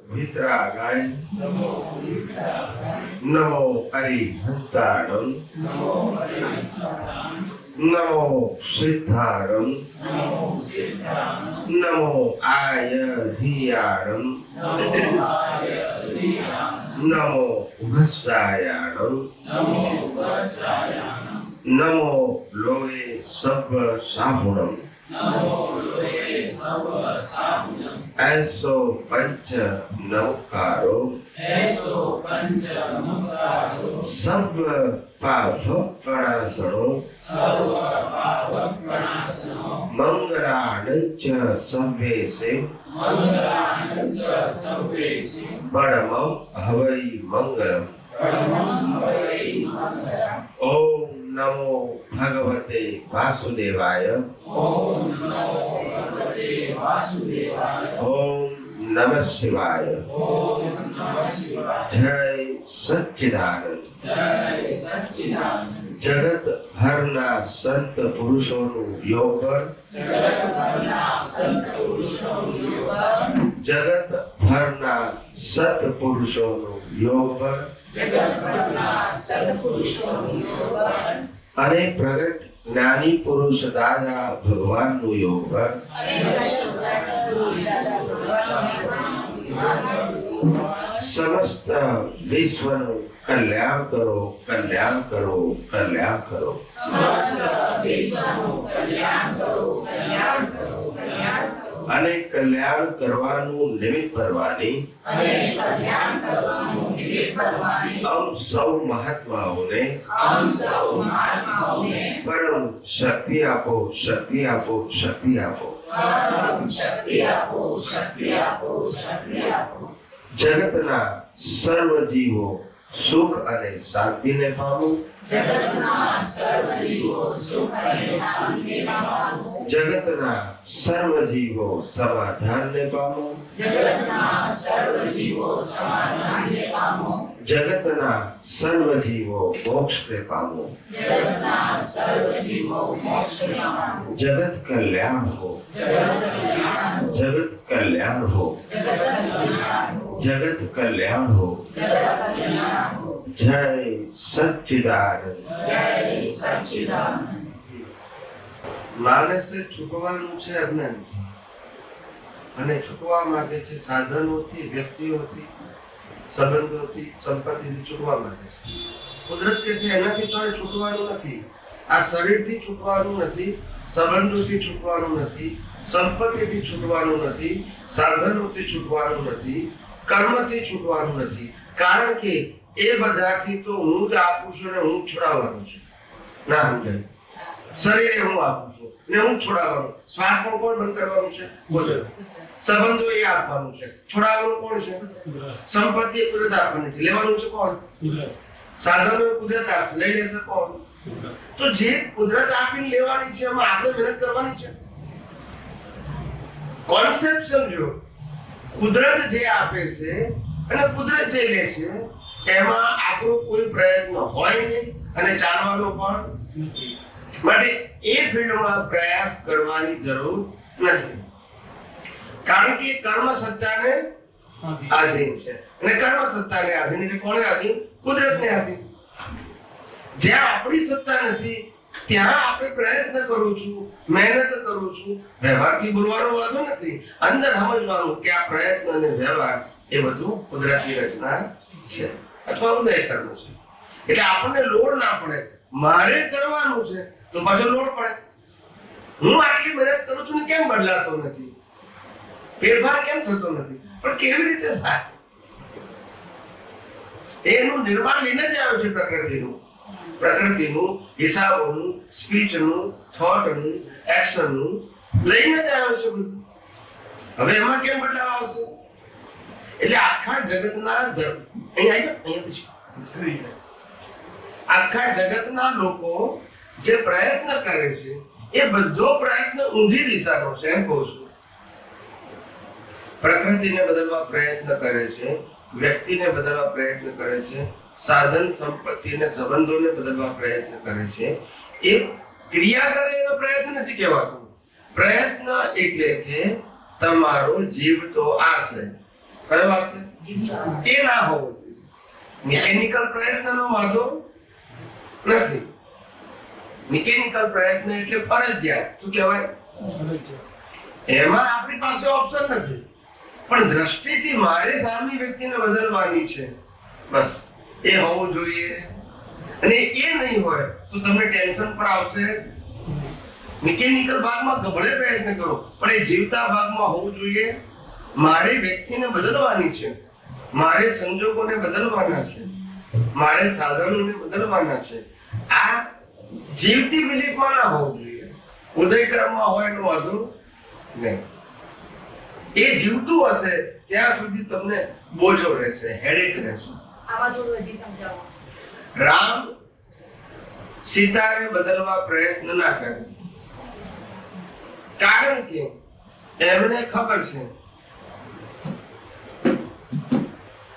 વિતરાગાય નમો અરિહસ્તાણમ નમો સિદ્ધાણમ નમો આયધિયાણમ નમો ઉઘસાયાણમ નમો લોહે સર્વ સાહુણમ ऐसो पंच नवकारो सब पाप प्रणासनो मंगलानंच सव्येसे परमं हवै मंगलम ओम नमो भगवते वासुदेवाय ओम नमः शिवाय जय सच्चिदानंद जगत भરના સંત પુરુષોનું યોગબળ જગત ભરના સત પુરુષોનું યોગબળ અને પ્રગટ જ્ઞાની પુરુષ દાદા ભગવાનનું યોગબળ સમસ્ત વિશ્વનું કલ્યાણ કરો, કલ્યાણ કરો, કલ્યાણ કરો. અને કલ્યાણ કરવાનું નિમિત્ત બનવાની અમ સૌ મહાત્માઓને પરમ શક્તિ આપો, શક્તિ આપો, શક્તિ આપો. જગતના સર્વ જીવો સુખ અને શાંતિને પામો. જગતના સર્વ જીવો સમાધાનને પામો. જગતના સર્વ જીવો મોક્ષને પામો. જગત કલ્યાણ હો, જગત કલ્યાણ હો, જગત કલ્યાણ હો. જય સચ્ચિદાનંદ. માણસે છૂટવાનું છે અજ્ઞાનથી અને છૂટવા માંગે છે સાધનોથી, વ્યક્તિઓથી, સંબંધોથી, સંપત્તિથી છૂટવા માંગે છે. કુદરત કે છે એનાથી ચોરે છૂટવાનું નથી. આ શરીરથી છૂટવાનું નથી, સંબંધોથી છૂટવાનું નથી, સંપત્તિથી છૂટવાનું નથી, સાધનોથી છૂટવાનું નથી, કર્મથી છૂટવાનું નથી. કારણ કે એ બધાથી તો હું જ આપું છું ને હું જ છોડાવવાનું છું. ના સમજાય? શરીરે હું આપું છું ને હું છોડાવવાનું. શ્વાસ પણ કોણ બંધ કરવાનું છે? બોલો. સંબંધો એ આપવાનું છે, છોડાવવાનું કોણ છે? સંપત્તિ એ કુદરત આપવાની છે, લેવાનું છે કોણ? સાધનો કુદરત આપે, લઈ લેશે કોણ? તો જે કુદરત આપીને લેવાની છે એમાં આપણે મહેનત કરવાની છે. કોન્સેપ્ટ સમજો. કુદરત જે આપે છે અને કુદરત જે લે છે એમાં આપણો કોઈ પ્રયત્ન હોય નહીં અને ચાલવાનો પણ નથી. માટે એ ફિલ્ડમાં પ્રયાસ કરવાની જરૂર નથી. કારણ કે કર્મ સત્તાને આધીન છે અને કર્મ સત્તાને આધીન એટલે કોને આધીન? કુદરતને આધીન. જ્યાં આપણી સત્તા નથી ત્યાં આપણે પ્રયત્ન કરું છું, મહેનત કરું છું. વ્યવહારથી બોલવાનો વાંધો નથી, અંદર સમજવાનું કે આ પ્રયત્ન અને વ્યવહાર એ બધું કુદરતી રચના છે અથવા ઉદય કર્મ છે. એટલે આપણને લોડ ના પડે. મારે કરવાનું છે તો પાછો લોડ પડે. હું આટલી મહેનત કરું છું ને કેમ બદલાતો નથી? ફેરફાર કેમ થતો નથી? પણ કેવી રીતે થાય? એનું નિર્માણ લઈને જ આવે છે પ્રકૃતિનું, હિસાબોનું, સ્પીચનું, થોટનું, એક્શનનું લઈને જ આવે છે બધું. હવે એમાં કેમ બદલાવ આવશે? એટલે આખા જગતના આખા જગતના લોકો જે પ્રયત્ન કરે છે એ બધો પ્રયત્ન ઊંધી દિશાનો છે એમ કહું છું. પ્રકૃતિને બદલવા પ્રયત્ન કરે છે, વ્યક્તિને બદલવા પ્રયત્ન કરે છે, સાધન સંપત્તિને સંબંધોને બદલવા પ્રયત્ન કરે છે. એ ક્રિયા કરે એનો પ્રયત્ન નથી કહેવાતું. પ્રયત્ન એટલે કે તમારો જીવતો આશય કયો વાગશે? એ ના હોવો જોઈએ. મિકેનિકલ પ્રયત્નનો વાંધો નથી. મિકેનિકલ પ્રયત્ન એટલે ફરજિયાત. શું કહેવાય? એમાં આપણી પાસે ઓપ્શન નથી. પણ દ્રષ્ટિથી મારે સામી વ્યક્તિને બદલવાની છે, બસ એ હોવું જોઈએ. અને એ નહીં હોય તો તમને ટેન્શન પણ આવશે. મિકેનિકલ ભાગમાં ગભડે પ્રયત્ન કરો, પણ એ જીવતા ભાગમાં હોવું જોઈએ. મારે વ્યક્તિને બદલવાની છે, મારે સંજોગોને બદલવાના છે, મારે સાધનોને બદલવાના છે. આ જીવતી બિલીફમાં ના હોવું જોઈએ. ઉદયક્રમમાં હોય એનો વાંધો નહીં. એ જીવતું હશે ત્યાં સુધી તમને બોજો રહેશે, હેડેક રહેશે. આમાં થોડું હજી સમજાવો. રામ સીતાને બદલવા પ્રયત્ન ના કરે છે, કારણ કે એમને ખબર છે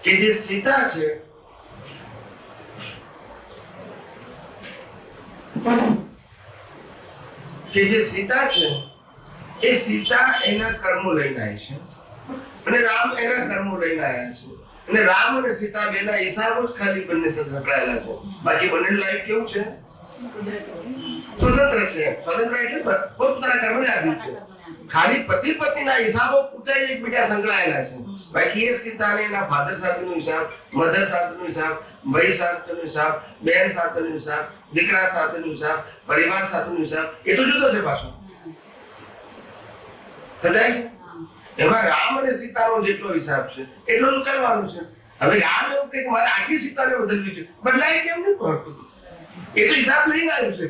કે જે સીતા છે એ સીતા એના કર્મો લઈને આવી છે અને રામ એના કર્મો લઈને આવ્યા છે. અને રામ અને સીતા બેના હિસાબો જ ખાલી બંને સાથે સંકળાયેલા છે. બાકી બંને લાઈફ કેવું છે? સ્વતંત્ર છે. સ્વતંત્ર એટલે પોતપોતાના કર્મને આધીન છે. ખાલી પતિ પત્નીના હિસાબો પૂરતા જ એકબીજા સંકળાયેલા છે. બાકી એ સીતાને એના ફાધર સાથેનો હિસાબ, મધર સાથેનો હિસાબ, ભાઈ સાથેનો હિસાબ, બહેન સાથેનો હિસાબ, દીકરા સાથેનો હિસાબ, પરિવાર સાથેનો હિસાબ એ તો જુદો છે પાછો. સમજાય છે? એમાં રામ અને સીતાનો જેટલો હિસાબ છે એટલો કરવાનો છે. હવે રામ એવું કે મારે આખી સીતાને બદલવી છે, બદલાય કેમ નહીં? એ તો હિસાબ લઈને આવ્યું છે.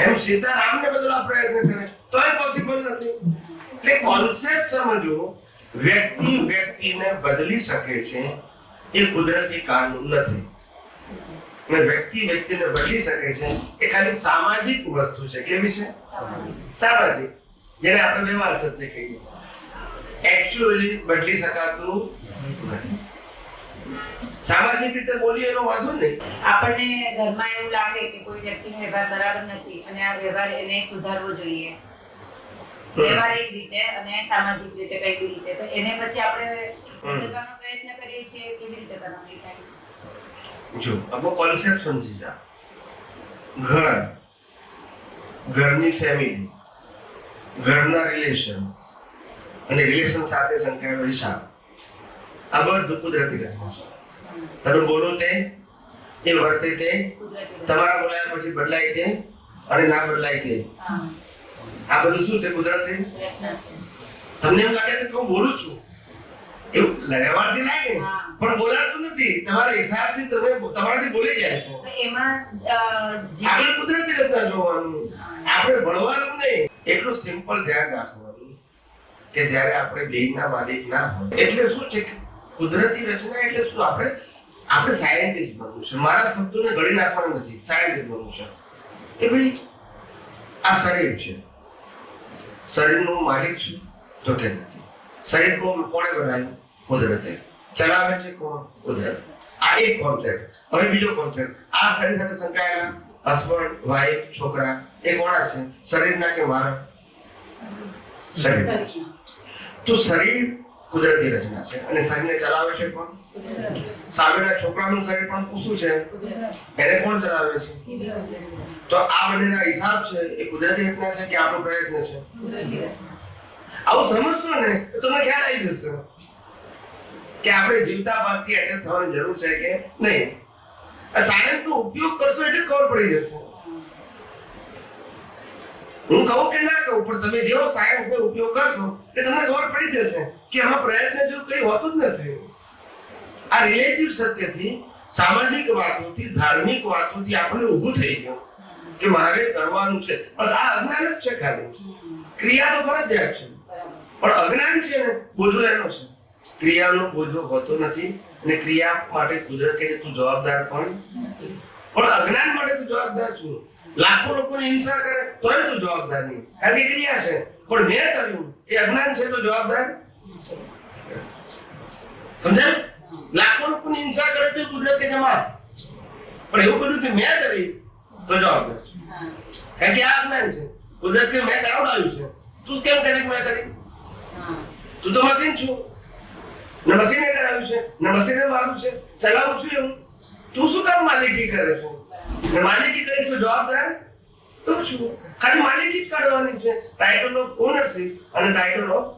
એમ સીતા રામને બદલવા પ્રયત્ન કરે તો એ પોસિબલ નથી. એટલે કોન્સેપ્ટ સમજો, વ્યક્તિને બદલી શકે છે એ કુદરતી કાનૂન નથી. અને વ્યક્તિને બદલી શકે છે એ ખાલી સામાજિક વસ્તુ છે. કેવી છે? સામાજિક, જેને આપણે વ્યવહાર સત્ય કહીએ. એક્ચ્યુઅલી બદલી શકાતું નથી. સામાજિક રીતે બોલીએ એનો વાંધો નહીં. આપણને ઘરમાં એવું લાગે કે કોઈ વ્યક્તિનો વ્યવહાર બરાબર નથી અને આ વ્યવહાર એને સુધારવો જોઈએ, વ્યવહારિક રીતે અને સામાજિક રીતે કઈ રીતે, તો એને પછી આપણે બદલવાનો પ્રયત્ન કરીએ છીએ. કેવી રીતે કરવાનું થાય? જો આપણો કોન્સેપ્ટ સમજી જા. ઘરની ફેમિલી, ઘરના રિલેશન અને રિલેશન સાથે સંકળાયેલો હિસાબ, આ બધું કુદરતી ઘટના છે. તમે બોલો તે, એ વર્તે તે, તમારા બોલાયા પછી બદલાય તે અને ના બદલાય તે, આ બધું શું છે? કુદરતી. તમને એમ લાગે છે કે હું બોલું છું, એવું વ્યવહારથી લાગે પણ બોલાતું નથી. તમારા હિસાબથી તમે તમારાથી બોલી જાય છો. એમાં આપણે કુદરતી રચના જોવાનું, આપણે ભણવાનું નહીં. એટલું સિમ્પલ ધ્યાન રાખવાનું કે જ્યારે આપણે દેહના માલિક ના હોય. એટલે શું છે? કુદરતી રચના એટલે શું? આપણે સાયન્ટિસ્ટ બનવું છે. મારા શબ્દોને ઘડી નાખવાનું નથી, સાયન્ટિસ્ટ બનવું છે. કે ભાઈ આ શરીર છે, શરીરનું માલિક છું તો કે નથી. શરીર કોણે બનાવ્યું? કુદરતે. ચલાવે છે કોણ? કુદરત. આ એક કોન્સેપ્ટ. હવે બીજો કોન્સેપ્ટ, આ શરીર સાથે સંકળાયેલા હસબન્ડ, વાઈફ, છોકરા એ કોના છે? શરીરના કે મારા? શરીર. તો શરીર કુદરતી રચના છે અને શરીરને ચલાવે છે કોણ? સામેના છોકરાનું શરીર પણ શું છે? એને કોણ ચલાવે છે? તો આ બંનેના હિસાબ છે એ કુદરતી રચના છે કે આપણો પ્રયત્ન છે? આવું સમજશો ને તો તમને ખ્યાલ આવી જશે કે આપણે જીવતા ભાગથી એટેચ થવાની જરૂર છે કે નહીં. આ સાયન્સનો ઉપયોગ કરશો એટલે ખબર પડી જશે. હું કહું કે ના કહું, પણ તમે જેવો સાયન્સનો ઉપયોગ કરશો કે તમને ખબર પડી જશે કે આમાં પ્રયત્ન જેવું કંઈ હોતું જ નથી. આ રિલેટિવ સત્યથી, સામાજિક વાતોથી, ધાર્મિક વાતોથી આપણે ઊભું થઈ ગયું કે મારે કરવાનું છે. બસ આ અજ્ઞાન જ છે. ખાલી ક્રિયા તો ફરજિયાત છે, પણ અજ્ઞાન છે ને બોજો એનો છે. ક્રિયાનો બોજો હોતો નથી અને ક્રિયા માટે કુદરત કે તું જવાબદાર પણ નથી. પણ અજ્ઞાન માટે તું જવાબદાર છું. લાખો લોકોને હિંસા કરે તોય તું જવાબદાર નહીં, કારણ કે ક્રિયા છે. પણ મેં કર્યું એ અજ્ઞાન છે તો જવાબદાર. સમજાય? લાખો લોકોની હિંસા કરે તો કુદરત કે જમા, પણ એવું કર્યું કે મેં કરી તો જવાબદાર છું, કારણ કે આ અજ્ઞાન છે. કુદરત કે મેં કરાવડાવ્યું છે, તું કેમ કહે કે મેં કરી? તું તો મશીન છું. ને મશીને કરાવ્યું છે ને મશીને મારું છે, ચલાવું છું એવું. તું શું કામ માલિકી કરે છે? ને માલિકી કરી તો જવાબદાર તો છું. ખાલી માલિકી જ કાઢવાની છે, ટાઇટલ ઓફ ઓનરશિપ અને ટાઇટલ ઓફ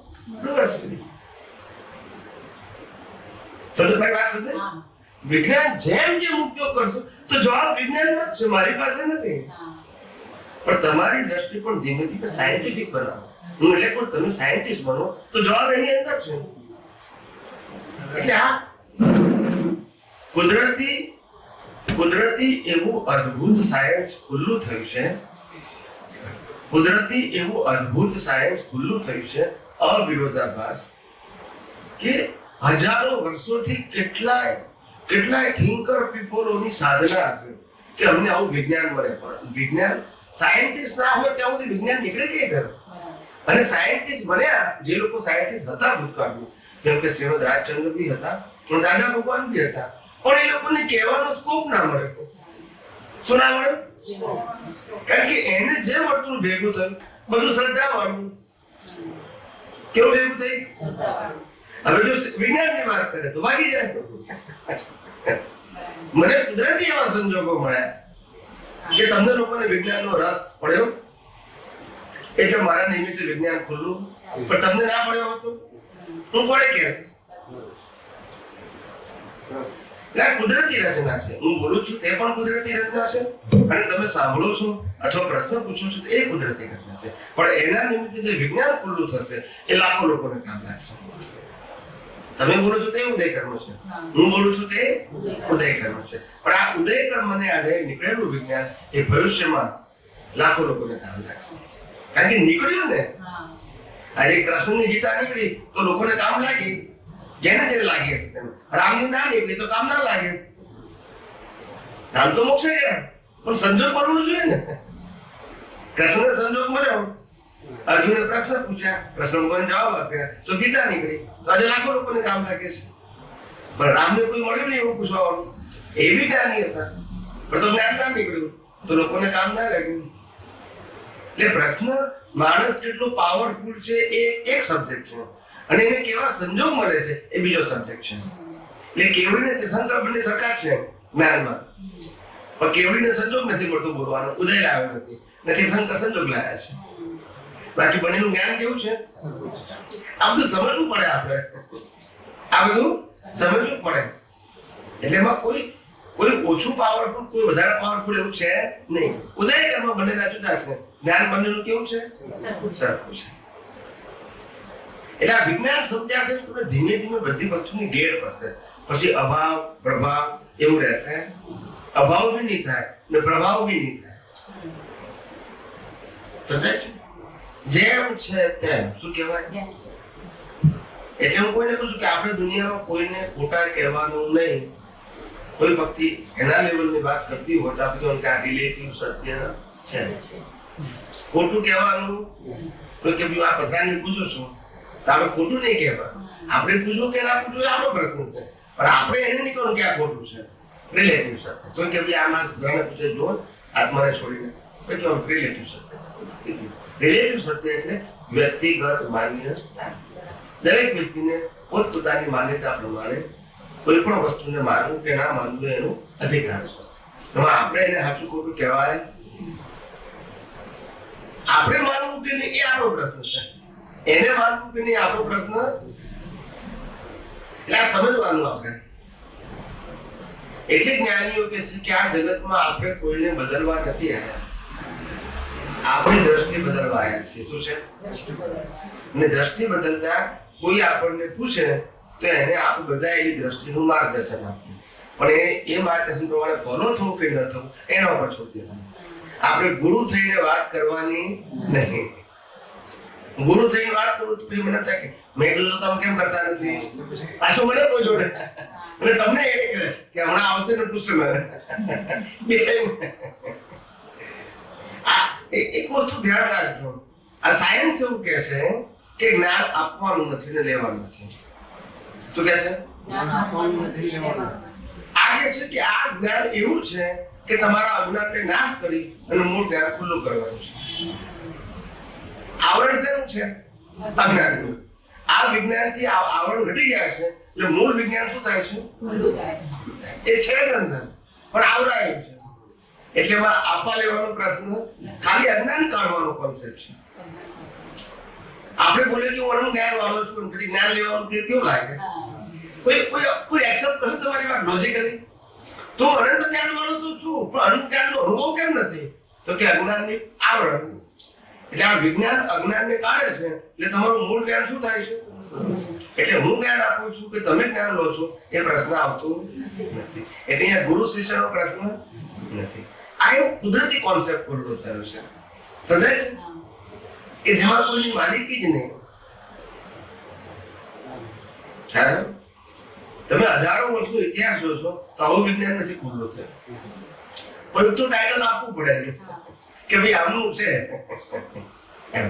ડોઅરશિપ. સમજો મારી વાત સમજે? વિજ્ઞાન જેમ જેમ ઉપયોગ કરશો તો જવાબ વિજ્ઞાનમાં જ છે, મારી પાસે નથી. પણ તમારી દ્રષ્ટિ પણ ધીમે ધીમે સાયન્ટિફિક બનાવો. હું એટલે કહું તમે સાયન્ટિસ્ટ બનો તો જવાબ એની અંદર છે. એટલે આ કુદરતી એવું અદ્ભુત સાયન્સ ખુલ્લું થયું છે. કુદરતી એવું અદ્ભુત સાયન્સ ખુલ્લું થયું છે, અવિરોધાભાસ, કે હજારો વર્ષોથી કેટલાય થિંકર પીપલોની સાધના હશે કે અમને આવું વિજ્ઞાન મળે. પણ વિજ્ઞાન સાયન્ટિસ્ટ ના હોય ત્યાં સુધી વિજ્ઞાન નીકળે કઈ તરફ? અને સાયન્ટિસ્ટ બન્યા જે લોકો સાયન્ટિસ્ટ હતા ભૂતકાળમાં, જેમ કે શ્રીમદ રાજચંદ્ર બી હતા, દાદા ભગવાન બી હતા, પણ એ લોકોને કહેવાનો સ્કોપ ના મળે. શું ના મળે? કારણ કે એને જે વર્તુળ ભેગું થયું બધું શ્રદ્ધા વાળું. કેવું ભેગું થઈ? હવે જો વિજ્ઞાનની વાત કરે તો ભાગી જાય. મને કુદરતી એવા સંજોગો મળ્યા કે તમને લોકોને વિજ્ઞાનનો રસ પડ્યો એટલે મારા નિમિત્તે વિજ્ઞાન ખુલ્લું. પણ તમને ના પડ્યો હતો હું પડે કેમ? કુદરતી રચના છે. હું બોલું છું તે પણ કુદરતી રચના છે, અને તમે સાંભળો છો અથવા પ્રશ્ન પૂછો છો એ કુદરતી રચના છે. પણ એના નિમિત્તે જે વિજ્ઞાન ખુલ્લું થશે એ લાખો લોકોને કામ લાગશે. તમે બોલો છો તે ઉદય કર્મ છે, હું બોલું છું તે ઉદય કર્મ છે. પણ આ ઉદય કર્મને આજે નીકળેલું વિજ્ઞાન એ ભવિષ્યમાં લાખો લોકોને કામ લાગશે. કારણ કે નીકળ્યું ને, આજે કૃષ્ણની ગીતા નીકળી તો લોકોને કામ લાગી, જેને જેને લાગી હશે તેને. રામની ના નીકળી તો કામ ના લાગે. રામ તો મોક્ષે ગયા, પણ સંજોગ મળવો જોઈએ ને. કૃષ્ણને સંજોગ મળ્યો, અર્જુને પ્રશ્ન પૂછ્યા, કૃષ્ણ ભગવાન જવાબ આપ્યા તો ગીતા નીકળી. તો આજે લાખો લોકોને કામ લાગે છે. પણ રામને કોઈ મળ્યું નહીં એવું પૂછવાનું, એ બી જ્ઞાની હતા, પણ તો જ્ઞાન ના નીકળ્યું તો લોકોને કામ ના લાગ્યું. એટલે પ્રશ્ન માણસ કેટલો પાવરફુલ છે એ એક સબ્જેક્ટ છે, અને એને કેવા સંજોગ મળે છે એ બીજો સબ્જેક્ટ છે. એટલે કેવડીને તીર્થંકર બંને સરકાર છે જ્ઞાનમાં, પણ કેવડીને સંજોગ નથી મળતો બોલવાનો, ઉદય લાવ્યો નથી, ને તીર્થંકર સંજોગ લાવ્યા છે. બાકી બંનેનું જ્ઞાન કેવું છે? આ બધું સમજવું પડે. આપણે આ બધું સમજવું પડે. એટલે એમાં કોઈ ઓછું પાવરફુલ, કોઈ વધારે પાવરફુલ એવું છે નહીં. ઉદય કર્મ બંનેના જુદા છે, જ્ઞાન બંનેનું કેવું છે? સરખું છે. એટલે આ વિજ્ઞાન સમજાશે તો ધીમે ધીમે બધી વસ્તુની ગેર પડશે. પછી અભાવ પ્રભાવ એવું રહેશે. અભાવ બી નહીં થાય ને પ્રભાવ બી નહીં થાય. સમજાય છે? જેમ છે તેમ. શું કહેવાય? એટલે હું કોઈને કહું છું કે આપણે દુનિયામાં કોઈને ખોટા કહેવાનું નહીં. કોઈ વ્યક્તિ એના લેવલની વાત કરતી હોય તો આપણે કહેવાનું કે આ રિલેટિવ સત્ય છે. ખોટું કહેવાનું કોઈ કે આ પથરાને પૂછું છું તો આપણે ખોટું નહીં કહેવાનું. આપણે પૂછવું કે ના પૂછવું આપણો પ્રશ્ન છે, પણ આપણે એને નહીં કહ્યું કે આ ખોટું છે. રિલેટિવ સત્ય. કોઈ કે આમાં ઘણા પૂછે જો આત્માને છોડીને કોઈ કહેવાનું રિલેટિવ સત્ય છે. રિલેટિવ સત્ય એટલે વ્યક્તિગત માન્ય. દરેક વ્યક્તિને પોતપોતાની માન્યતા પ્રમાણે કોઈ પણ વસ્તુને માનવું કે ના માનવું એનો અધિકાર છે. એમાં આપણે એને સાચું ખોટું કહેવાય, આપણે માનવું કે નહીં એ આપણો પ્રશ્ન છે, એને માનવું કે નહીં આપણો પ્રશ્ન. એટલે આ સમજવાનું આપણે. એટલે જ્ઞાનીઓ કે છે કે આ જગતમાં આપણે કોઈને બદલવા નથી આવ્યા, આપણી દ્રષ્ટિ બદલવા આવ્યા છે. શું છે? અને દ્રષ્ટિ બદલતા કોઈ આપણને પૂછે તો એને આપણે બદલાયેલી દ્રષ્ટિનું માર્ગદર્શન આપવું. પણ એ માર્ગદર્શન પ્રમાણે ફોલો થવું કે ન થવું એના ઉપર છોડી દેવાનું. આપણે ગુરુ થઈને વાત કરવાની નહીં. ગુરુ થઈને વાત કરું તો પછી મને થાય કે મેં કીધું તમે કેમ કરતા નથી, પાછું મને કોઈ જોડે અને તમને એને કહે કે હમણાં આવશે ને પૂછશે મને. એક વસ્તુ ધ્યાન રાખજો, આ સાયન્સ એવું કહે છે કે જ્ઞાન આપવાનું નથી ને લેવાનું નથી. શું કહે છે? આ કહે છે કે આ જ્ઞાન એવું છે કે તમારા અજ્ઞાનને નાશ કરી અને મૂળ જ્ઞાન ખુલ્લું કરવાનું છે. આવરણ શેનું છે? અજ્ઞાનનું. આ વિજ્ઞાનથી આવરણ ઘટી ગયા છે એટલે મૂળ વિજ્ઞાન શું થાય છે? ભૂલું થાય. એ છે જ અંદર પણ આવડાયું છે. એટલે એમાં આપવા લેવાનો પ્રશ્ન ખાલી અજ્ઞાન કાઢવાનો કોન્સેપ્ટ છે. આપણે બોલીએ કે હું અનંત જ્ઞાન વાળો છું પછી જ્ઞાન લેવાનું કેવું લાગે? કોઈ એક્સેપ્ટ કરે તમારી વાત લોજિકલી? તો અનંત જ્ઞાન વાળો તો છું પણ અનંત જ્ઞાનનો અનુભવ કેમ નથી? તો કે અજ્ઞાનની આવરણ. એટલે આ વિજ્ઞાન અજ્ઞાનને કાઢે છે એટલે તમારું મૂળ જ્ઞાન શું થાય છે? એટલે હું જ્ઞાન આપું છું કે તમે જ્ઞાન લો છો એ પ્રશ્ન આવતો નથી. એટલે અહીંયા ગુરુ શિષ્યનો પ્રશ્ન નથી. આ એક કુદરતી કોન્સેપ્ટ પૂરો થયો છે. સમજાય છે? કે જેમાં કોઈની માલિકી જ નહીં. હા, તમે હજારો વર્ષનો ઇતિહાસ જોશો તો આવું વિજ્ઞાન નથી પૂરો થયો. કોઈ તો ટાઇટલ આપવું પડે કે ભાઈ આમનું છે એમ.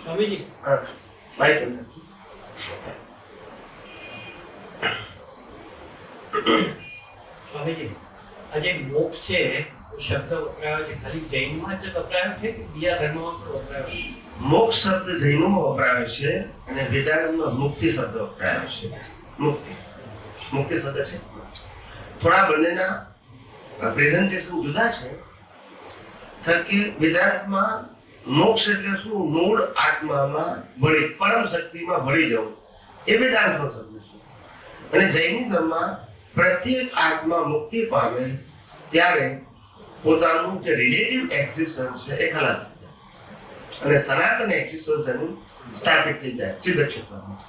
સ્વામીજી, હા, માહિતી સ્વામીજી, આજે મોક્ષ છે શબ્દ વપરાયો છે ખાલી જૈનમાં જ વપરાયો છે કે બીજા ધર્મમાં પણ વપરાયો છે? મોક્ષ શબ્દ જૈનોમાં વપરાયો છે અને વેદાંતમાં મુક્તિ શબ્દ વપરાયો છે. મુક્તિ શબ્દ છે. થોડા બંનેના પ્રેઝન્ટેશન જુદા છે. કારણ કે વેદાંતમાં મોક્ષ એટલે શું? મૂળ આત્મામાં ભળી, પરમ શક્તિમાં ભળી જવું, એ વેદાંતનો શબ્દ છે. અને જૈનિઝમમાં પ્રત્યેક આત્મા મુક્તિ પામે ત્યારે પોતાનું જે રિલેટિવ એક્ઝિસ્ટન્સ છે એ ખલાસ થઈ જાય અને સનાતન એક્ઝિસ્ટન્સ એનું સ્થાપિત થઈ જાય સિદ્ધ ક્ષેત્રમાં.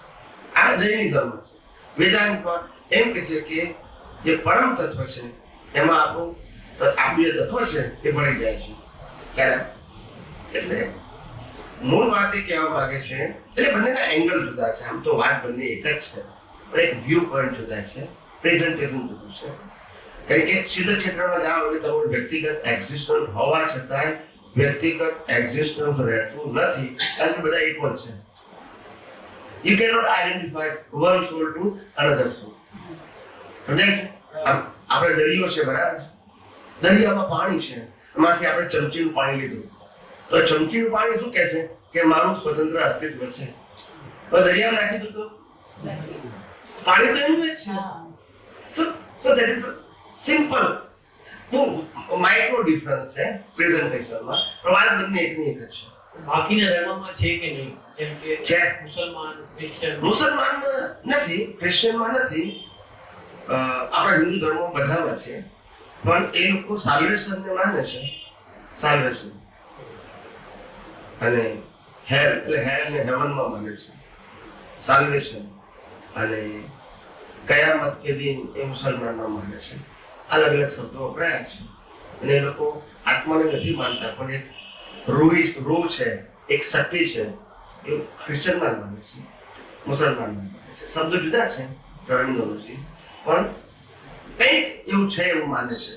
આ જૈનિઝમમાં છે. વેદાંતમાં એમ કે છે કે જે પરમ તત્વ છે એમાં આપણું જે તત્વ છે એ ભળી જાય છે. ત્યારે એટલે મૂળ વાત એ કહેવા માંગે છે, એટલે બંનેના એંગલ જુદા છે. આમ તો વાત બંને એક જ છે પણ એક વ્યૂ પોઈન્ટ જુદા છે, પ્રેઝન્ટેશન જુદું છે. કારણ કે સિદ્ધ ક્ષેત્રમાં જાઓ એટલે તમારું વ્યક્તિગત એક્ઝિસ્ટન્સ હોવા છતાં વ્યક્તિગત એક્ઝિસ્ટન્સ રહેતું નથી કારણ કે બધા ઇક્વલ છે. You cannot identify one soul to another soul. સમજાય છે? આપણે દરિયો છે, બરાબર છે? દરિયામાં પાણી છે, એમાંથી આપણે ચમચીનું પાણી લીધું તો ચમચીનું પાણી શું કહે છે કે મારું સ્વતંત્ર અસ્તિત્વ છે. તો દરિયામાં નાખી દીધું તો પાણી તો એનું જ છે. So that is simple. Micro difference છે પ્રેઝન્ટેશનમાં, પણ વાત બંને એકની એક જ છે. બાકીના ધર્મમાં છે કે નહીં? જેમ કે છે. મુસલમાન, ક્રિશ્ચિયન. મુસલમાનમાં નથી, ક્રિશ્ચિયનમાં નથી, આપણા હિન્દુ ધર્મો બધામાં છે. પણ એ લોકો સાલ્વેશનને માને છે. સાલ્વેશન અને હેલ એટલે હેલ ને હેવનમાં માને છે. સાલ્વેશન અને કયામત કે દિન એ મુસલમાનમાં માને છે. અલગ અલગ શબ્દો વપરાયા છે અને એ લોકો આત્માને નથી માનતા પણ એક રૂહ છે, એક શક્તિ છે, એ ક્રિશ્ચિયનમાં માને છે, મુસલમાનમાં માને છે. શબ્દો જુદા છે, ટર્મિનોલોજી, પણ કંઈક એવું છે એવું માને છે.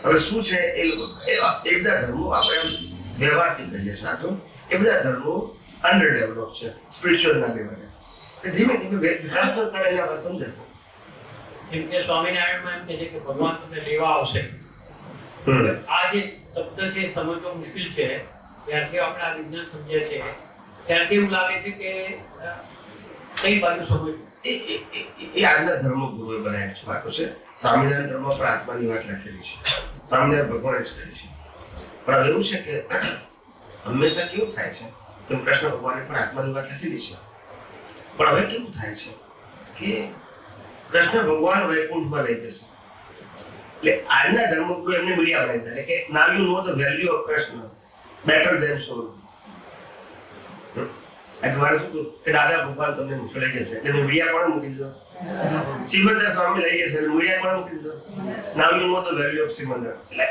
હવે શું છે એ લોકો એ બધા ધર્મો આપણે વ્યવહારથી કહીએ છીએ. આ તો એ બધા ધર્મો અંડરડેવલપ છે સ્પિરિચ્યુઅલના લેવલે. ધીમે ધીમે વિકાસ થતા એના વાત સમજાશે. જેમ કે સ્વામિનારાયણમાં એમ કહે છે કે ભગવાન તમને લેવા આવશે. આ જે શબ્દ છે સમજવો મુશ્કેલ છે. ત્યારથી આપણે આ વિજ્ઞાન સમજ્યા છે ત્યારથી એવું લાગે છે કે કઈ બાજુ સમજવું એ આજના ધર્મ ગુરુએ બનાવેલી છે વાતો છે. સ્વામિનારાયણ ધર્મમાં પણ આત્માની વાત લખેલી છે. સ્વામિનારાયણ ભગવાને જ કરી છે. પણ હવે એવું છે કે હંમેશા કેવું થાય છે કે કૃષ્ણ ભગવાને પણ આત્માની વાત લખેલી છે. પણ હવે કેવું થાય છે કે કૃષ્ણ ભગવાન વૈકુંઠમાં લઈ જશે એટલે આજના ધર્મગુરુ એમને મીડિયા બનાવી દીધા કે now you know the value of Krishna better than soul. તમારે શું કે દાદા ભગવાન તમને લઈ જશે એટલે મીડિયા કોને મૂકી દીધો? સિમંદર સ્વામી લઈ જશે મીડિયા કોને મૂકી દીધો? નાવ you know the value of Simandhar. એટલે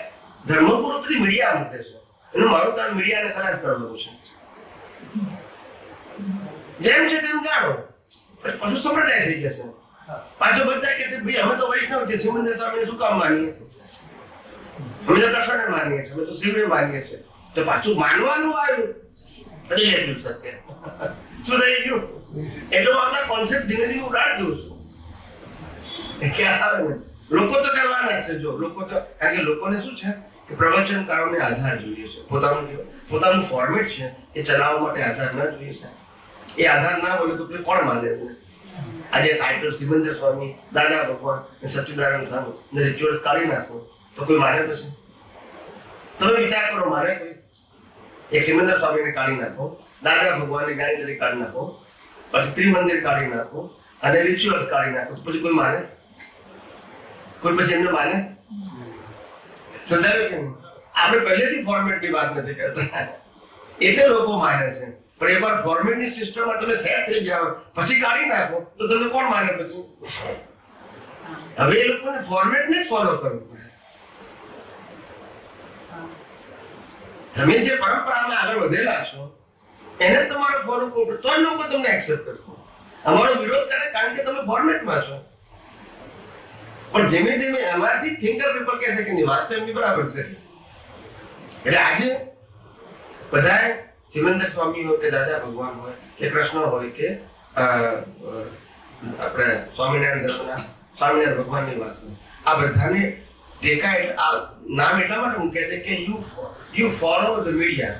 ધર્મગુરુ બધી મીડિયા મૂકે છે. એનું મારું કામ મીડિયાને ખલાસ કરવાનું છે. જેમ છે તેમ જાણો પછી સંપ્રદાય થઈ જશે. પાછો બધા કે ભાઈ અમે તો વૈષ્ણવ છે, સિમંદર સ્વામીને શું કામ માનીએ? અમે તો કૃષ્ણને માનીએ છીએ, અમે તો શિવને માનીએ છીએ. તો પાછું માનવાનું આવ્યું રિલેટિવ સત્ય શું થઈ ગયું? એટલે હું આપણા કોન્સેપ્ટ ધીમે ધીમે ઉડાડી દઉં છું. ક્યાં આવે ને લોકો તો કરવાના જ છે. જો લોકો તો કારણ કે લોકોને શું છે કે પ્રવચનકારોને આધાર જોઈએ છે, પોતાનું ફોર્મેટ છે એ ચલાવવા માટે આધાર ના જોઈએ સાહેબ. એ આધાર ના બોલે તો પછી કોણ માને? આજે ટાઇટલ સિમંદર સ્વામી, દાદા ભગવાન, સચ્ચિદાનંદ સ્વામી રિચ્યુઅલ્સ કાઢી નાખો તો કોઈ માને? પછી તમે વિચાર કરો, માને કોઈ? એક સિમંદર સ્વામીને કાઢી નાખો, દાદા ભગવાનને જ્ઞાની કાઢી નાખો, પછી ત્રિમંદિર કાઢી નાખો અને રિચ્યુઅલ્સ કાઢી નાખો તો પછી કોઈ માને? કોઈ પછી એમને માને? સમજાયું કે નહીં? આપણે પહેલેથી ફોર્મેટની વાત નથી કરતા એટલે લોકો માને છે. પણ એકવાર ફોર્મેટની સિસ્ટમમાં તમે સેટ થઈ જાઓ પછી કાઢી નાખો તો તમને કોણ માને? પછી હવે એ લોકોને ફોર્મેટને જ ફોલો કરવું પડે. તમે જે પરંપરામાં આગળ વધેલા છો એને તમારે ફોલો કરવું તો જ લોકો તમને એક્સેપ્ટ કરશે. અમારો વિરોધ કરે કારણ કે તમે ફોર્મેટમાં છો. પણ ધીમે ધીમે એમાંથી થિંકર પીપલ કહેશે કે નહીં, વાત તો એમની બરાબર છે. એટલે આજે બધાએ સિમંદર સ્વામી હોય કે દાદા ભગવાન હોય કે કૃષ્ણ હોય કે આપણે સ્વામિનારાયણ ધર્મના સ્વામિનારાયણ ભગવાનની વાત હોય, આ બધાને ટેકા આ નામ એટલા માટે મૂકે છે કે you follow the media,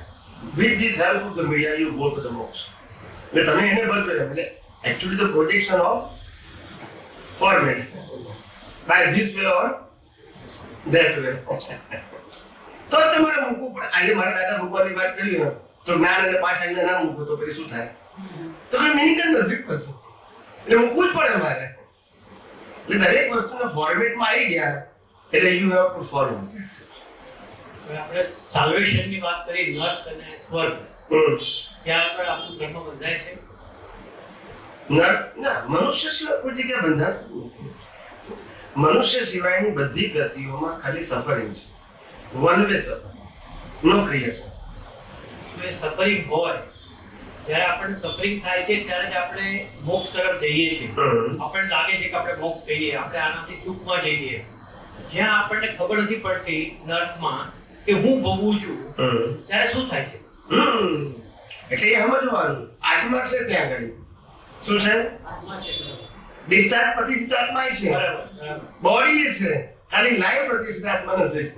with this help of the media you go to the moksha. એટલે તમે એને બચો એમ. એટલે actually the projection of format by this way or that way તો તમારે મૂકવું પડે. આજે મારા દાદા ભગવાનની વાત કરી હોય તો જ્ઞાન અને પાંચ આજ્ઞા ના મૂકો તો પછી શું થાય? તો કોઈ મિનિંગ જ નથી પછી. એટલે મૂકવું જ પડે મારે. એટલે દરેક વસ્તુના ફોર્મેટમાં આવી ગયા એટલે યુ હેવ ટુ ફોલો. આપણે સાલ્વેશનની વાત કરી, નર્ક અને સ્વર્ગ, ત્યાં આગળ આપણું ધર્મ બંધાય છે? ના, મનુષ્ય સિવાય કોઈ જગ્યાએ બંધાતું નથી. મનુષ્ય સિવાયની બધી ગતિઓમાં ખાલી સફરિંગ છે, વન વે સફર, નો ક્રિએશન. જો એ સફરિંગ હોય, જ્યારે આપણને સફરિંગ થાય છે ત્યારે જ આપણે મોક્ષ તરફ જઈએ છીએ. આપણને લાગે છે કે આપણે મોક્ષ જઈએ, આપણે આનાથી સુખમાં જઈએ. જ્યાં આપણને ખબર નથી પડતી નર્કમાં કે હું ભોગવું છું, ત્યારે શું થાય છે? એટલે એ સમજવાનું આત્મા છે ત્યાં આગળ. શું છે? આત્મા છે. ડિસ્ચાર્જ પ્રતિષ્ઠિત આત્મા છે, બોડી છે, ખાલી લાઈવ પ્રતિષ્ઠિત આત્મા નથી.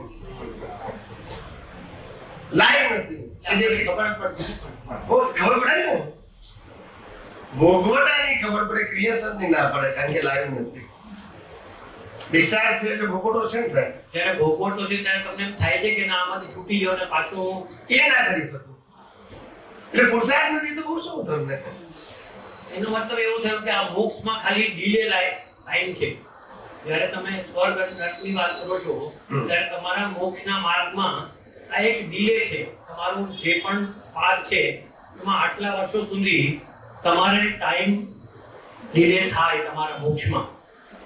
લાઈવ નથી કે જે ખબર પડતી ખબર પડે ને, ભોગવટાની ખબર પડે, ક્રિએશનની ના પડે કારણ કે લાઈવ નથી. ડિસ્ચાર્જ છે એટલે ભોગવટો છે ને સાહેબ. જ્યારે ભોગવટો છે ત્યારે તમને એમ થાય છે કે ના આમાંથી છૂટી જાવ ને પાછું એ ના કરી શકું. એટલે પુરુષાર્થ નથી તો હું શું તમને? એનો મતલબ એવું થયો કે આ મોક્ષમાં ખાલી ડીલે ટાઈમ છે. જ્યારે તમે સ્વર્ગ અને નર્કની વાત કરો છો ત્યારે તમારા મોક્ષના માર્ગમાં આ એક ડીલે છે. તમારું જે પણ પાથ છે એમાં આટલા વર્ષો સુધી તમારે ટાઈમ ડીલે થાય તમારા મોક્ષમાં.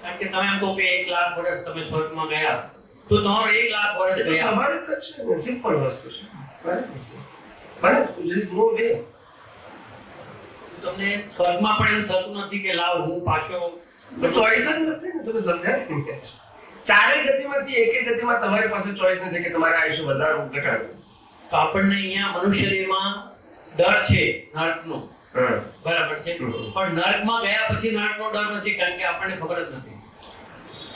કારણ કે તમે એમ કહો કે 1 લાખ વર્ષ તમે સ્વર્ગમાં ગયા તો તમારો 1 લાખ વર્ષ ગયા. સ્વાભાવિક જ છે ને, સિમ્પલ વસ્તુ છે. બરાબર છે. there is no way. તમને સ્વર્ગમાં પણ એવું થતું નથી કે લાવ હું પાછો ચોઈસ જ નથી ને, તમે સમજ્યા ને? ચારેય ગતિમાંથી એકે ગતિમાં તમારી પાસે ચોઈસ નથી કે તમારે આયુષ્ય વધારવું ઘટાડવું. તો આપણને અહીંયા મનુષ્ય દેહમાં ડર છે નર્કનો, બરાબર છે, પણ નર્કમાં ગયા પછી નર્કનો ડર નથી કારણ કે આપણને ખબર જ નથી.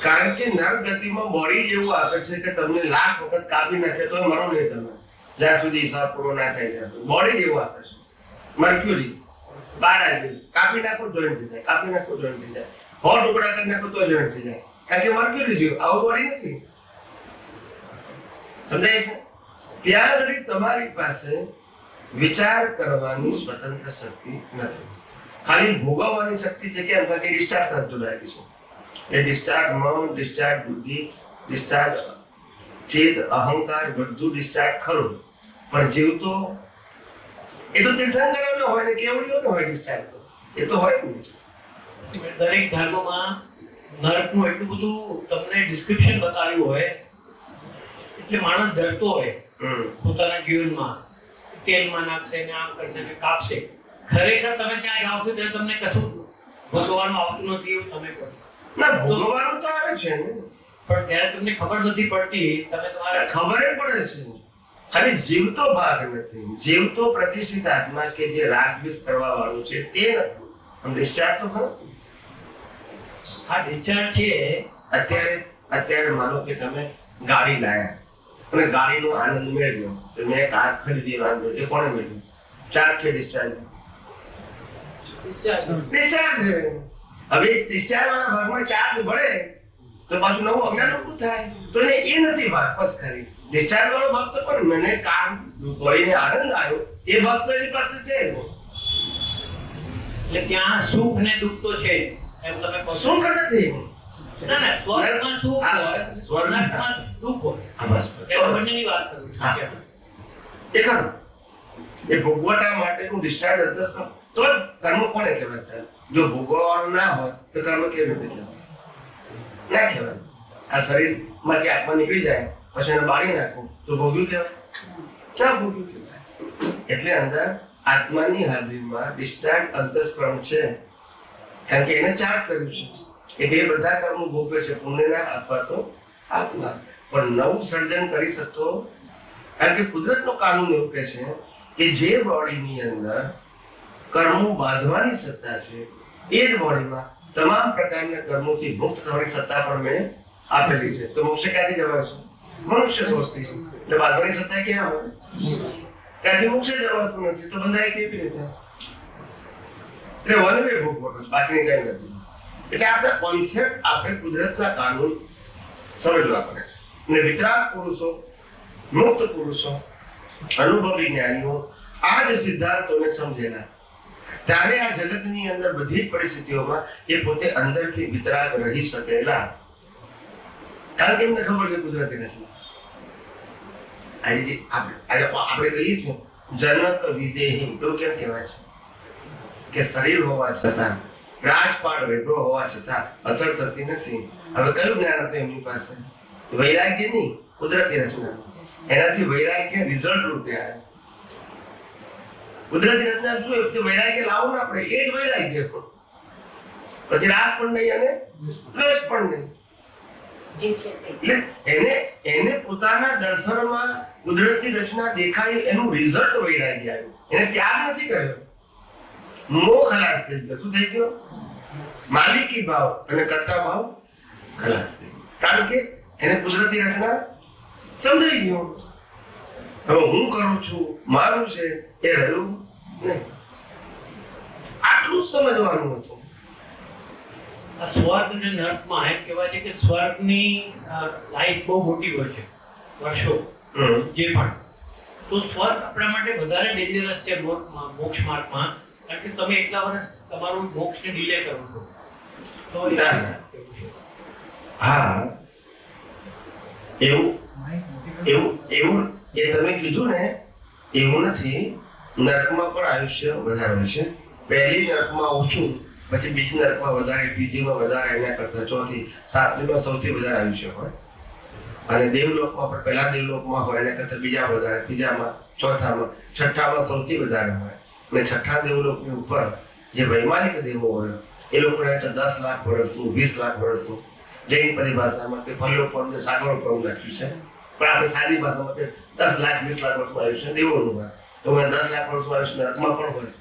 કારણ કે નર્ક ગતિમાં બોડી જેવું આપે છે કે તમને લાખ વખત કાપી નાખે તો મરો નહીં તમે, જ્યાં સુધી હિસાબ પૂરો ના થાય ત્યાં સુધી. બોડી જેવું આપે છે. મર્ક્યુરી 12 જેવું કાપી નાખો જોઈન્ટ થઈ જાય, કાપી નાખો જોઈન્ટ થઈ જાય, 100 ટુકડા કરી નાખો તો જોઈન્ટ થઈ જાય. કારણ કે મર્ક્યુરી જેવું આવું બોડી નથી. સમજાય છે? ત્યાં આગળ તમારી પાસે વિચાર કરવાની સ્વતંત્ર શક્તિ નથી, ખાલી ભોગવવાની શક્તિ છે. કેમ? કારણ કે ડિસ્ચાર્જ સાથે જોડાયેલી છે. એ ડિસ્ચાર્જ મન, ડિસ્ચાર્જ બુદ્ધિ, ડિસ્ચાર્જ ચેત, અહંકાર બધું ડિસ્ચાર્જ ખરું. પણ જીવતો એ તો તીર્થંકરોનો હોય ને કેવડીઓનો હોય ડિસ્ચાર્જ તો એ તો હોય જ નહીં. દરેક ધર્મમાં નરકનું એટલું બધું તમને ડિસ્ક્રિપ્શન બતાવ્યું હોય એટલે માણસ ડરતો હોય પોતાના જીવનમાં. તેલમાં નાખશે ને આમ કરશે ને કાપશે. ખરેખર તમે ત્યાં જાઓ છો ત્યારે તમને કશું ભોગવવાનું આવતું નથી એવું તમે કહો છો. ના, ભોગવવાનું તો આવે છે ને, પણ ત્યારે તમને ખબર નથી પડતી. તમે તમારા ખબર જ પડે છે, ખાલી જીવતો ભાગ નથી. જીવતો પ્રતિષ્ઠિત આત્મા કે જે રાગદ્વેષ કરવા વાળું છે તે નથી. આમ ડિસ્ચાર્જ તો ખરો. આ ડિસ્ચાર્જ છે. અત્યારે માનો કે તમે ગાડી લાયા, અને ગાડીનો આનંદ મેળવ્યો તો મેં કાર ખરીદી આનંદ એ કોણે મેળવ્યો? ચાર્જ કે ડિસ્ચાર્જ? ડિસ્ચાર્જ. હવે ડિસ્ચાર્જ વાળા ભાગમાં ચાર્જ ભળે તો પાછું નવું અજ્ઞાન ઊભું થાય તો એને એ નથી બસ ખાલી ડિસ્ચાર્જ વાળો ભાગ તો પણ મને કાર ભળીને આનંદ આવ્યો એ ભાગ તો એની પાસે છે. એટલે ત્યાં સુખ ને દુઃખ તો છે એમ તમે કહો છો. સુખ નથી. ના ના સ્વર્ગમાં સુખ હા, હોય સ્વર્ગમાં નરકમાં દુઃખ હોય. હા, બસ. એ બંનેની વાત કરું છું. હા. એ ખરું. એ ભોગવટા માટેનું ડિસ્ચાર્જ હતું તો જ કર્મ કોને કહેવાય સાહેબ? જો ભોગવવાનું ના હોય તો કર્મ કેવી રીતે કહેવાય? ના કહેવાય. આ શરીરમાંથી આત્મા નીકળી જાય પછી એને બાળી નાખવું તો ભોગ્યું કહેવાય? ના ભોગ્યું કહેવાય. એટલે અંદર આત્માની હાજરીમાં ડિસ્ચાર્જ અંતસ્કર્મ છે કારણ કે એને ચાર્જ કર્યું છે એટલે એ બધા કર્મ ભોગવે છે પુણ્યના અથવા તો આત્મા પણ નવું સર્જન કરી શકતો કારણ કે કુદરતનો કાનૂન એવું કહે છે કે જે બોડીની અંદર કર્મો બાંધવાની સત્તા છે એ જ બોડીમાં તમામ પ્રકારના કર્મોથી મુક્ત થવાની સત્તા પણ મેં આપેલી છે. તો મોક્ષ ક્યાંથી જવાય છે? મનુષ્ય દોષથી. એટલે બાંધવાની સત્તા ક્યાં હોય? ત્યાંથી મોક્ષ જવાતું નથી તો બંધાય કેવી રીતે? એટલે વન વે ભોગવટો બાકીની કઈ નથી. એટલે આપણા કોન્સેપ્ટ આપણે કુદરતના કાનૂન સમજવા પડે છે. અને વિતરાગ પુરુષો, મુક્ત પુરુષો, અનુભવી જ્ઞાનીઓ આ જ સિદ્ધાંતોને સમજેલા ત્યારે આ જગતની અંદર બધી પરિસ્થિતિઓમાં એ પોતે અંદરથી વિતરાગ રહી શકેલા કારણ કે એમને ખબર છે કુદરતી નથી. આજે આપણે કહીએ છીએ જનક વિદેહી એવું કેમ કહેવાય છે કે શરીર હોવા છતાં રાજપાટ વેઠો હોવા છતાં અસર થતી નથી. હવે કયું જ્ઞાન હતું એમની પાસે? વૈરાગ્ય નહીં, કુદરતી રચના. એનાથી વૈરાગ્ય રિઝલ્ટ રૂપે આવે. કુદરતી રચના જોયું કે વૈરાગ્ય લાવો ને આપણે એ જ વૈરાગ્ય. પછી રાગ પણ નહીં અને દ્વેષ પણ નહીં. જે છે તે. એટલે એને પોતાના દર્શનમાં કુદરતી રચના દેખાય એનું રિઝલ્ટ વૈરાગ્ય આવ્યું. એને ત્યાગ નથી કર્યો. મોહ ખલાસ થઈ ગયો. શું થઈ ગયો? માલિકી ભાવ અને કર્તા ભાવ ખલાસ થઈ ગયો. કારણ કે એને કુદરતી રચના સમજાઈ ગયો. હવે હું કરું છું, મારું છે એ રહ્યું નહીં. આટલું જ સમજવાનું હતું. આ સ્વર્ગ અને નર્કમાં એમ કહેવાય છે કે સ્વર્ગની લાઈફ બહુ મોટી હોય છે વર્ષો જે પણ તો સ્વર્ગ આપણા માટે વધારે ડેન્જરસ છે મોક્ષ માર્ગમાં કારણ કે તમે એટલા વર્ષ તમારું મોક્ષને ડિલે કરો છો તો એ હા એવું એ તમે કીધું ને એવું નથી. નરકમાં પણ આયુષ્ય વધારે હોય છે. પહેલી નરકમાં ઓછું, પછી બીજી નરકમાં વધારે, ત્રીજીમાં વધારે, એના કરતા ચોથી, સાતમીમાં સૌથી વધારે આયુષ્ય હોય. અને દેવલોકમાં પણ પહેલા દેવલોકમાં હોય એના કરતા બીજા વધારે, ત્રીજામાં, ચોથામાં, છઠ્ઠામાં સૌથી વધારે હોય. અને છઠ્ઠા દેવલોકની ઉપર જે વૈમાનિક દેવો હોય એ લોકોને 10 લાખ વર્ષનું, 20 લાખ વર્ષનું, જૈન પરિભાષામાં કે ફલ્લોપન, સાગરો પણ લખ્યું છે. પણ આપણે સાદી ભાષામાં કે 10 લાખ 20 લાખ વર્ષનું આયુષ્ય દેવોનું હોય. તો 10 લાખ વર્ષનું આયુષ્ય નરકમાં પણ હોય.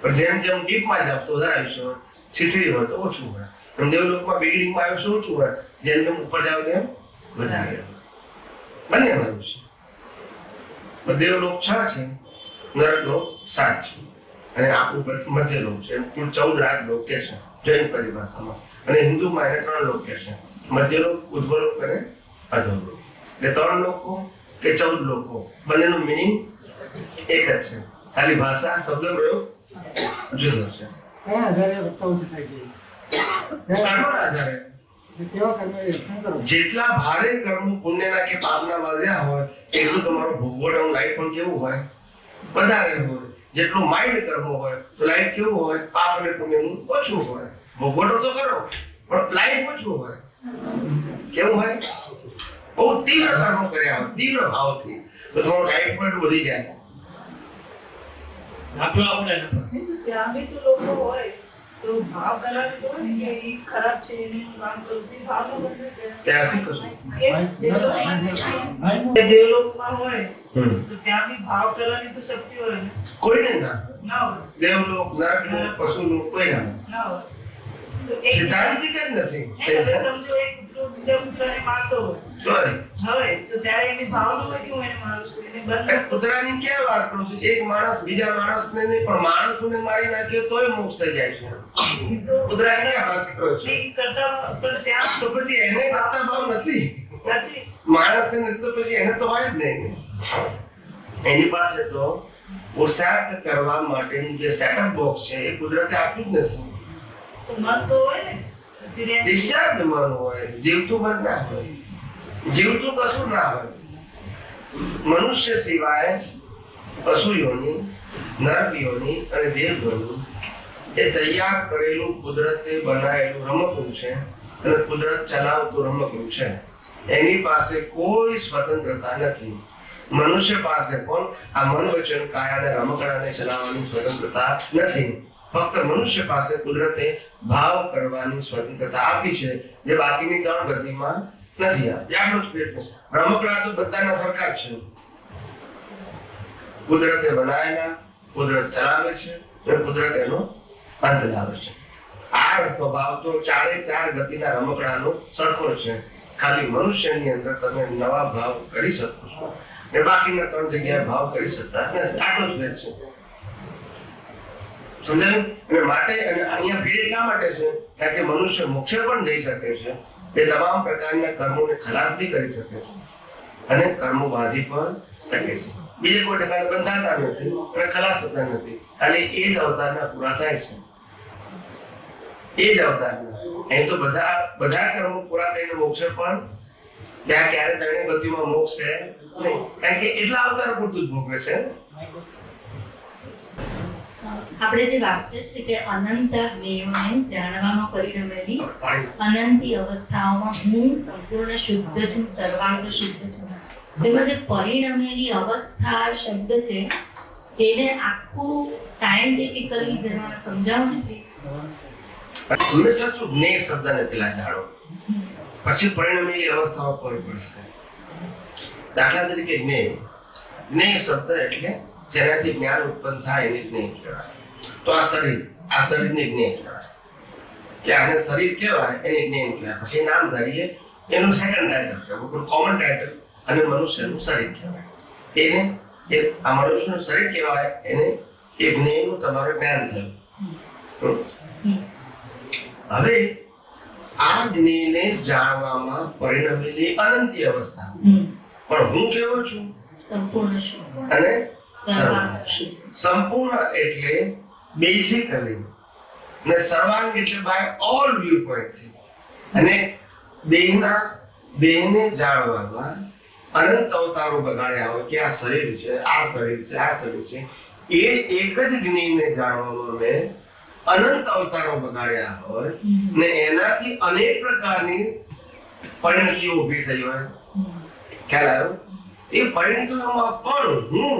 પણ જેમ જેમ ડીપમાં જાવ તો વધારે આયુષ્ય હોય, છીછડી હોય તો ઓછું હોય. એમ દેવલોકમાં બિગિનિંગમાં આયુષ્ય ઓછું હોય, જેમ જેમ ઉપર જાવ તેમ વધારે હોય. બંને બાજુ છે. દેવલોક 6 છે, નરકલોક 7 છે, અને આપણું મધ્યલોક છે. એમ કુલ 14 રાજલોક કે છે જૈન પરિભાષામાં. અને હિન્દુમાં એને 3 લોક કે છે, મધ્યલોક, ઉદ્ધવલોક અને અધોલોક. એટલે 3 લોકો કે 14 લોકો બંનેનું મિનિંગ એક જ છે, ખાલી ભાષા શબ્દ પ્રયોગ જુદો છે. કયા આધારે વધતા ઓછું થાય છે? કર્મના આધારે. કેવા કર્મ રક્ષણ કરો? જેટલા ભારે કર્મ પુણ્યના કે પાપના વાગ્યા હોય એટલું તમારું ભોગવટનું લાઈફ પણ કેવું હોય? વધારે હોય. જેટલું માઇન્ડ કર્મ હોય તો લાઈફ કેવું હોય? પાપ અને પુણ્યનું ઓછું હોય. ભોગવટો તો કરો પણ લાઈફ ઓછું હોય. કેવું હોય? બહુ તીવ્ર કર્મ કર્યા હોય, તીવ્ર ભાવથી, તો તમારું લાઈફ પણ વધી જાય. દાખલો આપણે નહીં તો ત્યાં બી તો લોકો હોય તો ભાવ કરાવી દો ને કે એ ખરાબ છે એનું કામ કરું તે ભાવ ન બદલે ત્યાંથી કશું. દેવલોકમાં હોય તો ત્યાં બી ભાવ કરવાની તો શક્તિ હોય ને? કોઈને ના. ના હોય. દેવલોક, નરકલોક, પશુલોક કોઈ ના. ના હોય. તો એક સિદ્ધાંતિક જ નથી. હવે સમજો એક કૂતરો બીજા કૂતરાને મારતો હોય તોય તો ત્યારે એની ભાવના હોય કે હું એને મારું છું એને બંધ કૂતરાની ક્યાં વાત કરું છું? એક માણસ બીજા માણસને નહીં પણ માણસોને મારી નાખ્યો તોય મોક્ષ થઈ જાય છે. કૂતરાની ક્યાં વાત કરો છો? નહીં કરતા પણ ત્યાં તો પછી એને કરતા ભાવ નથી. નથી માણસ નથી તો પછી એને તો હોય જ નહીં. એની પાસે તો પુરુષાર્થ કરવા માટેનું જે સેટઅપ બોક્સ છે એ કુદરતે આપ્યું જ નથી. તો મન તો હોય ને ધીરે ડિસ્ચાર્જ મન હોય, જીવતું મન ના હોય. જીવતું કશું ના હોય. મનુષ્ય સિવાય પશુ યોની, નર યોની અને દેવ યોની એ તૈયાર કરેલું કુદરતે બનાવેલું રમકડું છે અને કુદરત ચલાવતું રમકડું છે. એની પાસે કોઈ સ્વતંત્રતા નથી. મનુષ્ય પાસે પણ આ મન વચન કાયા અને રમકડાને ચલાવવાની સ્વતંત્રતા નથી. ફક્ત મનુષ્ય પાસે કુદરતે ભાવ કરવાની સ્વતંત્રતા આપી છે જે બાકીની ત્રણ ગતિમાં નથી આપી. આટલું જ ફેર છે. રમકડા તો બધાના સરખા જ છે. કુદરતે બનાવેલા, કુદરત ચલાવે છે અને કુદરત એનો અંત લાવે છે. આ સ્વભાવ તો ચારે ચાર ગતિના રમકડાનો સરખો છે. ખાલી મનુષ્યની અંદર તમે નવા ભાવ કરી શકો છો ને બાકીના ત્રણ જગ્યાએ ભાવ કરી શકતા નથી. આટલો જ ફેર છે. સમજાયું? અને માટે અને અહીંયા ફેર એટલા માટે છે કારણ કે મનુષ્ય મોક્ષે પણ જઈ શકે છે. એ તમામ પ્રકારના કર્મોને ખલાસ બી કરી શકે છે અને કર્મો બાંધી પણ શકે છે. બીજે કોઈ ટકા બંધાતા નથી અને ખલાસ થતા નથી. ખાલી એ જ અવતારના પૂરા થાય છે. એ જ અવતારના. અહીં તો બધા કર્મો પૂરા થઈને મોક્ષે પણ ત્યાં ક્યારે ત્રણેય ગતિમાં મોક્ષ છે નહીં. કારણ કે એટલા અવતાર પૂરતું જ ભોગવે છે. આપણે જે વાક્ય છે કે અનંત જ્ઞેયોને જાણવામાં પરિણમેલી અનંતી અવસ્થાઓમાં હું સંપૂર્ણ શુદ્ધ છું, સર્વાંગ શુદ્ધ છું. તેમાં જે પરિણમેલી અવસ્થા શબ્દ છે એને આખું સાયન્ટિફિકલી જરા સમજાવો ને પ્લીઝ. હંમેશા શું જ્ઞેય શબ્દને પેલા જાણો પછી પરિણમેલી અવસ્થાઓ પર પડશે. દાખલા તરીકે જ્ઞેય શબ્દ એટલે જેનાથી જ્ઞાન ઉત્પન્ન થાય એને જ્ઞેય કહેવાય. તો આ શરીરને જ્ઞેય કહેવાય. કે આને શરીર કહેવાય એને જ્ઞેય કહેવાય. પછી નામ ધરીએ એનું સેકન્ડ ટાઇટલ કહેવાય, કોમન ટાઇટલ અને મનુષ્યનું શરીર કહેવાય. એને આ મનુષ્યનું શરીર કહેવાય એને એ જ્ઞેયનું તમારું જ્ઞાન થયું. હવે આ જ્ઞેયને જાણવામાં પરિણમેલી અનંતી અવસ્થા પણ હું કેવો છું? સંપૂર્ણ શુદ્ધ અને સર્વાંગ શુદ્ધ. સંપૂર્ણ એટલે બેઝિકલી અને સર્વાંગ એટલે બાય ઓલ વ્યૂ પોઈન્ટથી. અને દેહને જાણવામાં અનંત અવતારો બગાડ્યા હોય કે આ શરીર છે, આ શરીર છે, આ શરીર છે. એ એક જ જ્ઞેયને જાણવામાં મેં અનંત અવતારો બગાડ્યા હોય ને એનાથી અનેક પ્રકારની પરિણતિઓ ઊભી થઈ હોય. ખ્યાલ આવ્યો? એ પરિણતિઓમાં પણ હું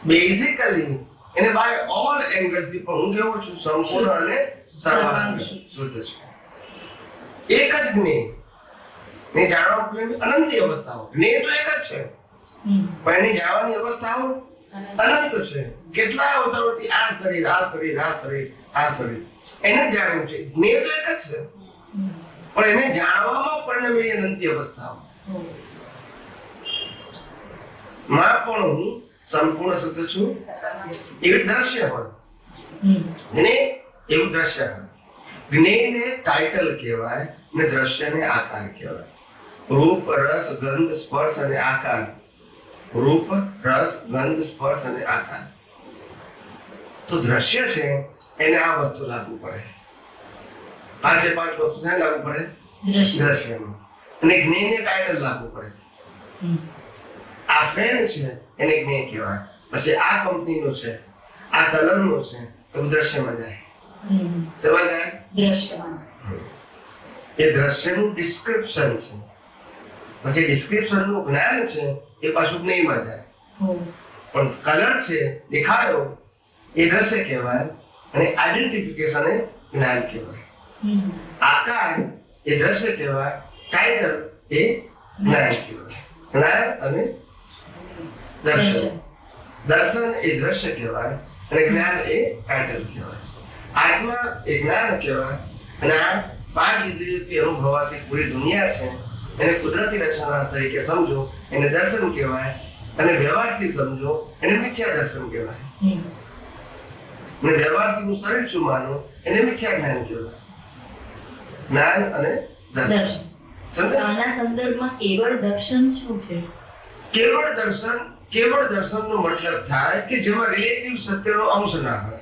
બેઝિકલી એને બાય ઓલ એંગલથી પણ હું કેવો છું? સંપૂર્ણ અને સર્વાંગ શુદ્ધ છું. એક જ જ્ઞેય ને જાણવા અનંતી અવસ્થાઓ. જ્ઞેય તો એક જ છે પણ એની જાણવાની અવસ્થાઓ અનંત છે. કેટલા અવતારોથી આ શરીર, આ શરીર, આ શરીર, આ શરીર એને જ જાણ્યું છે. જ્ઞેય તો એક જ છે પણ એને જાણવામાં પરિણમેલી અનંતી અવસ્થાઓ માં પણ હું સંપૂર્ણ શુદ્ધ છું. એવી દ્રશ્ય હોય જ્ઞેય, એવું દ્રશ્ય હોય. જ્ઞેયને ટાઇટલ કહેવાય ને દ્રશ્યને આકાર કહેવાય. રૂપ, રસ, ગંધ, સ્પર્શ અને આકાર. રૂપ, રસ, ગંધ, સ્પર્શ અને આકાર. તો દ્રશ્ય છે એને આ વસ્તુ લાગુ પડે. પાંચે પાંચ વસ્તુ છે લાગુ પડે દ્રશ્યમાં. અને જ્ઞેયને ટાઇટલ લાગુ પડે. આ ફેન છે એને જ્ઞેય કહેવાય. પછી આ કંપનીનું છે, આ કલરનું છે તો દ્રશ્યમાં જાય. શેમાં જાય? દ્રશ્યમાં. એ દ્રશ્યનું ડિસ્ક્રિપ્શન છે. પછી ડિસ્ક્રિપ્શનનું જ્ઞાન છે એ પાછું જ્ઞેયમાં જાય. પણ કલર છે, દેખાયો, એ દ્રશ્ય કહેવાય અને આઈડેન્ટિફિકેશન એ જ્ઞાન કહેવાય. આકાર એ દ્રશ્ય કહેવાય, ટાઇટલ એ જ્ઞાન કહેવાય. જ્ઞાન અને દર્શન. દર્શન એ દ્રશ્ય કહેવાય અને જ્ઞાન એ ટાઇટલ કહેવાય. આત્મા એ જ્ઞાન કહેવાય અને આ 5 ઇન્દ્રિયોથી અનુભવાતી પૂરી દુનિયા છે એને કુદરતી રચના તરીકે સમજો, એને દર્શન કહેવાય, અને વ્યવહારથી સમજો એને મિથ્યા દર્શન કહેવાય. અને વ્યવહારથી હું શરીર છું માનો એને મિથ્યા જ્ઞાન કહેવાય. જ્ઞાન અને દર્શન. દર્શન. સમજાય? આના સંદર્ભમાં કેવળ દર્શન શું છે? કેવળ દર્શનનો મતલબ થાય કે જેમાં રિલેટિવ સત્યનો અંશ ના હોય.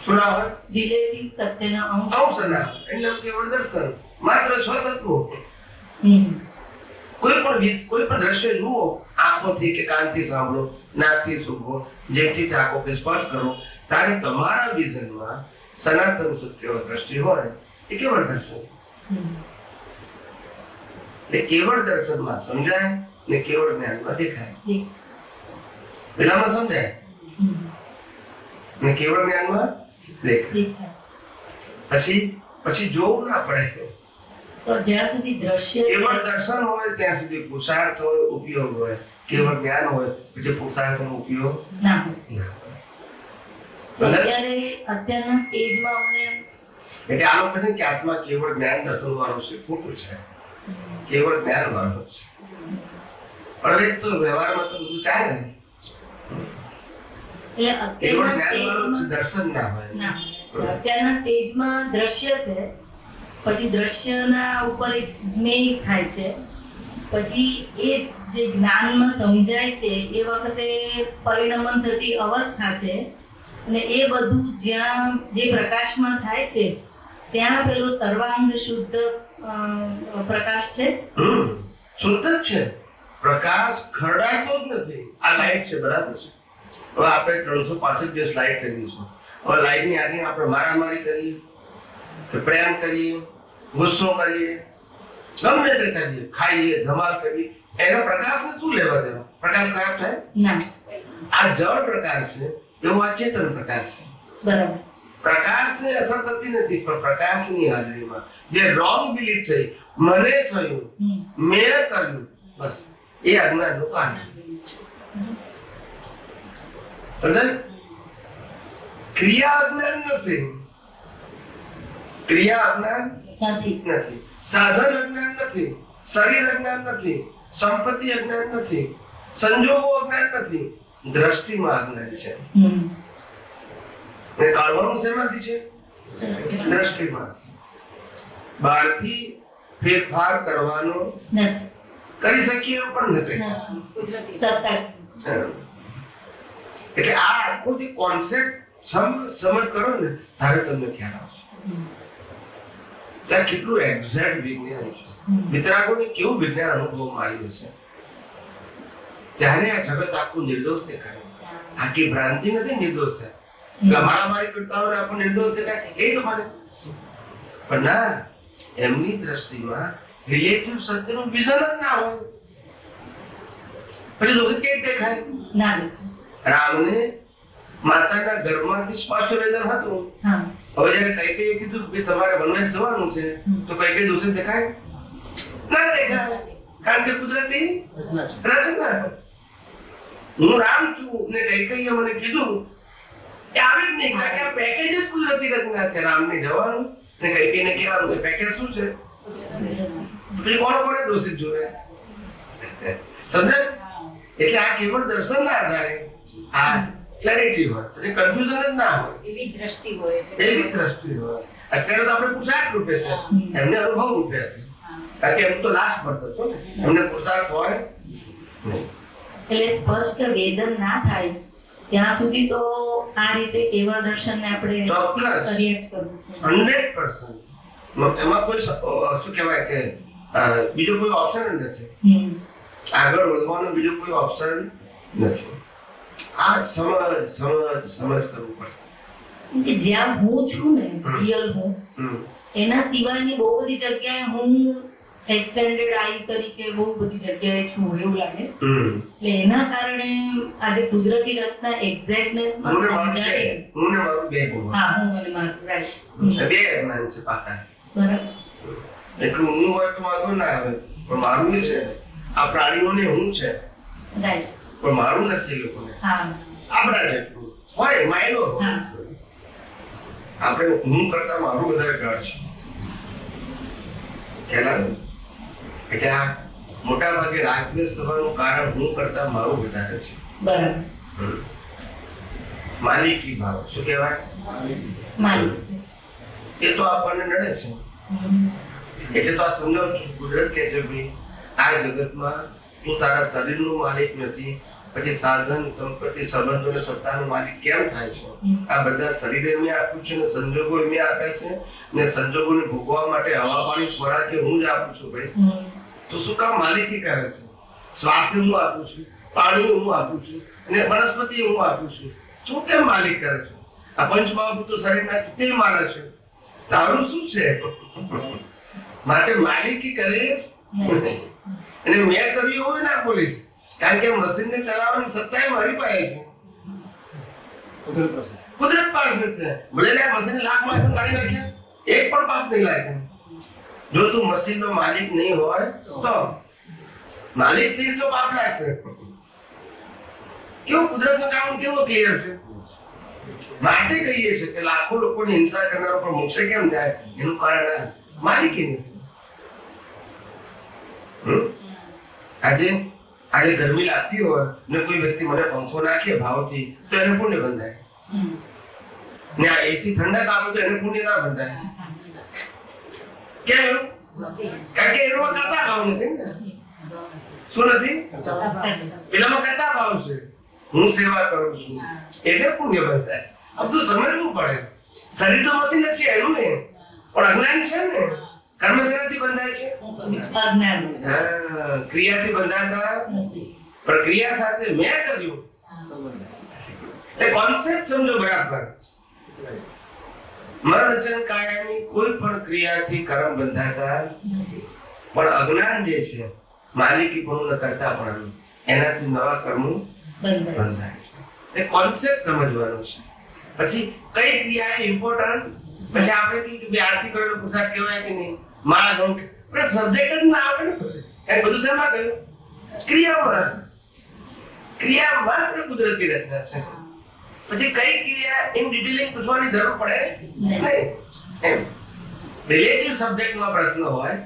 શું ના હોય? રિલેટિવ સત્યના અંશ. અંશ ના હોય. એનું નામ કેવળ દર્શન. માત્ર 6 તત્વો. કોઈ પણ દ્રશ્ય જુઓ, આંખોથી કે કાનથી સાંભળો, નાકથી સૂંઘો, જેથી ચાખો કે સ્પર્શ કરો, ત્યારે તમારા વિઝનમાં સનાતન સત્ય દ્રષ્ટિ હોય એ કેવળ દર્શન. એટલે કેવળ દર્શનમાં સમજાય ને કેવળ જ્ઞાનમાં દેખાય. પેલામાં સમજાય ને કેવળ જ્ઞાનમાં દેખાય. પછી જોવું ના પડે. તો જ્યાં સુધી દ્રશ્ય કેવળ દર્શન હોય ત્યાં સુધી પુરુષાર્થ હોય, ઉપયોગ હોય. કેવળ જ્ઞાન હોય પછી પુરુષાર્થનો ઉપયોગ ના ના હોય. તો અત્યારના સ્ટેજમાં અમને એટલે આ લોકો કહે કે આત્મા કેવળ જ્ઞાન દર્શન વાળો છે, ખોટું છે. કેવળ જ્ઞાન વાળો છે. પણ હવે તો વ્યવહારમાં તો બધું ચાલે. એટલે કેવળ અત્યારના જ્ઞાન વાળો સ્ટેજમાં દર્શન ના હોય. ના, અત્યારના સ્ટેજમાં દ્રશ્ય છે, પછી દ્રશ્યના ઉપર એક જ્ઞેય થાય છે, પછી એ જે જ્ઞાનમાં સમજાય છે એ વખતે પરિણમન થતી અવસ્થા છે, અને એ બધું જ્યાં જે પ્રકાશમાં થાય છે ત્યાં પેલો સર્વાંગ શુદ્ધ પ્રકાશ છે. શુદ્ધ જ છે. પ્રકાશ ખરડાતો જ નથી. આ લાઈટ છે, બરાબર છે. હવે આપણે 365 દિવસ લાઈટ કરી છે. હવે લાઈટની આગળ આપણે મારામારી કરીએ કે પ્રેમ કરીએ, ગુસ્સો કરીએ, ગમે તે કરીએ, ખાઈએ, ધમાલ કરીએ, એના પ્રકાશને શું લેવા દેવા? પ્રકાશ ખરાબ થાય? ના, આ જળ પ્રકાશ છે, એવો આ ચેતન પ્રકાશ છે. બરાબર. પ્રકાશને અસર થતી નથી, પણ પ્રકાશની હાજરીમાં જે રોંગ બિલીફ થઈ, મને થયું, મેં કર્યું, બસ એ અજ્ઞાનનું કારણ. સમજાય? ક્રિયા અજ્ઞાન નથી. ક્રિયા અજ્ઞાન નથી. સાધન અજ્ઞાન નથી. શરીર અજ્ઞાન નથી. સંપત્તિ અજ્ઞાન નથી. સંજોગો અજ્ઞાન નથી. દ્રષ્ટિમાં અજ્ઞાન છે. ને કાઢવાનું શેમાંથી છે? દ્રષ્ટિમાંથી. બહારથી ફેરફાર કરવાનો નથી. કરી શકીએ એમ પણ નથી. કુદરતી સત્તા. એટલે આ આખો જે કોન્સેપ્ટ સમજ કરો ને ત્યારે તમને ખ્યાલ આવશે ત્યાં કેટલું એક્ઝેક્ટ વિજ્ઞાન છે. વિતરાગોને કેવું વિજ્ઞાન અનુભવમાં આવ્યું છે. ત્યારે આ જગત આખું નિર્દોષ દેખાય. આખી ભ્રાંતિ નથી, નિર્દોષ છે. મારામારી કરતા હોય આપણને નિર્દોષ દેખાય એ તો મને, પણ ના, એમની દ્રષ્ટિમાં રિલેટિવ સત્યનું વિઝન જ ના હોય. પછી દોષિત કેવી દેખાય? ના. રામને માતાના ગર્ભમાંથી સ્પષ્ટ વેદન હતું. હા. હવે જયારે કૈકેયીએ કીધું કે તમારે વનવાસ જવાનું છે, તો કૈકેયી દોષિત દેખાય? ના દેખાય, કારણ કે કુદરતી રચના. હું રામ છું ને કૈકેયીએ મને કીધું એ આવે જ નહીં, કારણ કે આ પેકેજ જ કુદરતી રચના છે. રામને જવાનું ને કૈકેયીને કહેવાનું કે પેકેજ શું છે. પછી કોને દોષિત જોવે? સમજાય? એટલે આ કેવળ દર્શનના આધારે આ ક્લેરિટી હોય, પછી કન્ફ્યુઝન જ ના હોય. એવી દ્રષ્ટિ હોય એવી દ્રષ્ટિ હોય. અત્યારે તો આપણે પુરુષાર્થ રૂપે છે, એમને અનુભવ રૂપે છે. કારણ કે એમ તો લાસ્ટ બર્થ હતો ને, એમને પુરુષાર્થ હોય નહીં. એટલે સ્પષ્ટ વેદન ના થાય ત્યાં સુધી તો આ રીતે કેવળ દર્શનને આપણે ચોક્કસ. કરીએ જ કરવું. 100%. એમાં કોઈ શું કહેવાય કે બીજો કોઈ ઓપ્શન જ નથી. આગળ વધવાનો બીજો કોઈ ઓપ્શન નથી. આ સમજ કરવું પડશે. કે જ્યાં હું છું ને, રિયલ હું, એના સિવાયની બહુ બધી જગ્યાએ હું એક્સટેન્ડેડ આઈ તરીકે બહુ બધી જગ્યાએ છું એવું લાગે. એટલે એના કારણે આજે કુદરતી રચના એક્ઝેક્ટનેસમાં સમજાય. હું ને મારું બે ગુણ. હા, હું અને મારું, રાઈટ. બે જ્ઞાન છે પાકા. બરાબર. એટલું હું હોય તો વાંધો ના આવે, પણ મારું એ છે. આ પ્રાણીઓને હું છે, રાઈટ. પણ મારું નથી. એ લોકોને હા. આપણા જેટલું હોય, માયલો હોય. હા. આપણે હું કરતા મારું વધારે ઘર છે ખ્યાલ આવ્યો? એટલે આ મોટા ભાગે રાગદ્વેષ થવાનું કારણ હું કરતા મારું વધારે છે. બરાબર. માલિકી ભાવ શું કહેવાય? માલિક. એ તો આપણને નડે છે. એટલે તો આ સમજાવું છું. કુદરત કહે છે ભાઈ આ જગતમાં તું તારા શરીરનો માલિક નથી, પછી સાધન સંપત્તિ સંબંધો અને સત્તાનો માલિક કેમ થાય છે? આ બધા શરીરે મેં આપ્યું છે ને સંજોગો મેં આપ્યા છે ને સંજોગોને ભોગવવા માટે હવા પાણી ખોરાક કે હું જ આપું છું ભાઈ. તો શું કામ માલિકી કરે છે? શ્વાસ હું આપું છું, પાણી હું આપું છું અને વનસ્પતિ હું આપું છું. તું કેમ માલિક કરે છે? આ પંચમહાભૂતો શરીરના છે તે માને છે. તારું શું છે? માટે માલિકી કરે જ નહીં. અને મેં કર્યું હોય ના બોલી છે, કારણ કે મશીનને ચલાવવાની સત્તા મારી પાસે છે, કુદરત પાસે છે. ભલે ને મશીન લાખ માણસો કાઢી નાખ્યા, એક પણ પાપ નહીં લાગ્યો. જો તું મશીનનો માલિક નહીં હોય તો માલિક થી તો પાપ લાગશે. કેવું કુદરતનું કામ કેવો ક્લિયર છે. માટે કહીએ છીએ કે લાખો લોકોની હિંસા કરનારો પણ મોક્ષે કેમ જાય? એનું કારણ માલિકી નથી. આજે ગરમી લાગતી હોય ને કોઈ વ્યક્તિ મને પંખો નાખે ભાવથી તો એને પુણ્ય બંધાય. ને આ એસી ઠંડક આપે તો એને પુણ્ય ના બંધાય. કેમ એવું? કારણ કે એમાં કરતા ભાવ નથી ને. શું નથી? પેલામાં કરતા ભાવ છે. હું સેવા કરું છું એટલે પુણ્ય બંધાય. अब तो समझવું પડે. શરીર તો મશીન જ છે એનું ને, પણ અજ્ઞાન છે ને. કર્મ શેનાથી બંધાય છે? અજ્ઞાન. ક્રિયાથી બંધાતા નથી. પણ ક્રિયા સાથે મેં કર્યું એ કોન્સેપ્ટ સમજો બરાબર. મન વચન કાયાની કોઈ પણ ક્રિયાથી કર્મ બંધાતા નથી. પણ અજ્ઞાન જે છે માલિકી પણ કરતા પણ એનાથી નવા કર્મો બંધાય છે. એ કોન્સેપ્ટ સમજવાનો છે. પછી કઈ ક્રિયા ઇમ્પોર્ટન્ટ? પછી આપણે કે બે આરતી કરેલો પુરુષાર્થ કહેવાય કે નહીં? માળા ગમ કે સબ્જેક્ટ જ ના આવે ને. એ બધું શેમાં ગયું? ક્રિયામાં. ક્રિયા માત્ર કુદરતી રચના છે. પછી કઈ ક્રિયા ઇન ડિટેલિંગ પૂછવાની જરૂર પડે નહીં. એમ રિલેટિવ સબ્જેક્ટમાં પ્રશ્ન હોય,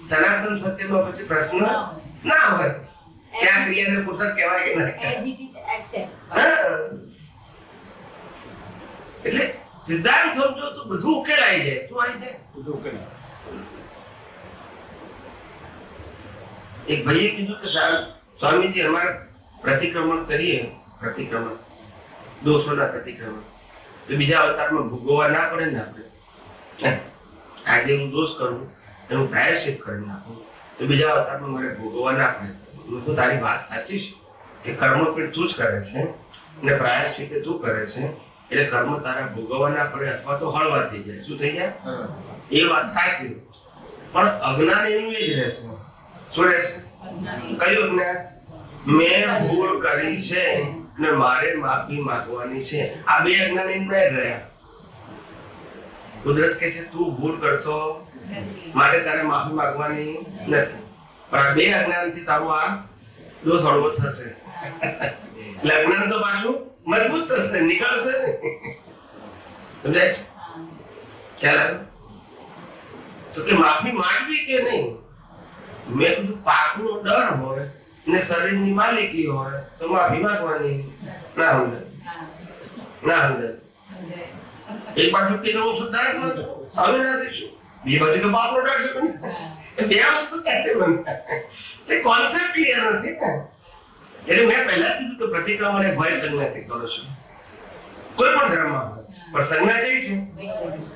સનાતન સત્યમાં પછી પ્રશ્ન ના હોય. ક્યાં ક્રિયાને પુરુષાર્થ કહેવાય કે નહીં? એટલે સિદ્ધાંત સમજો તો બધું ઉકેલાઈ જાય. શું આવી જાય? બધું ઉકેલાય. એક ભાઈએ કીધું કે સ્વામીજી અમારે પ્રતિક્રમણ કરીએ, પ્રતિક્રમણ દોષોના પ્રતિક્રમણ તો બીજા અવતારમાં ભોગવવા ના પડે ને આપણે. આજે હું દોષ કરું એનું પ્રાયશ્ચિત કરી નાખું તો બીજા અવતારમાં મારે ભોગવવા ના પડે. તો તારી વાત સાચી છે કે કર્મ પીડ તું જ કરે છે ને પ્રાયશ્ચિત તું કરે છે, એટલે કર્મ તારા ભોગવવા ના પડે અથવા તો હળવા થઈ જાય. શું થઈ જાય? એ વાત સાચી. પણ અજ્ઞાન એનું એ જ રહેશે. શું રહેશે? કયું અજ્ઞાન? મેં ભૂલ કરી છે ને મારે માફી માંગવાની છે. આ બે અજ્ઞાન એમ રહ્યા. કુદરત કે છે તું ભૂલ કરતો માટે તારે માફી માંગવાની નથી. પણ આ બે અજ્ઞાનથી તારું આ દોષ હળવો થશે. એટલે અજ્ઞાન તો પાછું મજબૂત થશે, નીકળશે ને. સમજાય છે? ખ્યાલ આવ્યો? તો કે માફી માંગવી કે નહીં? મેં કીધું પાપનો ડર હોય ને શરીરની માલિકી હોય તો માફી માંગવાની. ના સમજાય? ના સમજાય? એક બાજુ કે હું શુદ્ધાત્મા છું, અવિનાશી છું, બીજી બાજુ તો પાપનો ડર છે. પણ બે વસ્તુ ક્યાંથી બને? કોન્સેપ્ટ ક્લિયર નથી ને. એટલે મેં પહેલા જ કીધું કે પ્રતિક્રમણ એ ભય સંજ્ઞાથી કરો છો. કોઈ પણ ધર્મમાં પણ સંજ્ઞા કઈ છે?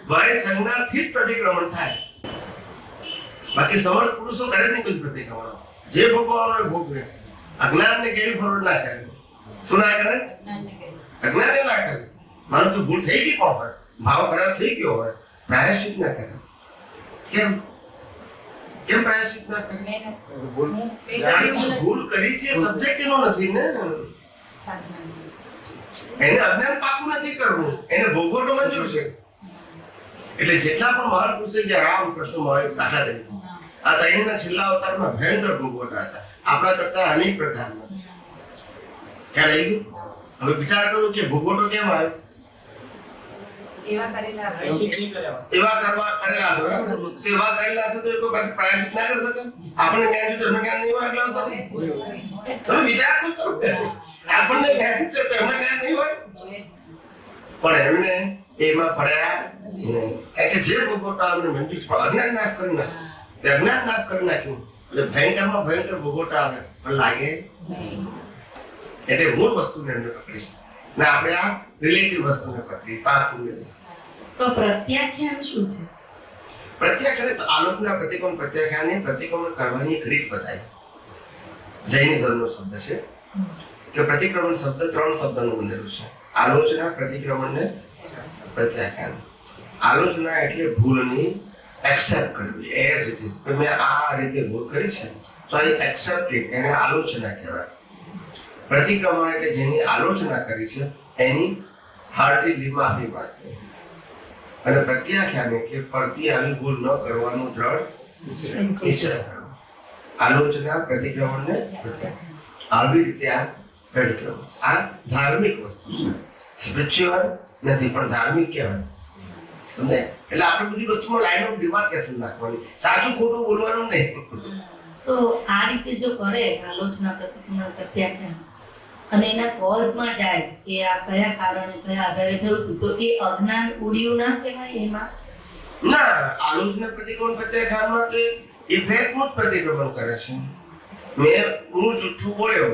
ભય સંજ્ઞાથી જ પ્રતિક્રમણ થાય. બાકી સમર્થ પુરુષો કરે નહીં કોઈ પ્રતિક્રમણ. જે ભોગવવાનો એ ભોગવે. અજ્ઞાનને કેવી ફરોડ ના કરે. શું ના કરે? અજ્ઞાનને ના કરે. માનો કે ભૂલ થઈ ગઈ પણ હોય, ભાવ ખરાબ થઈ ગયો હોય, પ્રાયશ્ચિત ના કરે. કેમ કેમ પ્રાયશ્ચિત ના કરે? ભૂલ કરી છે સબ્જેક્ટ એનો નથી ને. એને અજ્ઞાન પાકું નથી કરવું, એને ભોગવટો મંજૂર છે. એટલે જેટલા પણ મહાપુરુષો જે રામ કૃષ્ણ મહાવીર દાખલા તરીકે આ ત્રણેયના છેલ્લા અવતારમાં ભયંકર ભોગવટા હતા. આપણા કરતા અનેક પ્રકારના. ખ્યાલ આવી ગયું? હવે વિચાર કરો કે ભોગવટો કેમ આવ્યો? એવા કરેલા હશે. પ્રાયશ્ચિત નહીં કર્યા. એવા કરેલા હશે બરાબર? તો એવા કરેલા હશે તો એ કોઈ પાછું પ્રાયશ્ચિત ના કરી શકે? આપણને જ્ઞાન છે તો એમને જ્ઞાન નહીં હોય એટલે હોય જ, હોય જ. તમે વિચાર તો કરો. આપણને જ્ઞાન છે તો એમને જ્ઞાન નહીં હોય? હોય જ. પણ એમને એમાં પડ્યા નહીં. કારણ કે જે ભોગવટા અમને મંજૂર છે, અજ્ઞાન નાશ કરી નાખ્યું. તે અજ્ઞાન નાશ કરી નાખ્યું એટલે ભયંકરમાં ભયંકર ભોગવટા આવે પણ લાગે નહીં. એટલે મૂળ વસ્તુને એમને પકડી ને આપણે આ રિલેટિવ વસ્તુને પકડી પાપ પુણ્ય. તો પ્રત્યાખ્યાન શું છે? પ્રત્યાખ્યાન તો આલોકના પ્રતિક્રમણ પ્રત્યાખ્યાનની પ્રતિક્રમણ કરવાની એક રીત બતાવી. જૈનિઝમનો શબ્દ છે કે પ્રતિક્રમણ શબ્દ 3 શબ્દનું બનેલું છે. આલોચના, પ્રતિક્રમણ ને પ્રત્યાખ્યાન. આલોચના એટલે ભૂલની એક્સેપ્ટ કરવી એઝ ઇટ ઇઝ. કે મેં આ રીતે ભૂલ કરી છે તો આઈ એક્સેપ્ટ ઇટ, એને આલોચના કહેવાય. પ્રતિક્રમણ એટલે જેની આલોચના કરી છે એની હાર્ટીલી માફી માંગવી. અને પ્રત્યાખ્યાન એટલે પરથી આવી ભૂલ ન કરવાનું દ્રઢ નિશ્ચય કરવો. આલોચના, પ્રતિક્રમણ ને પ્રત્યાખ્યાન. આવી રીતે આ પ્રતિક્રમણ આ ધાર્મિક વસ્તુ છે. સ્પિરિચ્યુઅલ નથી પણ ધાર્મિક કહેવાય. સમજાય? એટલે આપણે બધી વસ્તુમાં લાઈન ઓફ ડિમાર્કેશન નાખવાની, સાચું ખોટું બોલવાનું નહીં. તો આ રીતે જો કરે આલોચના, પ્રતિક્રમણ, પ્રત્યાખ્યાન અને એના કોઝમાં જાય કે આ કયા કારણે કયા આધારે થયું હતું, તો એ અજ્ઞાન ઉડ્યું ના કહેવાય એમાં? ના, આલોચના, પ્રતિક્રમણ, પ્રત્યાખ્યાનમાં તો ઇફેક્ટનું જ પ્રતિક્રમણ કરે છે. હું જુઠ્ઠું બોલ્યો,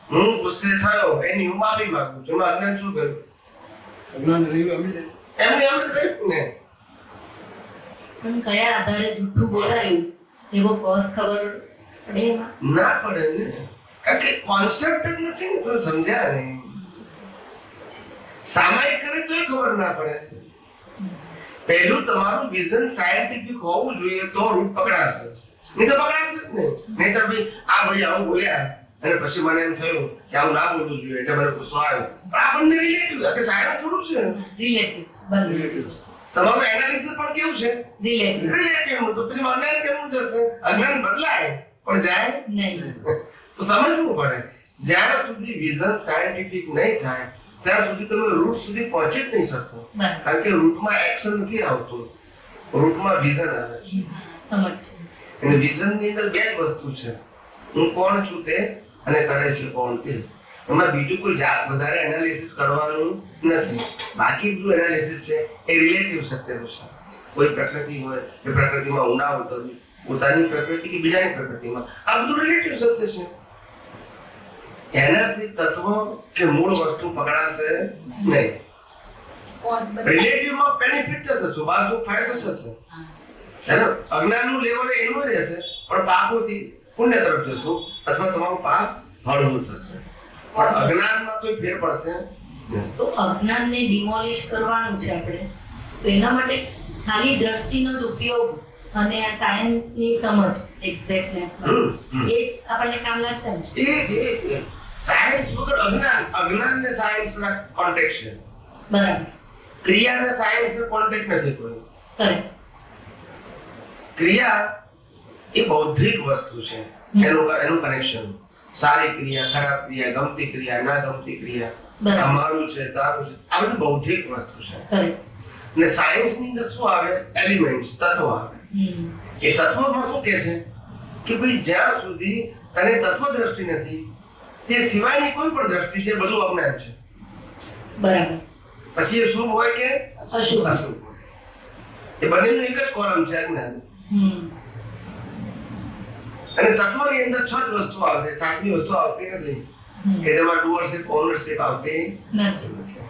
હું ગુસ્સે થયો, એની હું માફી માંગુ છું. એમાં અજ્ઞાન શું કર્યું? અજ્ઞાન રહ્યું અમે એમને એમ જ રહ્યું ને. પણ કયા આધારે જૂઠું બોલાયું એવો કોઝ ખબર પડે એમાં? ના પડે ને, કારણ કે કોન્સેપ્ટ જ નથી ને, તો સમજ્યા નહીં. સામાયિક કરે તોય ખબર ના પડે. પહેલું તમારું વિઝન સાયન્ટિફિક હોવું જોઈએ તો રૂટ પકડાશે. નહીં તો પકડાશે જ નહીં. નહીં તો ભાઈ આવું બોલ્યા અને પછી મને એમ થયું કે આવું ના બોલવું જોઈએ એટલે મને ગુસ્સો આવ્યો. પણ આપણને રિલેટિવ કે સાયન્સ થોડું છે. રિલેટિવ બંને. તમારું એનાલિસિસ પણ કેવું છે? Relative relative. તો પછી અજ્ઞાન કેવું જશે? અજ્ઞાન બદલાય પણ જાય નહીં. તો સમજવું પડે. જ્યાં સુધી વિઝન સાયન્ટિફિક નહીં થાય ત્યાં સુધી તમે રૂટ સુધી પહોંચી જ નહીં શકો. બરાબર. કારણ કે રૂટમાં એક્શન નથી આવતું, રૂટમાં વિઝન આવે છે. સમજ છે. અને વિઝનની અંદર બે જ વસ્તુ છે, હું કોણ છું તે અને કરે છે કોણ તે. એમાં બીજું કોઈ વધારે એનાલિસિસ કરવાનું નથી. બાકી બધું એનાલિસિસ છે એ રિલેટિવ સત્યનું છે. કોઈ પ્રકૃતિ હોય એ પ્રકૃતિમાં ઊંડા ઉતરવું, પોતાની પ્રકૃતિ કે બીજાની પ્રકૃતિમાં, આ બધું રિલેટિવ સત્ય છે. એનાથી તત્વ કે મૂળ વસ્તુ પકડાશે નહીં. કોઝ બદલાય. રિલેટિવમાં બેનિફિટ થશે, શુભાશુભ ફાયદો થશે. અજ્ઞાનનું લેવલ એનું રહેશે પણ પાપોથી પુણ્ય તરફ જશું અથવા તમારું પાપ હળવું થશે. પણ અજ્ઞાનમાં કોઈ ફેર પડશે નહીં. તો અજ્ઞાનને ડિમોલિશ કરવાનું છે આપણે, તો એના માટે ખાલી દ્રષ્ટિનો જ ઉપયોગ અને આ સાયન્સની સમજ એક્ઝેક્ટનેસમાં એ જ આપણને કામ લાગશે ને? એ સાયન્સ વગર અજ્ઞાન ને સાયન્સ ના કોન્ટેક્ટ છે. બરાબર. ક્રિયા ને સાયન્સ નો કોન્ટેક્ટ નથી કોઈ. કરેક્ટ. ક્રિયા એ બૌદ્ધિક વસ્તુ છે. એનું કનેક્શન, સારી ક્રિયા, ખરાબ ક્રિયા, ગમતી ક્રિયા, ના ગમતી ક્રિયા, બરાબર. અમારું છે, તારું છે, આ બધું બૌદ્ધિક વસ્તુ છે. કરેક્ટ. ને સાયન્સ ની અંદર શું આવે? એલિમેન્ટ્સ, તત્વ આવે. એ તત્વમાં શું કહે છે કે ભાઈ જ્યાં સુધી તને તત્વ દ્રષ્ટિ નથી તે સિવાયની કોઈ પણ દ્રષ્ટિ છે બધું અજ્ઞાન છે. બરાબર. પછી એ શુભ હોય કે અશુભ. અશુભ હોય, એ બંનેનું એક જ કોલમ છે અજ્ઞાન. અને તત્વની અંદર 6 જ વસ્તુ આવતી, 7મી વસ્તુ આવતી નથી કે જેમાં ડુઅરશિપ, ઓનરશિપ આવતી નથી.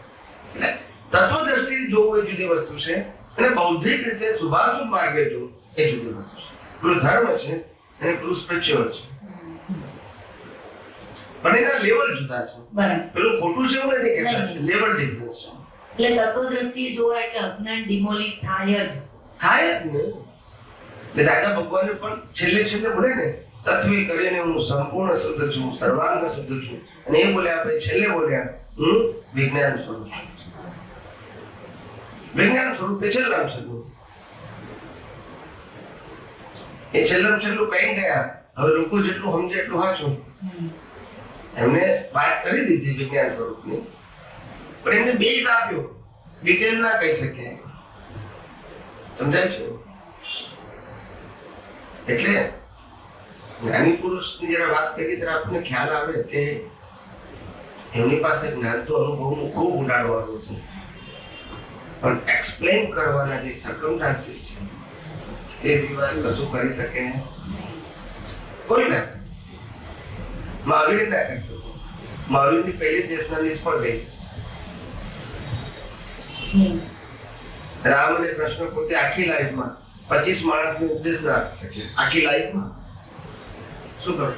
એટલે તત્વ દ્રષ્ટિથી જોવું એ જુદી વસ્તુ છે અને બૌદ્ધિક રીતે શુભાશુભ માર્ગે જોવું એ જુદી વસ્તુ છે. પેલું ધર્મ છે અને પેલું સ્પિરિચ્યુઅલ છે, પણ એના લેવલ જુદા છે. બરાબર. પેલું ખોટું છે એવું નથી કહેતા, નહીં. લેવલ ડિફરન્સ છે. એટલે તત્વ દ્રષ્ટિએ જોવા એટલે અજ્ઞાન ડિમોલિશ થાય જ. થાય જ ને. એટલે દાદા ભગવાને પણ છેલ્લે બોલે ને, તત્વે કરીને હું સંપૂર્ણ શુદ્ધ છું, સર્વાંગ શુદ્ધ છું. અને એ બોલ્યા આપણે છેલ્લે બોલ્યા હું વિજ્ઞાન સ્વરૂપ છું. વિજ્ઞાન સ્વરૂપ એ છેલ્લામ છેલ્લું. એ છેલ્લામ છેલ્લું કઈ ગયા. હવે લોકો જેટલું સમજે એટલું સાચું. એમને વાત કરી દીધી વિજ્ઞાન સ્વરૂપની, પણ એમને બેઝ આપ્યો ડિટેલ ના કહી શકીએ. સમજાય છે? એટલે જ્ઞાની પુરુષની જયારે વાત કરીએ ત્યારે આપણને ખ્યાલ આવે કે એમની પાસે જ્ઞાન તો અનુભવનું ખૂબ ઉડાડવાનું હતું, પણ એક્સપ્લેન કરવાના જે સર્કમસ્ટાન્સીસ છે એ સિવાય કશું કરી શકે નહીં. કોઈ ના મહાવીર ના કરી શકે. મહાવીરની પહેલી દેશના નિષ્ફળ ગઈ. રામ અને કૃષ્ણ પોતે આખી લાઈફમાં 25 માણસને ઉપદેશ ના આપી શકે. આખી લાઈફમાં શું કરો?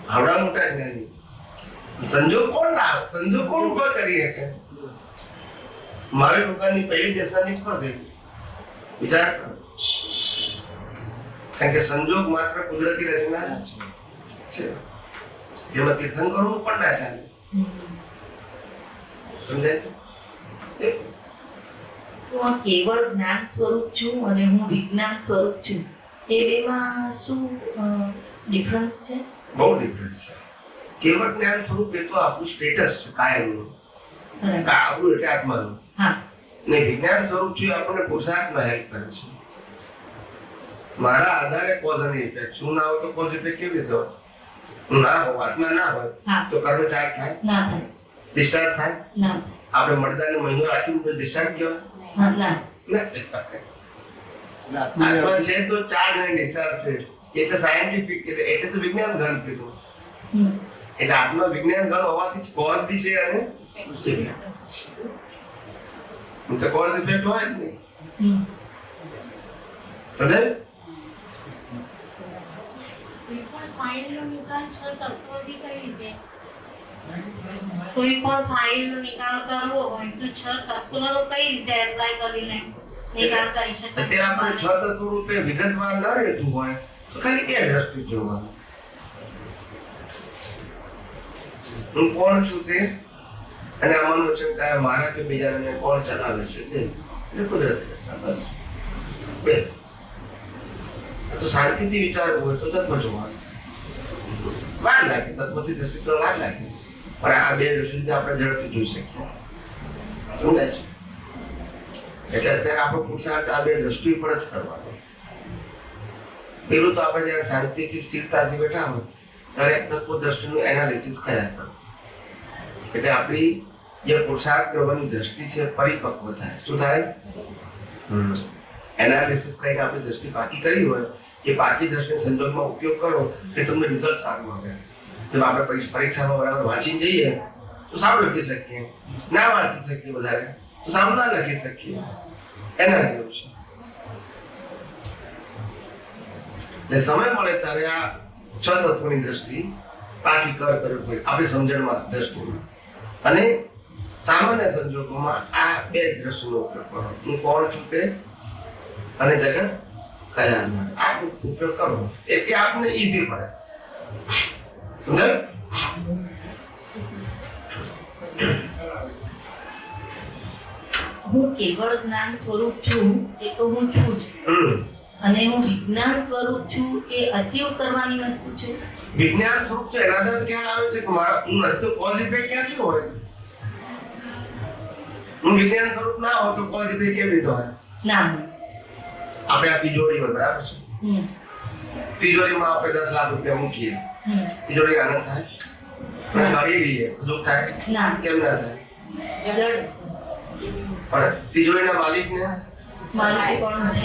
આવડા મોટા જ્ઞાની સંજોગ કોણ લાવે? સંજોગ કોણ ઉભા કરી શકે? મારી દુકાનની પહેલી દેશના નિષ્ફળ ગઈ. વિચાર કરો. કારણ કે સંજોગ માત્ર કુદરતી રચના છે, જેમાં તીર્થંકરોનું પણ ના ચાલે. સમજાય છે? હું આ કેવળ જ્ઞાન સ્વરૂપ છું અને હું વિજ્ઞાન સ્વરૂપ છું, એ બેમાં શું ડિફરન્સ છે? બહુ ડિફરન્સ છે. કેવળ જ્ઞાન સ્વરૂપ એ તો આપણું સ્ટેટસ છે કાયમનું, આપણું એટલે આત્માનું. હા. ને વિજ્ઞાન સ્વરૂપ છે આપણને પુરુષાર્થમાં હેલ્પ કરે છે. મારા આધારે કોઝ અને ઇફેક્ટ. હું ના હોય તો કોઝ ઇફેક્ટ કેવી રીતે હોય? હું ના હોઉં, આત્મા ના હોય તો કર્મ ચાર્જ થાય? ના થાય. ડિસ્ચાર્જ થાય? ના. આપણે મળતાને મહિનો રાખીને તો ડિસ્ચાર્જ કહેવાય? ના. આત્મા છે તો ચાર્જ અને ડિસ્ચાર્જ છે. એટલે સાયન્ટિફિક એટલે તો વિજ્ઞાન ઘન કીધું. એટલે આત્મા વિજ્ઞાન ઘન હોવાથી કોઝ બી છે અને તો કોઝ ઇફેક્ટ હોય જ નહીં. સમજાય? કોઈ પણ ફાઇલનો નિકાલ કરવો હોય તો 6 તત્વોનો કઈ રીતે એપ્લાય કરીને નિકાલ કરી શકાય? અત્યારે આપણે 6 તત્વો રૂપે વિગતવાર ન રહેતું હોય તો ખાલી બે દ્રષ્ટિ જોવાનું. હું કોણ છું તે અને આમાંનું વચન કયા મારા કે બીજાને કોણ ચલાવે છે તે એટલે કુદરતી બસ બે. તો શાંતિથી વિચારવું હોય તો તત્વ જોવાનું. વાર લાગે, તત્વથી દ્રષ્ટિ તો વાર લાગે, પણ આ બે દ્રષ્ટિથી આપણે ઝડપથી જોઈ શકીએ. સમજાય છે? એટલે અત્યારે આપણો પુરુષાર્થ આ બે દ્રષ્ટિ પર જ કરવાનો. પેલું તો આપણે જયારે શાંતિથી સ્થિરતાથી બેઠા હોય ત્યારે તત્વ દ્રષ્ટિનું એનાલિસિસ કર્યા કરો. એટલે આપણી જે પુરુષાર્થ કરવાની દ્રષ્ટિ છે પરિપક્વ થાય. શું થાય? એનાલિસિસ કરીને આપણી દ્રષ્ટિ પાકી કરી હોય કે પાકી દ્રષ્ટિ સંજોગમાં ઉપયોગ કરો કે તમને રિઝલ્ટ સારું આવે. જો આપણે પરીક્ષામાં બરાબર વાંચીને જઈએ તો સારું લખી શકીએ, ના વાંચી શકીએ વધારે તો સારું ના લખી શકીએ. એના જેવું છે. એટલે સમય મળે ત્યારે આ 6 તત્વોની દ્રષ્ટિ પાકી કરવી પડે આપણી સમજણમાં દ્રષ્ટિમાં. અને સામાન્ય સંજોગોમાં આ બે દ્રષ્ટિનો ઉપયોગ કરો. હું કોણ છું તે અને જગત કયા આ ઉપયોગ કરો એટલે આપને ઈઝી પડે. સમજાય? હું કેવળ જ્ઞાન સ્વરૂપ છું એ તો હું છું જ, અને હું વિજ્ઞાન સ્વરૂપ છું એ અચીવ કરવાની વસ્તુ છે. વિજ્ઞાન સ્વરૂપ છે એના દર ખ્યાલ આવે છે કે મારા હું નથી તો કોઝ ઇફેક્ટ ક્યાંથી હોય? હું વિજ્ઞાન સ્વરૂપ ના હોય તો કોઝ ઇફેક્ટ કેવી રીતે હોય? ના. આપણે આ તિજોરી હોય બરાબર છે, તિજોરીમાં આપણે 10 લાખ રૂપિયા મૂકીએ, તિજોરી આનંદ થાય? કાઢી લઈએ દુઃખ થાય? ના. કેમ ના થાય? જડ પણ તિજોરીના માલિકને માલિક કોણ છે?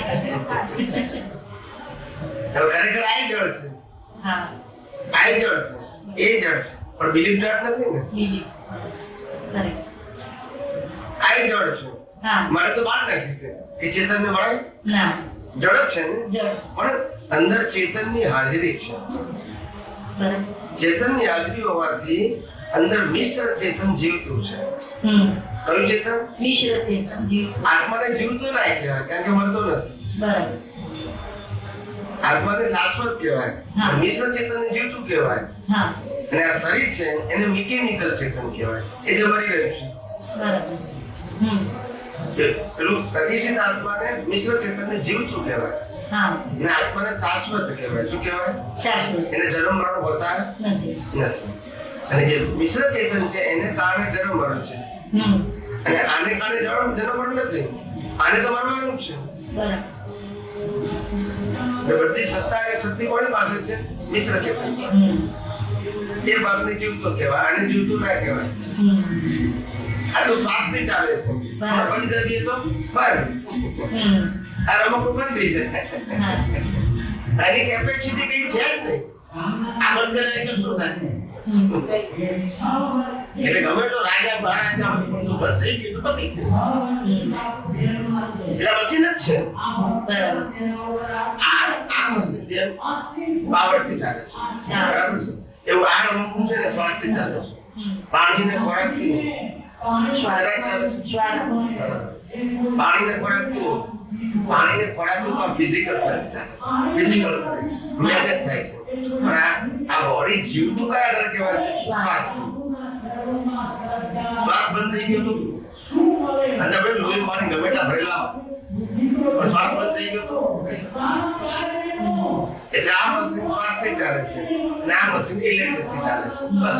ખરેખર આ જળ છે, હા, આ જળ છે, એ જળ છે, પણ બિલીફ જળ નથી ને. બીજી કરેક્ટ. આ જળ છે. હા. મારે તો બહાર નાખી છે કે ચેતનને વળાય? ના. જળ જ છે ને, જડ. પણ અંદર ચેતનની હાજરી છે. બરાબર. ચેતનની હાજરી હોવાથી અંદર મિશ્ર ચેતન જીવતું છે. કયું ચેતન? મિશ્ર ચેતન જીવ. આત્માને જીવતો ના કહેવાય કારણ કે મરતો નથી. બરાબર. આત્માને શાશ્વત કહેવાય, હા. મિશ્ર ચેતનને જીવતું કહેવાય. હા. અને આ શરીર છે એને મિકેનિકલ ચેતન કહેવાય, એ જે મરી રહ્યું છે. બરાબર. પેલું પ્રતિષ્ઠિત આત્માને મિશ્ર ચેતનને જીવતું કહેવાય. હા. અને આત્માને શાશ્વત કહેવાય. શું કહેવાય? શાશ્વત. એને જન્મ મરણ હોતા નથી. નથી. અને જે મિશ્ર ચેતન છે એને કારણે જન્મ મરણ છે. અને આને કારણે જવાનું પણ નથી, આને તો મારવાનું જ છે. બરાબર. અને બધી સત્તા અને શક્તિ કોની પાસે છે? મિશ્ર કે એ ભાગને જીવતો કહેવાય, આને જીવતું ના કહેવાય. આ તો શ્વાસથી ચાલે છે. બંધ કરી દઈએ તો બંધ, આ રમકડું બંધ થઈ જાય. આની કેપેસિટી કઈ છે જ નહીં. આ બંધ કરી શું થાય? એટલે ગમે તો રાજા મહારાજા બસ થઈ ગયું તો પતી ગયું. એટલે મશીન જ છે. આ મશીન જેમ પાવરથી ચાલે છે, બરાબર છે? એવું આ રમકડું છે ને શ્વાસથી ચાલે છે. પાણીને ખોરાકથી નહીં. પાણીને ખોરાકથી તો ફિઝિકલ શરીર ચાલે, ફિઝિકલ શરીર મહેનત થાય છે. પણ આ બોડી જીવતું કયા દર કહેવાય છે? શ્વાસ. શ્વાસ બંધ થઈ ગયો તો અને તમે લોહી પાણી ગમે એટલા ભરેલા પણ શ્વાસ બંધ થઈ ગયો તો એટલે આ મશીન શ્વાસથી ચાલે છે અને આ મશીન ઇલેક્ટ્રિકથી ચાલે છે. બસ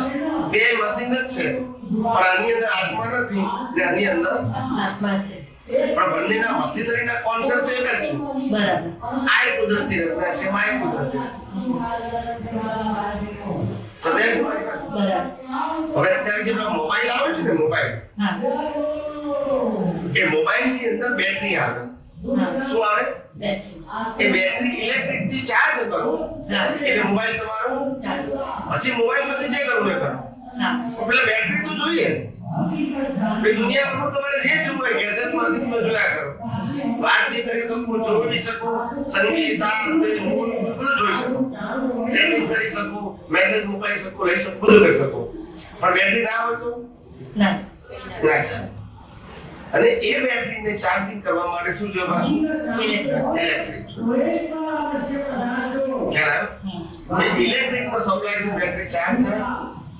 બે મશીન જ છે, પણ આની અંદર આત્મા નથી ને આની અંદર આત્મા છે. પણ બંનેના મશીનરીના કોન્સેપ્ટ એક જ છે. બરાબર. આ એક કુદરતી રચના છે, આ એક કુદરતી સદેવ મારી વાત. બરાબર. હવે અત્યારે જે મોબાઈલ આવે છે ને, મોબાઈલ, હા. એ મોબાઈલની અંદર બેટરી આવે. હા. શું આવે? બેટરી. એ બેટરી ઇલેક્ટ્રિક થી ચાર્જ કરો એટલે મોબાઈલ તમારો ચાલુ. પછી મોબાઈલમાંથી જે કરવું એ કરો. હા. એટલે બેટરી તો જોઈએ. એ દુનિયાભરનું તમારે જે જોવું હોય ગેજેટમાંથી તમે જોયા કરો. વાત બી કરી શકો, જોઈ શકો, સંગીત, આરતી, મૂળ બધું જોઈ શકો, ચેટિંગ કરી શકો, મેસેજ મોકલી શકો, લઈ શકો, બધું કરી શકો. પણ બેટરી ના હોય તો ના. ના સર. અને એ બેટરીને ચાર્જિંગ કરવા માટે શું જોઈએ પાછું? ઇલેક્ટ્રિક. ખ્યાલ આવ્યો? ઇલેક્ટ્રિકનો સપ્લાયથી બેટરી ચાર્જ થાય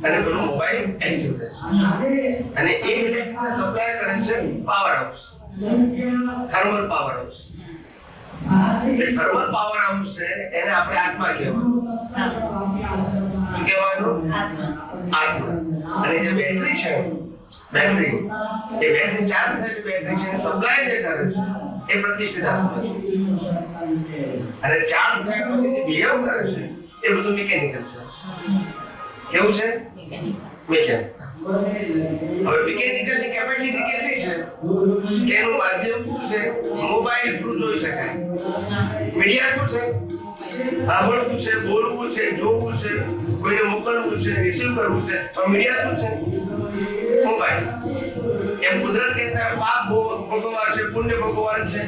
અને પેલો મોબાઈલ એક્ટિવ રહે છે. અને એ ઇલેક્ટ્રિકને સપ્લાય કરે છે power house, thermal power house. એટલે થર્મલ પાવર હાઉસ છે એને આપણે આત્મા કહેવાનું. શું કહેવાનું? આત્મા. અને જે બેટરી છે, બેટરી, એ બેટરી ચાર્જ થયેલી બેટરી છે, સપ્લાય જે કરે છે એ પ્રતિષ્ઠિત આત્મા છે. અને ચાર્જ થયા પછી જે બિહેવ કરે છે એ બધું મિકેનિકલ છે. કેવું છે? મિકેનિકલ. હવે મિકેનિકલની કેપેસિટી કેટલી છે કે એનું માધ્યમ શું છે? મોબાઈલ થ્રુ જોઈ શકાય. મીડિયા શું છે? સાંભળવું છે, બોલવું છે, જોવું છે, કોઈને મોકલવું છે, રિસીવ કરવું છે. પણ મીડિયા શું છે? મોબાઈલ. એમ કુદરત કે પાપ ભોગવવા છે, પુણ્ય ભોગવવા છે,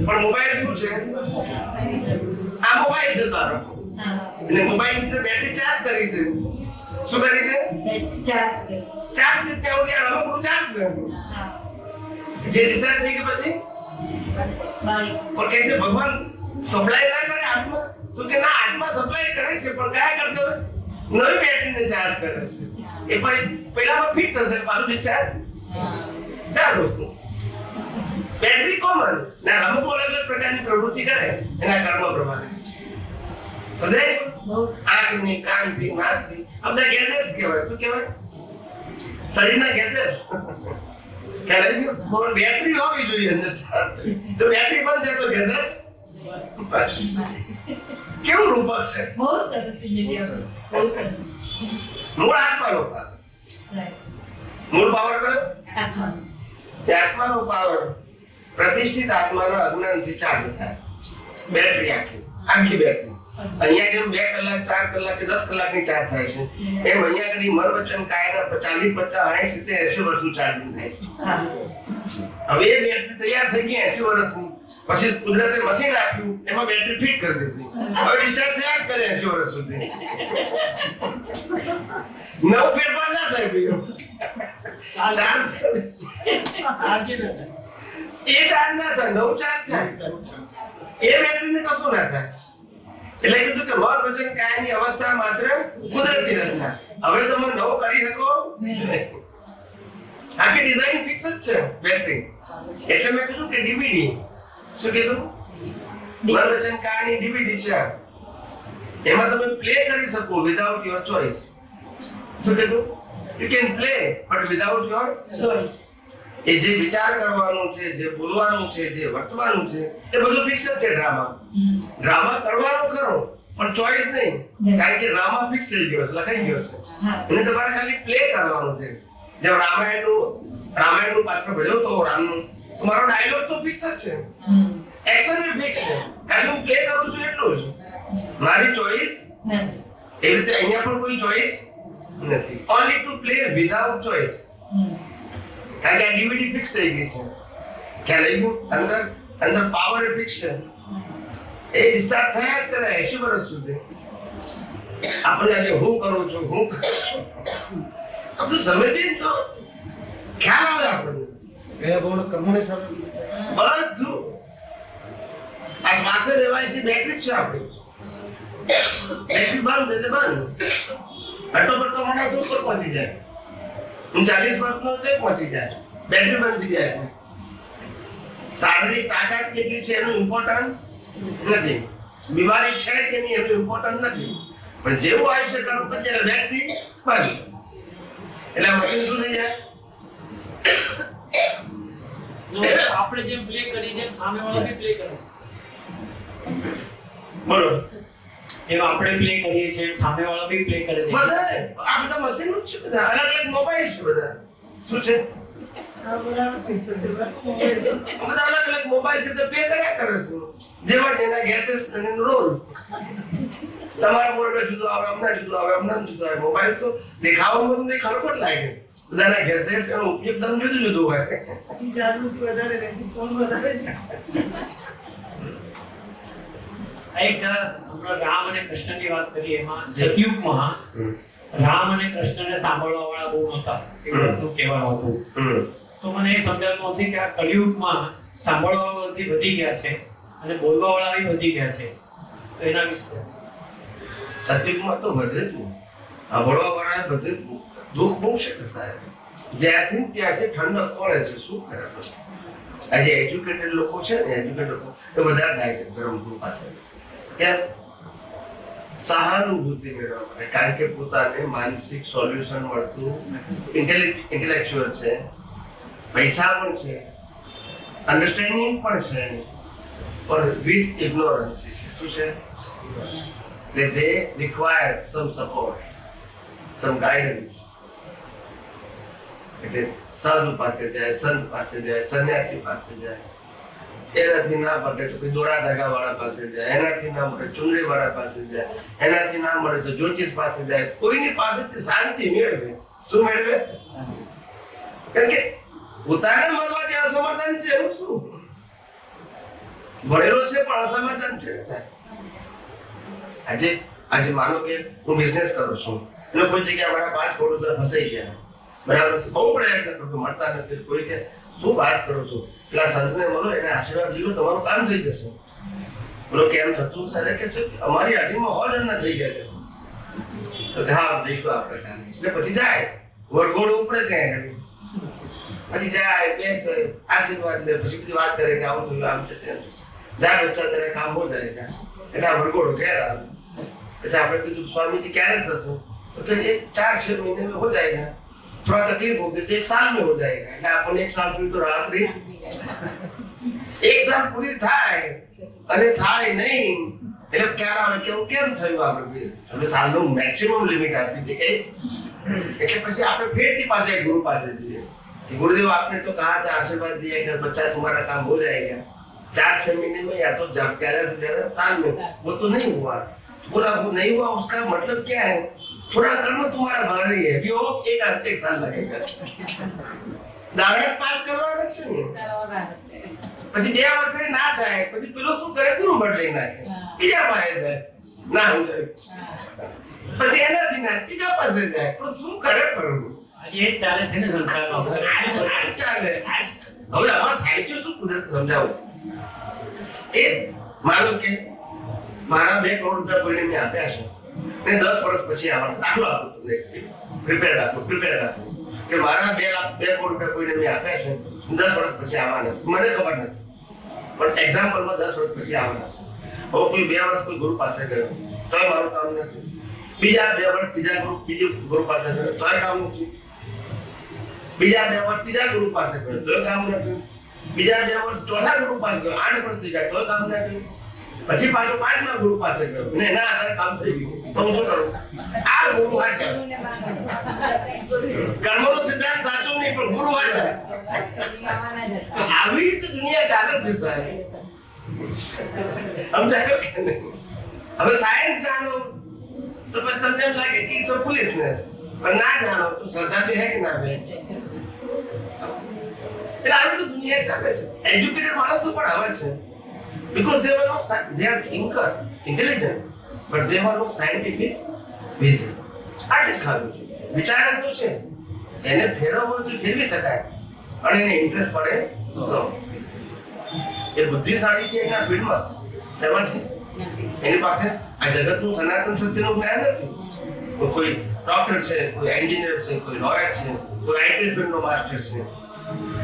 પણ મોબાઈલ શું છે? આ મોબાઈલ છે તારો. એટલે મોબાઈલ ની બેટરી ચાર્જ કરી છે. શું કરી છે? ચાર્જ કરી. ચાર્જ ત્યાં સુધી આ રમકડું ચાર્જ છે. જે ડિસ્ચાર્જ થઈ ગયું પછી બાય. પણ કે છે ભગવાન સપ્લાય ના કરે આત્મા? તો કે ના, આત્મા સપ્લાય કરે છે પણ કયા કરશે? નવી બેટરીને ચાર્જ કરે છે. એ પછી પહેલામાં ફિટ થશે, પાછું ડિસ્ચાર્જ ચાર વસ્તુ. બેટરી કોમન ને રમકડું અલગ અલગ પ્રકારની પ્રવૃત્તિ કરે એના કર્મ પ્રમાણે. સમજાય? આંખની, કાનથી, નાકથી, આ બધા ગેજેટ્સ કહેવાય. શું કહેવાય? શરીરના ગેજેટ્સ. ખ્યાલ આવી ગયો? પણ બેટરી હોવી જોઈએ અંદર ચાર્જ. તો બેટરી બંધ થાય તો ગેજેટ્સ બસ. કેવું રૂપક છે? બહુ સરસ વિડીયો. બહુ સરસ. મૂળ આત્માનો પાવર. રાઈટ. મૂળ પાવર કયો? આત્મા. તે આત્માનો પાવર પ્રતિષ્ઠિત આત્માના અજ્ઞાનથી ચાલુ થાય. બેટરી આખી બેટરી અહીંયા જેમ 2 કલાક, 4 કલાક કે 10 કલાકની ચાર્જ થાય છે, એમ અહીંયા આગળ મન વચન કાયના 40, 50, 60, 70, 80 વર્ષનું ચાર્જિંગ થાય છે. હવે એ બેટરી તૈયાર થઈ ગઈ 80 વર્ષની, પછી કુદરતે મશીન આપ્યું, એમાં બેટરી ફિટ કરી દીધી. હવે ડિસ્ચાર્જ થયા જ કરે 80 વર્ષ સુધી. નવ ફેરફાર ના થાય ભાઈઓ. ચાર્જ એ ચાર્જ ના થાય, નવ ચાર્જ થાય. એ બેટરીને કશું ના થાય. એટલે કીધું કે મન વચન કાયની અવસ્થા માત્ર કુદરતી રચના. હવે તમે નવો કરી શકો નહીં. આખી ડિઝાઇન ફિક્સ જ છે બેટરી. એટલે મેં કીધું કે ડીવીડી. શું કીધું? મન વચન કાયની ડીવીડી છે. એમાં તમે પ્લે કરી શકો વિધાઉટ યોર ચોઇસ. શું કીધું? You can play but without your choice. એ જે વિચાર કરવાનું છે, જે બોલવાનું છે, જે વર્તવાનું છે, એ બધું ફિક્સ જ છે ડ્રામા. ડ્રામા કરવાનો ખરો, પણ ચોઈસ નહીં. કારણ કે ડ્રામા ફિક્સ થઈ ગયો છે, લખાઈ ગયો છે. એને તમારે ખાલી પ્લે કરવાનું છે. જેમ રામાયણનું પાત્ર ભજવતો રામનું, તમારો ડાયલોગ તો ફિક્સ જ છે, એક્શન એ ફિક્સ છે. ખાલી હું પ્લે કરું છું એટલું જ. મારી ચોઈસ એવી રીતે અહીંયા પણ કોઈ ચોઈસ નથી. Only to play without choice. કારણ કે આ ડીવીડી ફિક્સ થઈ ગઈ છે. ખ્યાલ આવી ગયું? અંદર પાવર એ ફિક્સ છે. એ ડિસ્ચાર્જ થયા જ કરે 80 વર્ષ સુધી. આપણે આજે હું કરું છું, હું કરું છું, બધું સમજીએ તો ખ્યાલ આવે આપણને. ગયા બહુ કર્મોની સામે બધું આ શ્વાસે લેવાય છે, બેટરી જ છે આપણી. બેટરી બંધ એટલે બંધ. અડધો પડતો માણસ ઉપર પહોંચી જાય. હું 40 વર્ષનો તો પહોંચી જાય, બેટરી બંધ થઈ જાય. શારીરિક તાકાત કેટલી છે એનું ઇમ્પોર્ટન્ટ નથી, બીમારી છે કે નહીં એનું ઇમ્પોર્ટન્ટ નથી, પણ જેવું આયુષ્ય કરવું પછી ત્યારે બેટરી બંધ. એટલે મશીન શું થઈ જાય? આપણે જેમ પ્લે કરી જેમ સામેવાળો બી પ્લે કરે. બોલો. એમ આપણે પ્લે કરીએ છીએ સામેવાળો બી પ્લે કરે છે. બધા આ બધા મશીન જ છે, બધા અલગ અલગ મોબાઈલ છે. બધા શું છે? આ બધા ફિક્સ છે બધા અલગ અલગ મોબાઈલ છે, પ્લે કર્યા કરે છે. જેવા એના ગેજેટ્સ અને એનો રોલ. તમારા મોબાઈલ જુદો આવે, અમને જુદો આવે, અમને જુદો આવે. મોબાઈલ તો દેખાવામાં બધું ખરખો જ લાગે. બધાના ગેજેટ્સ એનો ઉપયોગ તમે જુદું જુદું હોય. જાગૃતિ વધારે રહેશે, ફોન વધારે છે. એક હમણાં રામ અને કૃષ્ણની વાત કરી, એમાં સતયુગમાં રામ અને કૃષ્ણને સાંભળવા વાળા બહુ નહોતા એવું કહેવાનું હતું. તો મને એ સમજાતું નથી કે આ કલિયુગમાં સાંભળવા વાળા વધી ગયા છે અને બોલવા વાળા બી વધી ગયા છે, તો એના વિશે સત્યુગમાં તો વધે જ નહીં. સાંભળવા વાળા બધે દુઃખ બહુ છે કે સાહેબ. જ્યાંથી ત્યાંથી ઠંડક કોણે છે, શું કરે? આજે એજ્યુકેટેડ લોકો છે ને, એજ્યુકેટેડ લોકો તો વધારે થાય છે ધર્મગુરુ પાસે. કેમ? સહાનુભૂતિ મેળવવા માટે. કારણ કે પોતાને માનસિક સોલ્યુશન મળતું ઇન્ટેલેક્ચ્યુઅલ છે, પૈસા પણ છે, અન્ડરસ્ટેન્ડિંગ પણ છે, પણ વિથ ઇગ્નોરન્સ છે. શું છે? they require some support, some guidance. એટલે સાધુ પાસે જાય, સંત પાસે જાય, સંન્યાસી પાસે જાય. એનાથી ના પડે તો કોઈ દોરા ધાગા વાળા પાસે જાય, એનાથી ના મળે ચુંદડી વાળા પાસે જાય, એનાથી ના મળે તો જ્યોતિષ પાસે જાય. કોઈની પાસેથી શાંતિ મેળવે. શું મેળવે? કારણ કે પોતાના મનમાં જે અસમાધાન છે એનું શું? ભણેલો છે પણ અસમાધાન છે સાહેબ. આજે માનો કે હું બિઝનેસ કરું છું, એટલે કોઈ જગ્યાએ મારા 5 કરોડ રૂપિયા ફસાઈ ગયા, બરાબર છે, બહુ પ્રયત્ન કરું છું, મળતા નથી. કોઈ કે શું વાત કરો છો? પેલા સંતને મળો, એને આશીર્વાદ લીધો, તમારું કામ થઈ જશે. બોલો કેમ થતું? સાહેબ કે છે અમારી અડીમાં 100 જણના થઈ ગયા છે. તો હા દઈશું આપણે કામ. એટલે પછી જાય વરઘોડું ઉપડે ત્યાં આગળ, પછી જાય બેસે, આશીર્વાદ લે, પછી બધી વાત કરે કે આવું થયું, આમ છે તેમ છે. જાય બચ્ચા ત્યારે કામ હો જાય. એટલે આ વરઘોડું ઘેર આવે. પછી આપણે કીધું સ્વામીજી ક્યારે થશે? તો કે 4-6 મहीने में हो जाएगा, थोड़ा तकलीफ होगी तो 1 साल में हो जाएगा. એટલે આપણને 1 साल સુધી તો રાહત રહી. 1 साल પૂરી થાય અને થાય નહીં એટલે ખ્યાલ આવે કે એવું કેમ થયું? આપણે તમે સાલનું મેક્સિમમ લિમિટ આપી હતી કે એટલે પછી આપણે ફેરથી પાછા એક ગુરુ પાસે જઈએ कि गुरुदेव आपने तो कहा था, आशीर्वाद दिया कि बच्चा तुम्हारा काम हो जाएगा 4-6 महीने में या तो ज्यादा से ज्यादा साल में. वो तो नहीं हुआ. बोला वो नहीं हुआ उसका मतलब क्या है? थोड़ा कर्म तुम्हारा भारी है, भी वो 1 साल लगेगा. દાડા પાસ કરવાનો છે ને, પછી 2 વર્ષે ના થાય, પછી પેલો શું કરે? ગુરુ બદલાઈ નાખે, બીજા પાસે જાય, ના સમજાય, પછી એનાથી ના ત્રીજા પાસે જાય, પણ શું કરે? કરવું આજે એ જ ચાલે છે ને સંસારમાં. ચાલે. હવે આમાં થાય છે શું? કુદરત સમજાવું. એ માનો કે મારા 2 કરોડ રૂપિયા કોઈને મેં આપ્યા છે, મેં 10 વર્ષ પછી આવવાનો દાખલો આપું તમને, પ્રિપેર આપું કે મારા 2 કરોડ રૂપિયા કોઈને મેં આપ્યા છે, 10 વર્ષ પછી આવવાના છે. મને ખબર નથી, પણ એક્ઝામ્પલમાં 10 વર્ષ પછી આવવાના છે. હવે કોઈ 2 વર્ષ કોઈ ગુરુ પાસે ગયો તોય મારું કામ નથી, બીજા 2 વર્ષ ત્રીજા બીજું ગુરુ પાસે ગયો તોય કામ નથી. બીજા 2 વર્ષ ત્રીજા ગુરુ પાસે ગયો તો કામ ન થયું, બીજા 2 વર્ષ ચોથા ગુરુ પાસે ગયો, 8 વર્ષ થઈ ગયા તો કામ ન થયું, પછી પાછો 5મા ગુરુ પાસે ગયો ને ના તારે કામ થઈ ગયું તો હું શું કરું? આ ગુરુ હાજર. કર્મનો સિદ્ધાંત સાચો નહીં પણ ગુરુ હાજર. તો આવી રીતે દુનિયા ચાલે છે સાહેબ. સમજાયો કે નહીં? હવે સાયન્સ જાણો તો પછી તમને એમ લાગે કે ઇટ્સ અ ફુલિશનેસ, પણ ના જાણો તો શ્રદ્ધા બી હે કે ના બી? એટલે આવી તો દુનિયા ચાલે છે. એજ્યુકેટેડ માણસો પણ હવે છે because they were not they are thinker, intelligent, but they were not scientific vision. આટલું જ ખાધું છે. વિચારક તો છે, એને ફેરવવો તો ફેરવી શકાય, અને એને ઇન્ટરેસ્ટ પડે તો એ બુદ્ધિશાળી છે એના ફીલ્ડમાં. શેમાં છે? એની પાસે આ જગતનું સનાતન સત્યનું જ્ઞાન નથી. કોઈ ડોક્ટર છે, કોઈ એન્જિનિયર છે, કોઈ લોયર છે, કોઈ આઈટી ફિલ્ડનો માસ્ટર છે,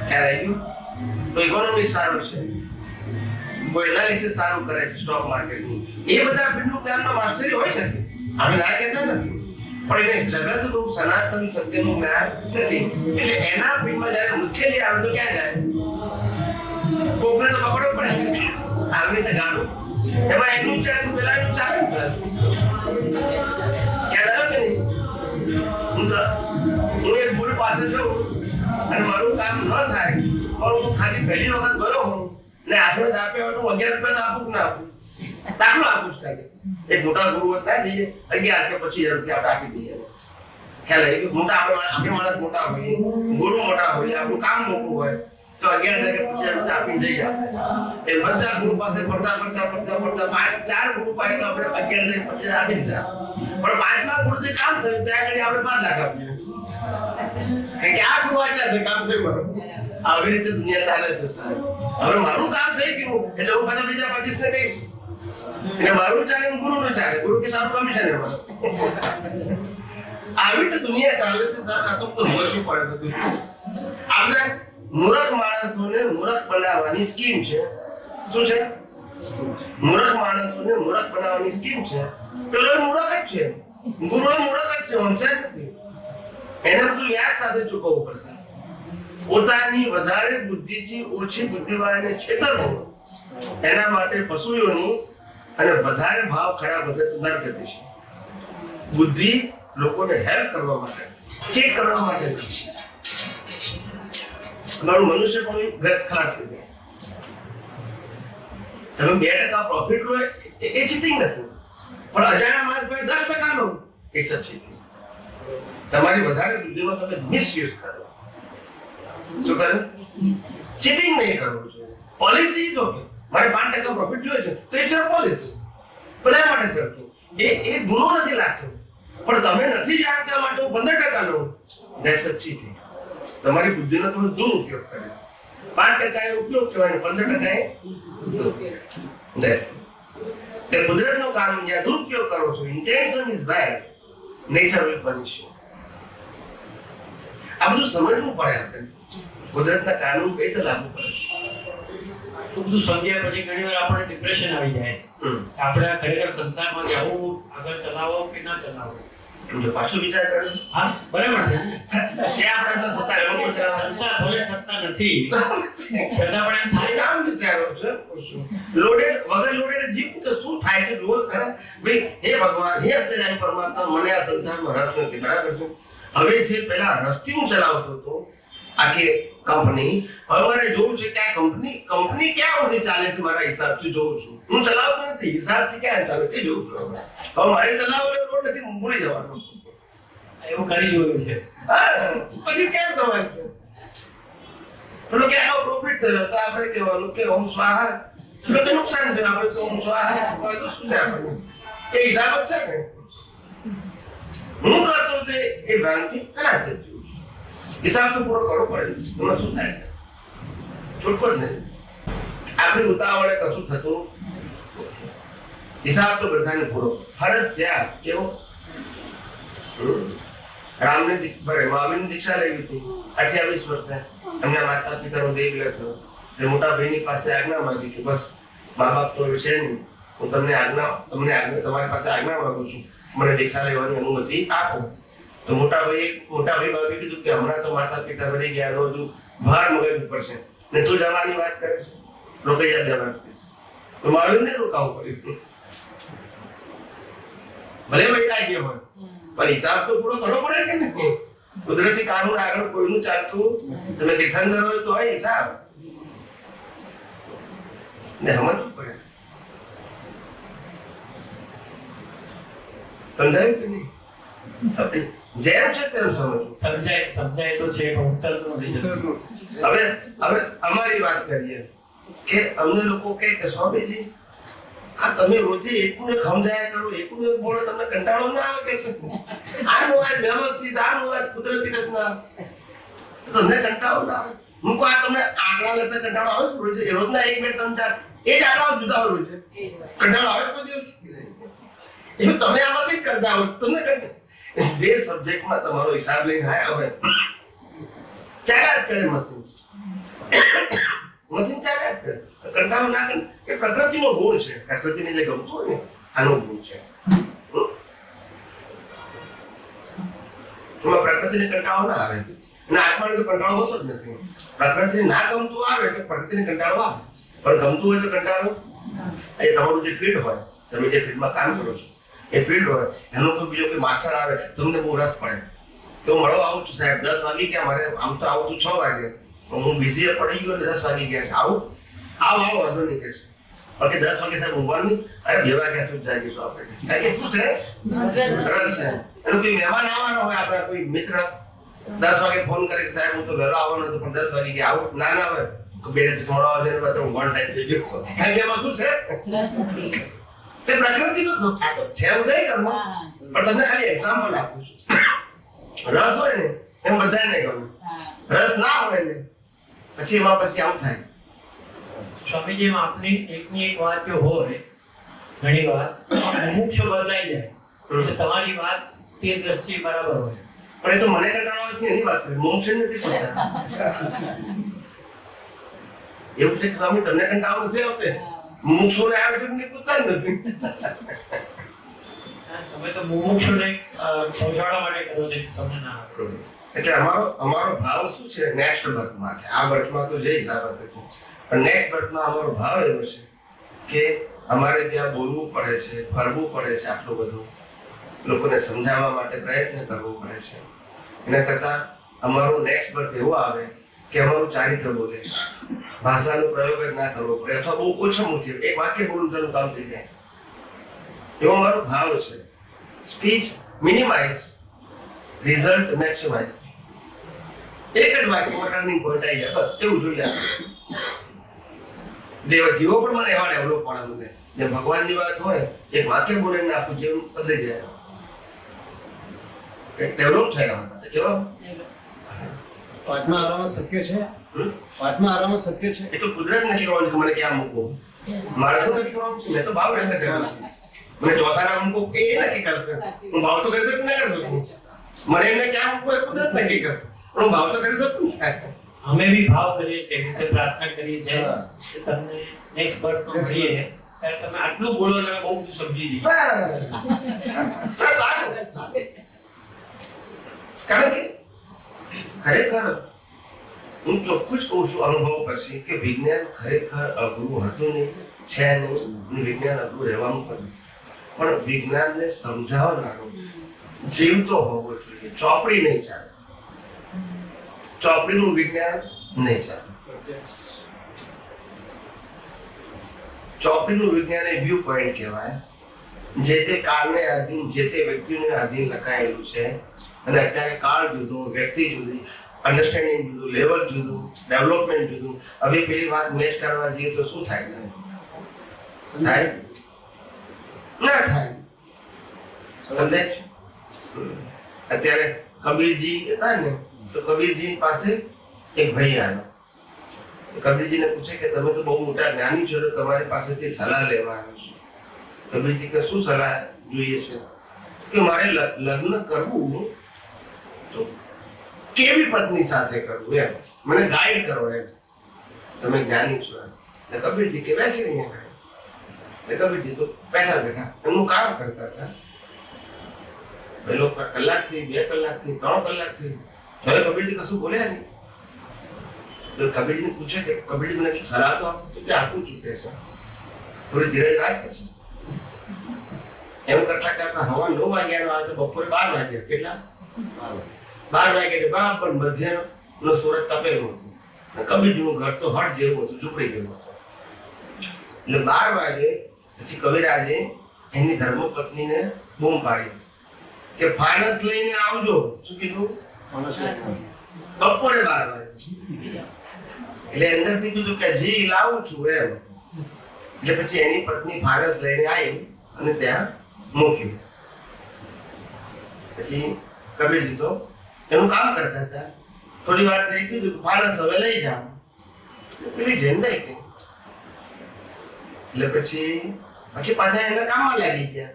ખ્યાલ આવી ગયું? કોઈ ઇકોનોમિસ્ટ સારું છે, કોઈ એનાલિસિસ સારું કરે છે સ્ટોક માર્કેટનું, એ બધા ફિલ્ડનું જ્ઞાનનો માસ્ટરી હોઈ શકે, આપણે ના કહેતા નથી, પણ એને જગતનું સનાતન સત્યનું જ્ઞાન નથી. એટલે એના ફિલ્ડમાં જ્યારે મુશ્કેલી આવે તો ક્યાં જાય? કોકને તો પકડવો પડે. આવી રીતે ગાડું એમાં એનું ચાલે પેલા એનું ચાલે ને સર. ખ્યાલ આવ્યો કે નહીં? હું એક ગુરુ પાસે જઉં અને મારું કામ ન થાય પણ હું ખાલી પહેલી વખત ગયો હું ને આશીર્વાદ આપ્યા હોય તો 11 રૂપિયા તો આપું કે ના આપું? દાખલો આપું જ ખાલી. એક મોટા ગુરુ હોત ના જઈએ 11 કે 25,000 રૂપિયા આપણે આપી દઈએ. ખ્યાલ આવી ગયો? મોટા આપણે માણસ મોટા હોઈએ, ગુરુ મોટા હોઈએ, આપણું કામ મોટું હોય તો 11,000 કે 25,000 રૂપિયા આપીને જઈએ. એ બધા ગુરુ પાસે પડતા 4 ગુરુ પાસે તો આપણે 11,000 કે 25,000 આપી દીધા. પણ 5મા ગુરુ જે કામ થયું ત્યાં આગળ આપણે 5 લાખ આપીએ. કારણ કે આ ગુરુ આચાર છે, કામ થયું મારું. આવી રીતે દુનિયા ચાલે છે સાહેબ. હવે મારું કામ થઈ ગયું એટલે હું પાછા બીજા 25 ને કહીશ એટલે મારું ચાલે ને ગુરુનું ચાલે. ગુરુ કે સારું કમિશન એમાં. આવી રીતે દુનિયા ચાલે છે સાહેબ. આ તો સમજવું પડે બધું. આપણે મૂર્ખ માણસોને મૂર્ખ બનાવવાની સ્કીમ છે. શું છે? મૂર્ખ માણસોને મૂર્ખ બનાવવાની સ્કીમ છે. પેલો મૂર્ખ જ છે, ગુરુ મૂર્ખ જ છે, હોશિયાર નથી. એને બધું વ્યાજ સાથે ચૂકવવું પડશે. પોતાની વધારે બુદ્ધિથી ઓછી બુદ્ધિવાળાને છેતરવું એના માટે પશુઓની અને વધારે ભાવ ખરાબ હશે તો નરગતિ છે. બુદ્ધિ લોકોને હેલ્પ કરવા માટે, ચેક કરવા માટે નથી. તમારું મનુષ્ય પણ ખાસ થઈ જાય. તમે 2% પ્રોફિટ લો એ ચીટિંગ નથી, પણ અજાણ્યા માણસ પાસે 10% લો એ ચીટિંગ. તમારી વધારે બુદ્ધિનો તમે મિસયુઝ કરો. શું કરે? ચીટિંગ નહીં કરવું જોઈએ. પોલિસી તો કે મારે 5% પ્રોફિટ જોઈએ છે તો એ સર પોલિસી બધા માટે સરખી. એ ગુનો નથી લાગતો, પણ તમે નથી જાણતા માટે હું 15% લઉં. That's a cheating. તમારી બુદ્ધિનો તમે દુરુપયોગ કર્યો. 5% એ ઉપયોગ કહેવાય, 15% એ દુરુપયોગ. ધેટ્સ તે કુદરતનો કાનૂન જ્યાં દુરુપયોગ કરો છો, intention is bed, nature will પનિશ you. આ બધું સમજવું પડે આપણે. કુદરતના કાનૂન કઈ રીતે લાગુ પડે? તો બધું સમજ્યા પછી ઘણી વાર આપણને ડિપ્રેશન આવી જાય. આપણે ખરેખર સંસારમાં જવું, આગળ ચલાવવો કે ના ચલાવવો, જો પાછો વિચાર કરો. હા બરાબર છે. જે આપણે તો સત્તા લોકો સંસાર ભલે સત્તા નથી છતાં પણ એમ થાય નામ વિચારો છો. લોડેડ વગર લોડેડ જીવ તો શું થાય છે રોજ ખરા ભાઈ. હે ભગવાન, હે અંતર્યામી પરમાત્મા, મને આ સંસારમાં રસ નથી. બરાબર છે. હવે જે પેલા રસ્તી હું ચલાવતો હતો આખી કંપની, હવે મારે જોવું છે કે આ કંપની ક્યાં સુધી ચાલે છે મારા હિસાબથી જોઉં છું. હું ચલાવતો નથી, હિસાબથી ક્યાં ચાલે તે જોઉં છું. હવે મારે ચલાવવાનો લોડ નથી, ભૂલી જવાનું. એવું કરી જોયું છે. પછી ક્યાં સવાલ છે? પેલો ક્યાંનો પ્રોફિટ થયો તો આપણે કહેવાનું કે ઓમ સ્વાહા. પેલો કે નુકસાન થયું આપણે તો ઓમ સ્વાહા. તો શું છે આપણને? એ હિસાબ જ છે ને. હું કરતો તે એ ભ્રાંતિ કયા છે? હિસાબ તો પૂરો કરવો પડે. એમાં શું થાય છે? છૂટકો જ નહીં. આપણી ઉતાવળે કશું થતું હિસાબ તો બધાને પૂરો ફરજિયાત. કેવો? રામને મહાવીરની દીક્ષા લેવી હતી 28 વર્ષે. એમના માતા પિતાનો દેહ વિલય થયો એટલે મોટા ભાઈની પાસે આજ્ઞા માંગી કે બસ મા બાપ તો છે નહીં, હું તમારી પાસે આજ્ઞા માંગુ છું, મને દીક્ષા લેવાની અનુમતિ આપો. તો મોટા ભાઈ કીધું કે હમણાં તો માતા પિતા મરી ગયા નો હજુ ભાર મગજ ઉપર છે ને તું જવાની વાત કરે છે, રોકાઈ જા 2 વર્ષ તો મારું ને રોકાવું પડ્યું. ભલે વૈરાગ્ય ગયો હોય પણ હિસાબ તો પૂરો કરવો પડે કે નહીં? કુદરતી કાનૂન આગળ કોઈનું ચાલતું તમે તીર્થંકર હોય તો હોય હિસાબ ને સમજવું પડે. સમજાયું કે નહીં? જેમ છે તેમ સમજવું. સમજાય તો છે પણ ઉતરતું નથી. હવે અમારી વાત કરીએ કે અમને લોકો કહે કે સ્વામીજી આ તમે રોજે એકને સમજાયા કરો, એકને બોલો, તમને કંટાળો ના આવે કે શું? આનું આ વ્યવસ્થિત, આનું આ કુદરતી રચના, તો તમને કંટાળો ના આવે? હું કહું આ તમને આંકડા લેતા કંટાળો આવે છે રોજે? રોજના 1, 2, 3, 4 એ જ આંકડાઓ જુદા હોય રોજે, કંટાળો આવે કોઈ દિવસ? એવું તમે આમાં શી કરતા હોય? તમને જે સબ્જેક્ટમાં તમારો હિસાબ લઈને આવ્યા હોય ચાલ્યા જ કરે મશીન ચાલ્યા જ કરે, કંટાળો ના કરે. એ પ્રકૃતિનો ગુણ છે, પ્રકૃતિને જે ગમતું હોય ને આનો ગુણ છે. એમાં પ્રકૃતિને કંટાળો ના આવે અને આત્માને તો કંટાળો હોતો જ નથી. પ્રકૃતિને ના ગમતું આવે તો પ્રકૃતિને કંટાળો આવે, પણ ગમતું હોય તો કંટાળો. એ તમારું જે ફીલ્ડ હોય, તમે જે ફીલ્ડમાં કામ કરો છો એ ફીલ્ડ હોય, એનો કોઈ બીજો કોઈ માસ્ટર આવે તમને બહુ રસ પડે કે હું મળવા આવું છું સાહેબ 10 વાગે કે મારે આમ તો આવું 6 વાગે, હું બિઝી પડી ગયો 10 વાગે ગયા છે, આવો વાંધો નહીં કે છે. ઓકે 10 વાગે સાહેબ ઊંઘવાનું, અરે 2 વાગ્યા સુધી જાગીશું આપણે. કારણ કે શું છે રસ છે. એનો કોઈ મહેમાન આવવાનો હોય, આપણા કોઈ મિત્ર 10 વાગે ફોન કરે કે સાહેબ હું તો વહેલો આવવાનો હતો પણ 10 વાગે ગયા, આવું ના હોય તો 2 થોડો આવે ને પાછો ઊંઘવાનો ટાઈમ થઈ ગયો. કારણ કે એમાં શું છે તે પ્રકૃતિનો સ્વભાવ છે ઉદય કર્મ. પણ તમને ખાલી એક્ઝામ્પલ આપું છું. રસ હોય ને એમ બધાને ગમે, રસ ના હોય ને પછી આવું થાય. સ્વામીજી આપની એકની એક વાત જો હોય ઘણી વાર મુખ્ય બદલાઈ જાય એટલે તમારી વાત તે દ્રષ્ટિ બરાબર હોય. પણ એ તો મને કંટાળો આવે છે એની વાત કરી, મોક્ષ નથી પડતા. એવું છે કે સ્વામી તમને કંટાળો નથી આવતો, મુમુક્ષુને આવે છે એમને પૂછતા જ નથી. તમે તો મુમુક્ષુને પહોંચાડવા માટે કરો છો, તમને ના આવે. એટલે અમારો ભાવ શું છે નેક્સ્ટ બર્થ માટે? આ બર્થમાં તો જઈ હિસાબ હશે પણ નેક્સ્ટ બર્થમાં અમારો ભાવ એવો છે કે અમારે ત્યાં બોલવું પડે છે, ફરવું પડે છે, આટલું બધું લોકોને સમજાવવા માટે પ્રયત્ન કરવો પડે છે. એના કરતાં અમારું નેક્સ્ટ બર્થ એવો આવે કે અમારું ચારિત્ર બોલે, ભાષાનો પ્રયોગ જ ના કરવો પડે અથવા બહુ ઓછો મૂકી એક વાક્ય બોલું તેનું કામ થઈ જાય. એવો અમારો ભાવ છે. Speech minimise, result maximise. એક જ વાક્યમાં ટર્નિંગ પોઈન્ટ આવી જાય, બસ એવું જોઈએ. જીવો પણ મને એવા ડેવલપ પડવાનું છે. જે ભગવાનની વાત હોય એક વાક્ય બોલીને આપું જેવું બદલી જાય, ડેવલપ થયેલા હતા. કેવા આત્મા આરામ શક્ય છે? આત્મા આરામ શક્ય છે? એ તો કુદરત નક્કી કરવાનું કે મને ક્યાં મૂકવું. મારે તો નથી કરવાનું છે, મેં તો ભાવ વ્યક્ત કર્યો છે. મને ચોથાના મૂકવું એ નક્કી કરશે. હું ભાવ તો કરી શકું ના કરી શકું. મને એમને ક્યાં મૂકવું એ કુદરત નક્કી કરશે, પણ હું ભાવ તો કરી શકું સાહેબ. અમે બી ભાવ કરીએ છીએ, રીતે પ્રાર્થના કરીએ છીએ કે તમને નેક્સ્ટ બર્થ માં મળીએ ત્યારે તમે આટલું બોલો એટલે બહુ બધું સમજી જઈએ. સારું. કારણ કે ખરેખર હું ચોખ્ખું જ કહું છું અનુભવ પછી કે વિજ્ઞાન ખરેખર અઘરું હતું નહીં, છે નહીં. વિજ્ઞાન અઘરું રહેવાનું પણ વિજ્ઞાનને સમજાવનારો જીવતો હોવો જોઈએ. ચોપડી નહીં ચાલે, ચોપડીનું વિજ્ઞાન નહીં ચાલે. ચોપડીનું વિજ્ઞાન એ વ્યૂ પોઈન્ટ કહેવાય. જે તે કાળને આધીન, જે તે વ્યક્તિને આધીન લખાયેલું છે. અને અત્યારે કાળ જુદો, વ્યક્તિ જુદી, અન્ડરસ્ટેન્ડિંગ જુદું, લેવલ જુદું, ડેવલપમેન્ટ જુદું. હવે પેલી વાત મેચ કરવા જઈએ તો શું થાય છે? થાય ના થાય. સમજાય છે? અત્યારે કબીરજી હતા ને તો કબીરજી પાસે એક ભાઈ આવ્યો. કબીરજીને પૂછે કે તમે તો બહુ મોટા જ્ઞાની છો, તમારી પાસેથી સલાહ લેવા આવ્યો છું. કબીરજી કે શું સલાહ જોઈએ છે? કે મારે લગ્ન કરવું તો કેવી પત્ની સાથે કરવું એમ મને ગાઈડ કરો એમ, તમે જ્ઞાની છો એમ. કબીરજી કે બેસી નહીં. કબીરજી તો બેઠા બેઠા એમનું કામ કરતા હતા. પહેલો કલાકથી 2 કલાકથી 3 કલાકથી હવે કબીરજી કશું બોલ્યા નહીં. તો કબીરજીને પૂછે કે કબીરજી મને કંઈક સલાહ તો આપો. તો કે આપું છું કે છે થોડી ધીરજ રાખ કે છે. એમ કરતા કરતા હવા 9 વાગ્યાનો આવે તો બપોરે 12 વાગ્યા. કેટલા? 12 વાગ્યા એટલે બરાબર મધ્યાહનો સૂરજ તપેલો હતો. કબીરજીનું ઘર તો હટ જેવું હતું, ઝૂંપડી જેવું હતું. એટલે 12 વાગે પછી કબીરાજે એની ધર્મપત્નીને બૂમ પાડી કે ફાનસ લઈને આવજો. શું કીધું? બપોરે 12 વાગે. એટલે અંદરથી કીધું કે જી લાવું છું એમ. એટલે પછી એની પત્ની ફાનસ લઈને આવી અને ત્યાં મૂકી. પછી કબીરજી તો એનું કામ કરતા હતા. થોડી વાર થઈ કીધું ફાનસ હવે લઈ જાઓ. પેલી જઈને લઈ ગઈ. એટલે પછી પાછા એના કામમાં લાગી ગયા.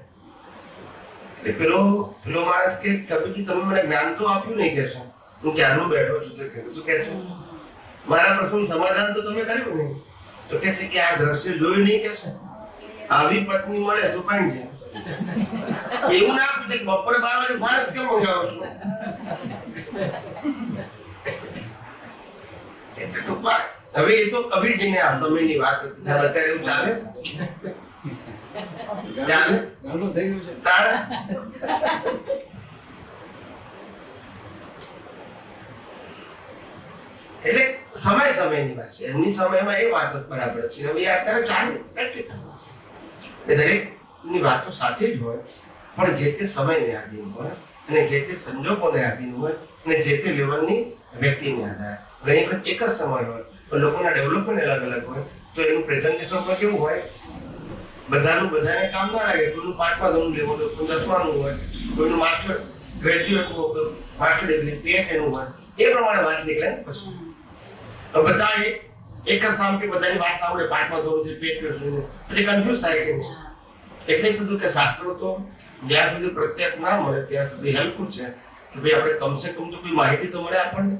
એટલે પેલો માણસ કે કબીરજી તમે મને જ્ઞાન તો આપ્યું નહીં કે છો. હું ક્યારનો બેઠો છું તો તું કે છે મારા પ્રશ્નનું સમાધાન તો તમે કર્યું નહીં. તો કે છે કે આ દ્રશ્ય જોયું નહીં કે છે આવી પત્ની મળે તો પણ છે. એવું ના પૂછે કે બપોરે 12 વાગે માણસ કેમ મંગાવો છો. એટલે ટૂંકમાં હવે એ તો કબીરજીને આ સમયની વાત હતી સાહેબ. અત્યારે એવું ચાલે ગાંડું થઈ ગયું છે. તારે એટલે સમયની વાત છે. એમની સમયમાં એ વાત બરાબર છે. હવે અત્યારે ચાલે પ્રેક્ટિકલ છે. દરેકની વાતો સાચી જ હોય પણ જે તે સમયને આધીન હોય અને જે તે સંજોગોને આધીન હોય અને જે તે લેવલની વ્યક્તિને આધારે. ઘણી વખત એક જ સમય હોય પણ લોકોના ડેવલપમેન્ટ અલગ અલગ હોય તો એનું પ્રેઝન્ટેશન પણ કેવું હોય બધાને કામ ના લાગે. કોઈનું 5મા ધોરણનું લેવલ હોય, કોઈનું 10માનું હોય, કોઈનું માસ્ટર ગ્રેજ્યુએટ હોય, માસ્ટર ડિગ્રી PhD નું હોય. એ પ્રમાણે વાત નીકળે ને પછી બધા એક જ સામે બધાની વાત સાંભળે 5મા ધોરણથી PhD સુધી પછી કન્ફ્યુઝ થાય કે એટલે કીધું કે શાસ્ત્રો તો જ્યાં સુધી પ્રત્યક્ષ ના મળે ત્યાં સુધી હેલ્પફુલ છે કે ભાઈ આપણે કમસે કમ તો કોઈ માહિતી તો મળે આપણને.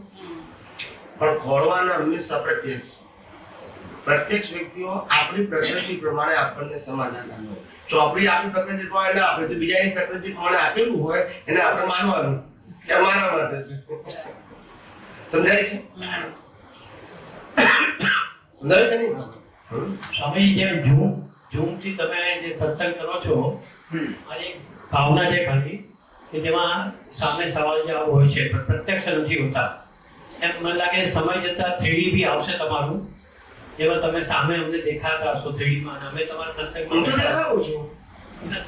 પણ ખોળવાના હંમેશા પ્રત્યક્ષ વ્યક્તિઓ આપણી પ્રકૃતિ પ્રમાણે આપણને સમાધાન આપે. ચોપડી આપણી પ્રકૃતિ પ્રમાણે ના આપે તો બીજાની પ્રકૃતિ પ્રમાણે આપેલું હોય એને આપણે માનવાનું કે અમારા માટે છે. સમજાય છે? સમજાય કે નહીં? સ્વામી જેમ ઝૂમથી તમે જે સત્સંગ કરો છો આ એક ભાવના છે ખાલી કે જેમાં સામે સવાલ જવાબ હોય છે પણ પ્રત્યક્ષ નથી હોતા. એમ મને લાગે સમય જતા 3D બી આવશે તમારું જેમાં તમે સામે અમને દેખાતા હશો 3D માં અને અમે તમારા સત્સંગમાં હું તો દેખાવું છું.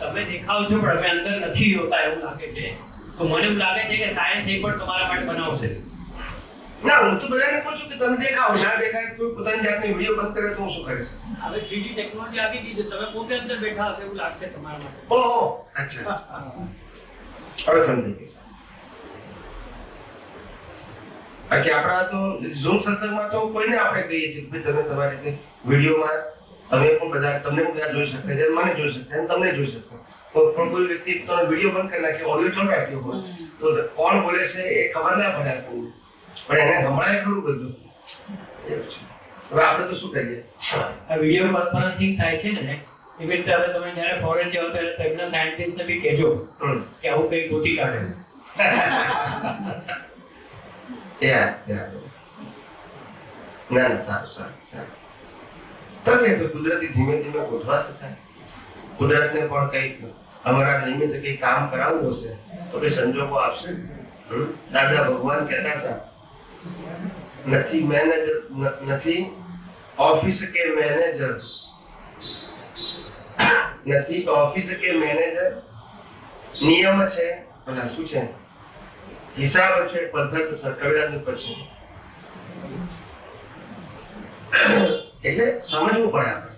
તમે દેખાવ છો પણ અમે અંદર નથી હોતા એવું લાગે છે. તો મને એવું લાગે છે કે સાયન્સ એ પણ તમારા માટે બનાવશે. ના હું તો બધાને પૂછું કે તમે દેખાવો ના દેખાય કોઈ પોતાની જાતની વિડીયો બંધ કરે તો હું શું કરીશ? હવે 3D ટેકનોલોજી આવી ગઈ છે તમે પોતે અંદર બેઠા હશે એવું લાગશે તમારા માટે. ઓહો અચ્છા હવે સમજી ગયું. બાકી આપણા તો ઝૂમ સત્સંગમાં તો કોઈને આપણે કહીએ છીએ કે તમે તમારી રીતે વિડીયોમાં તમે પણ બધા તમને પણ બધા જોઈ શકશે છે મને જોઈ શકશે અને તમને જોઈ શકશે. પણ કોઈ વ્યક્તિ પોતાનો વિડીયો બંધ કરી નાખ્યો ઓડિયો ચાલુ રાખ્યો હોય તો કોણ બોલે છે એ ખબર ના પડે આપણને પણ એને સંભળાય ખરું બધું એવું છે. હવે આપણે તો શું કરીએ આ વિડિયો કોન્ફરન્સિંગ થાય છે ને ઇવન હવે તમે જ્યારે ફોરેન જાઓ ત્યારે તેમના સાયન્ટિસ્ટને બી કહેજો કે આવું કંઈ ગોતી કાઢે. ના સારું થશે તો કુદરતી ધીમે ધીમે ગોઠવાશે થાય. કુદરતને પણ કંઈક અમારા નિમિત્તે કંઈક કામ કરાવવું હશે તો કઈ સંજોગો આપશે. દાદા ભગવાન કહેતા હતા નથી મેનેજર નથી ઓફિસ કે મેનેજર નથી ઓફિસ કે મેનેજર નિયમ છે પેલા શું છે હિસાબ છે પદ્ધત સરકારી પછી એટલે સમજવું પડે આપણે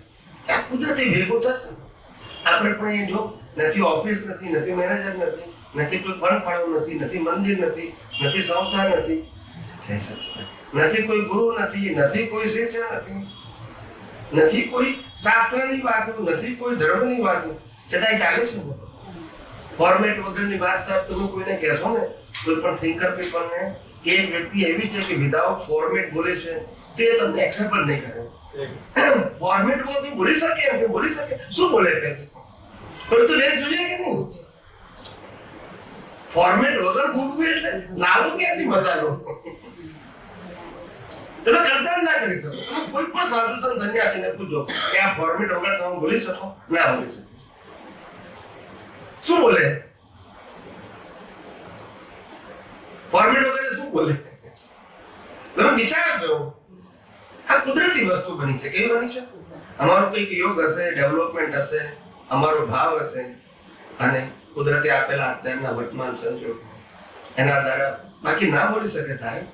આ કુદરતી ભેગું થશે. આપણે પણ એ જો નથી ઓફિસ નથી મેનેજર નથી કોઈ ફળ નથી મંદિર નથી સંસ્થા નથી કોઈ ગુરુ નથી કોઈ શિષ્ય નથી કોઈ શાસ્ત્રની વાતો નથી કોઈ ધર્મની વાતો છતાંય ચાલે છે. ફોર્મેટ વગરની વાત સાહેબ તમે કોઈને કહેશો ને કોઈ પણ થિંકર પેપરને કે એક વ્યક્તિ એવી છે કે વિધાઉટ ફોર્મેટ બોલે છે તે તમને એક્સેપ્ટ જ નહીં કરે. ફોર્મેટ વગર બોલી શકે એમ કે બોલી શકે શું બોલે તે કોઈ તો લે જોઈએ કે નહીં ફોર્મેટ વગર બોલવું એટલે લાવો ક્યાંથી મસાલો? તમે કલ્પના ના કરી શકો. તમે કોઈ પણ સાધુ સંત સંન્યાસીને પૂછો કે આ ફોર્મેટ વગર તમે બોલી શકો? ના બોલી શકો. શું બોલે? ફોર્મેટ વગર શું બોલે? તમે વિચારજો. આ કુદરતી વસ્તુ બની છે. કેવી બની છે? અમારો કંઈક યોગ હશે, ડેવલપમેન્ટ હશે, અમારો ભાવ હશે, અને કુદરતે આપેલા અત્યારના વર્તમાન સંજોગ એના દ્વારા બાકી ના બોલી શકે સાહેબ.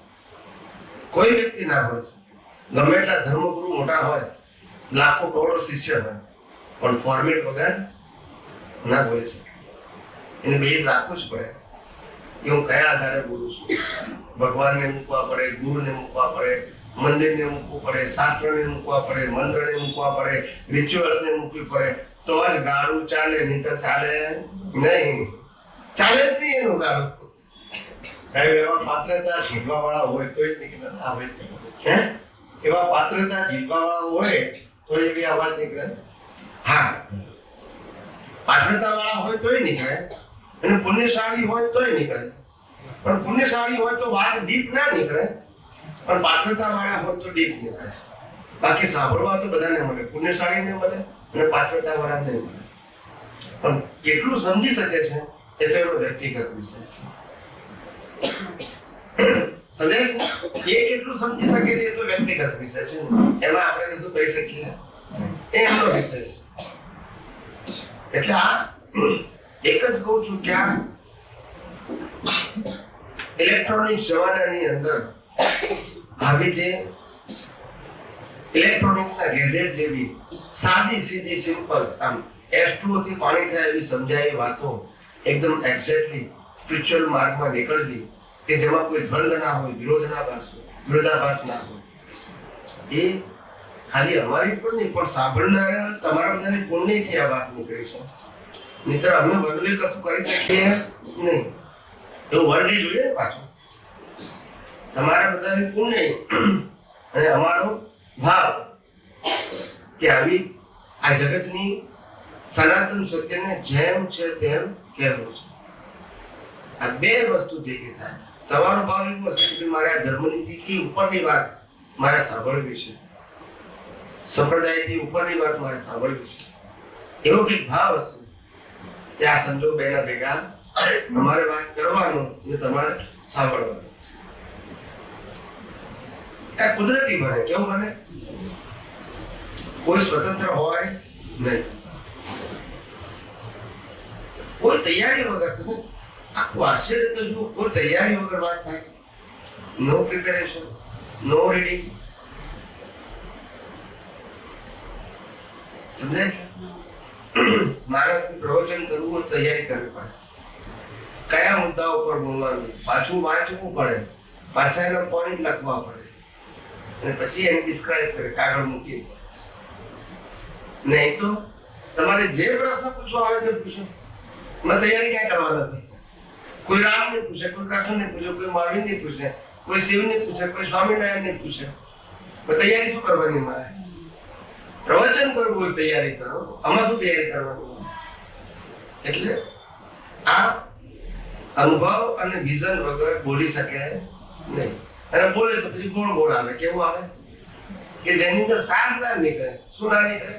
કોઈ વ્યક્તિ ના બોલી શકે. ગમે એટલા ધર્મગુરુ મોટા હોય, લાખો કરોડો શિષ્ય હોય, પણ ફોર્મેટ વગર ના બોલી શકે. એને બેઝ રાખવું જ પડે કે હું કયા આધારે બોલું છું. ભગવાનને મૂકવા પડે, ગુરુને મૂકવા પડે, મંદિરને મૂકવું પડે, શાસ્ત્રને મૂકવા પડે, મંત્રને મૂકવા પડે, રિચ્યુઅલ્સને મૂકવી પડે, તો જ ગાળું ચાલે, નહીં તો ચાલે નહીં. ચાલે જ નહીં એનું ગાળું. સાહેબ એવા પાત્રતા ઝીલવા વાળા હોય તો જ નીકળે આવે. હે? એવા પાત્રતા ઝીલવા વાળા હોય તો એવી અવાજ નીકળે. હા, પાત્રતા વાળા હોય તોય નીકળે, અને પુણ્યશાળી હોય તોય નીકળે. પણ પુણ્યશાળી હોય તો વાત ડીપ ના નીકળે, પણ પાત્રતા વાળા હોય તો ડીપ નીકળે. બાકી સાંભળવા તો બધાને મળે, પુણ્યશાળીને મળે અને પાત્રતા વાળાને મળે. પણ કેટલું સમજી શકે છે એ તો એનો વ્યક્તિગત વિષય છે. સમજાય છે? એ કેટલું સમજી શકે છે એ તો વ્યક્તિગત વિષય છે. એમાં આપણે શું કહી શકીએ? એ એમનો વિષય છે. એટલે આ એક જ કહું છું કે આ ઇલેક્ટ્રોનિક જમાનાની અંદર આવી જે ઇલેક્ટ્રોનિક્સના ગેજેટ જેવી સાદી સીધી સિમ્પલ આમ S2 થી પાણી થાય એવી સમજાય વાતો એકદમ એક્ઝેક્ટલી સ્પિરિચ્યુઅલ માર્ગમાં નીકળવી કે જેમાં કોઈ દ્વંદ્વ ના હોય, વિરોધાભાસ ના હોય, એ ખાલી અમારી પણ નહીં પણ સાંભળનારા તમારા બધાની પુણ્યથી આ વાત નીકળી છે. નહીંતર અમે બદલે કશું કરી શકીએ નહીં. એવું વર્ગે જોઈએ ને પાછું. તમારા બધાની પુણ્ય અને અમારો ભાવ કે આવી આ જગતની સનાતન સત્યને જેમ છે તેમ કહેવું છે. આ બે વસ્તુ ભેગી થાય. તમારો ભાવ એવો હશે કે મારે આ ધર્મનીતિ ઉપરની વાત મારે સાંભળવી છે, સંપ્રદાયથી ઉપરની વાત મારે સાંભળવી છે. એવો કંઈક ભાવ હશે કે આ સંજોગ બેના ભેગા તમારે વાત કરવાનું અને તમારે સાંભળવાનું. આ કુદરતી બને. કેવું બને? કોઈ સ્વતંત્ર હોય નહીં, કોઈ તૈયારી વગર. આખું આશ્ચર્ય તો જુઓ, કોઈ તૈયારી વગર વાત થાય. નો પ્રિપેરેશન, નો રીડિંગ. સમજાય છે? માણસને પ્રવચન કરવું હોય તૈયારી કરવી પડે. કયા મુદ્દાઓ પર બોલવાનું, પાછું વાંચવું પડે, પાછા એના પોઈન્ટ લખવા પડે, અને પછી એને ડિસ્ક્રાઇબ કરે, કાગળ મૂકી. નહીં તો તમારે જે પ્રશ્ન પૂછવા આવે તે પૂછો. મેં તૈયારી ક્યાં કરવા નથી. કોઈ રામ ને પૂછે, કોઈ કૃષ્ણ ને પૂછે, કોઈ મહાવીર ને પૂછે, કોઈ શિવ ને પૂછે, કોઈ સ્વામિનારાયણ ને પૂછે. તૈયારી શું કરવાની મારે? પ્રવચન કરવું હોય તૈયારી કરો. આમાં શું તૈયારી કરવાની? એટલે આ અનુભવ અને વિઝન વગર બોલી શકે નહીં. અને બોલે તો પછી ગોળ ગોળ આવે. કેવું આવે? કે જેની અંદર સાર ના નીકળે. શું ના નીકળે?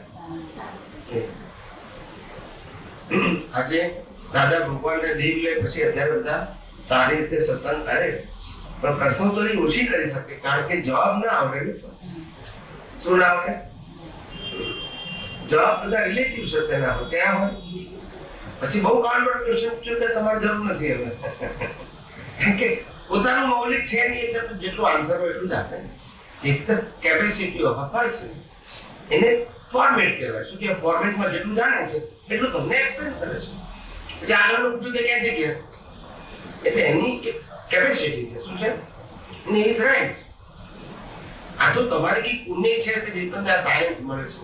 આજે દાદા ભગવાનને દીવ લે પછી અત્યારે બધા સારી રીતે સત્સંગ કરે, પણ પ્રશ્નોત્તરી ઓછી કરી શકે કારણ કે જવાબ ના આવડે. શું ના આવડે? જવાબ બધા રિલેટિવ છે તેના હોય. ક્યાં હોય? પછી બહુ કાંડોળ ક્વેશ્ચન પૂછ્યું કે તમારે જરૂર નથી હવે. કે પોતાનું મૌલિક છે નહીં એટલે જેટલું આન્સર હોય એટલું જ આપે. If the capacity of a person, એને ફોર્મેટ કહેવાય. શું કે ફોર્મેટમાં જેટલું જાણે છે એટલું તમને એક્સપ્લેન કરે છે. પછી આગળનું પૂછ્યું કે ક્યાંથી કે એટલે એની કેપેસિટી છે. શું છે? એની ઇઝ રાઈટ. આ તો તમારે કઈ પુણ્ય છે કે જે તમને આ સાયન્સ મળે છે.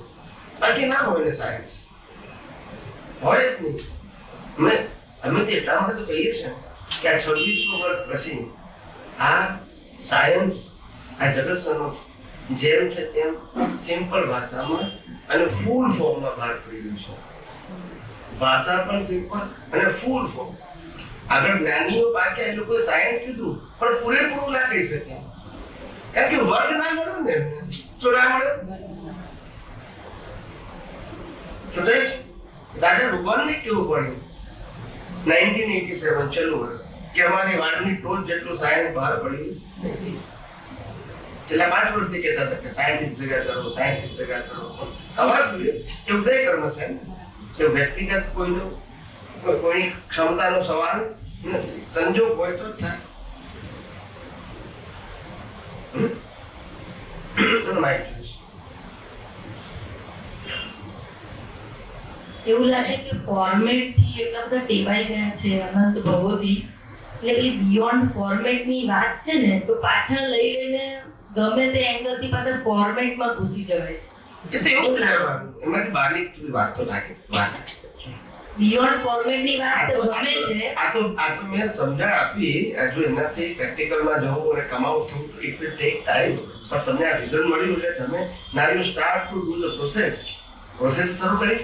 બાકી ના હોય ને સાયન્સ હોય જ નહીં. અમે તો એટલા માટે તો કહીએ છીએ કે આ 2600 વર્ષ પછી આ સાયન્સ આ જગત સમક્ષ જેમ છે તેમ સિમ્પલ ભાષામાં અને ફૂલ ફોર્મમાં બહાર પડી રહ્યું છે. ભાષા પણ સિમ્પલ અને ફૂલ ફોર્મ. આગળ જ્ઞાનીઓ બાકી એ લોકોએ સાયન્સ કીધું પણ પૂરેપૂરું ના કહી શક્યા કારણ કે વર્ગ ના મળ્યો ને શું ના મળ્યો સમજાય દાદા ભગવાનને કેવું પડ્યું 1987 છેલ્લું વર્ષ કે અમારી વાળની ટોચ જેટલું સાયન્સ બહાર પડ્યું છેલ્લા 5 વર્ષથી કહેતા હતા કે સાયન્ટિસ્ટ ભેગા કરો હવે એ ઉદય કર્મ છે ને વ્યક્તિગત કોઈની ક્ષમતાનો સવાલ નથી સંજોગ હોય તો જ થાય એવું લાગે કે ફોર્મેટ થી એટલા બધા ટેવાઈ ગયા છે અનંત ભવોથી એટલે પેલી બિયોન્ડ ફોર્મેટ ની વાત છે ને તો પાછા લઈ લઈને ગમે તે એંગલ થી પાછા ફોર્મેટ માં ઘૂસી જવાય છે એ તો એવું જ રહેવાનું એમાંથી બહારની થોડી વાત તો લાગે બિયોન્ડ ફોર્મેટ ની વાત તો ગમે છે આ તો મેં સમજણ આપી જો એનાથી પ્રેક્ટિકલમાં જવું અને કમાવું થવું તો ઇટ વિલ ટેક ટાઈમ પણ તમને આ વિઝન મળ્યું એટલે તમે now you start to do the process શરૂ કરી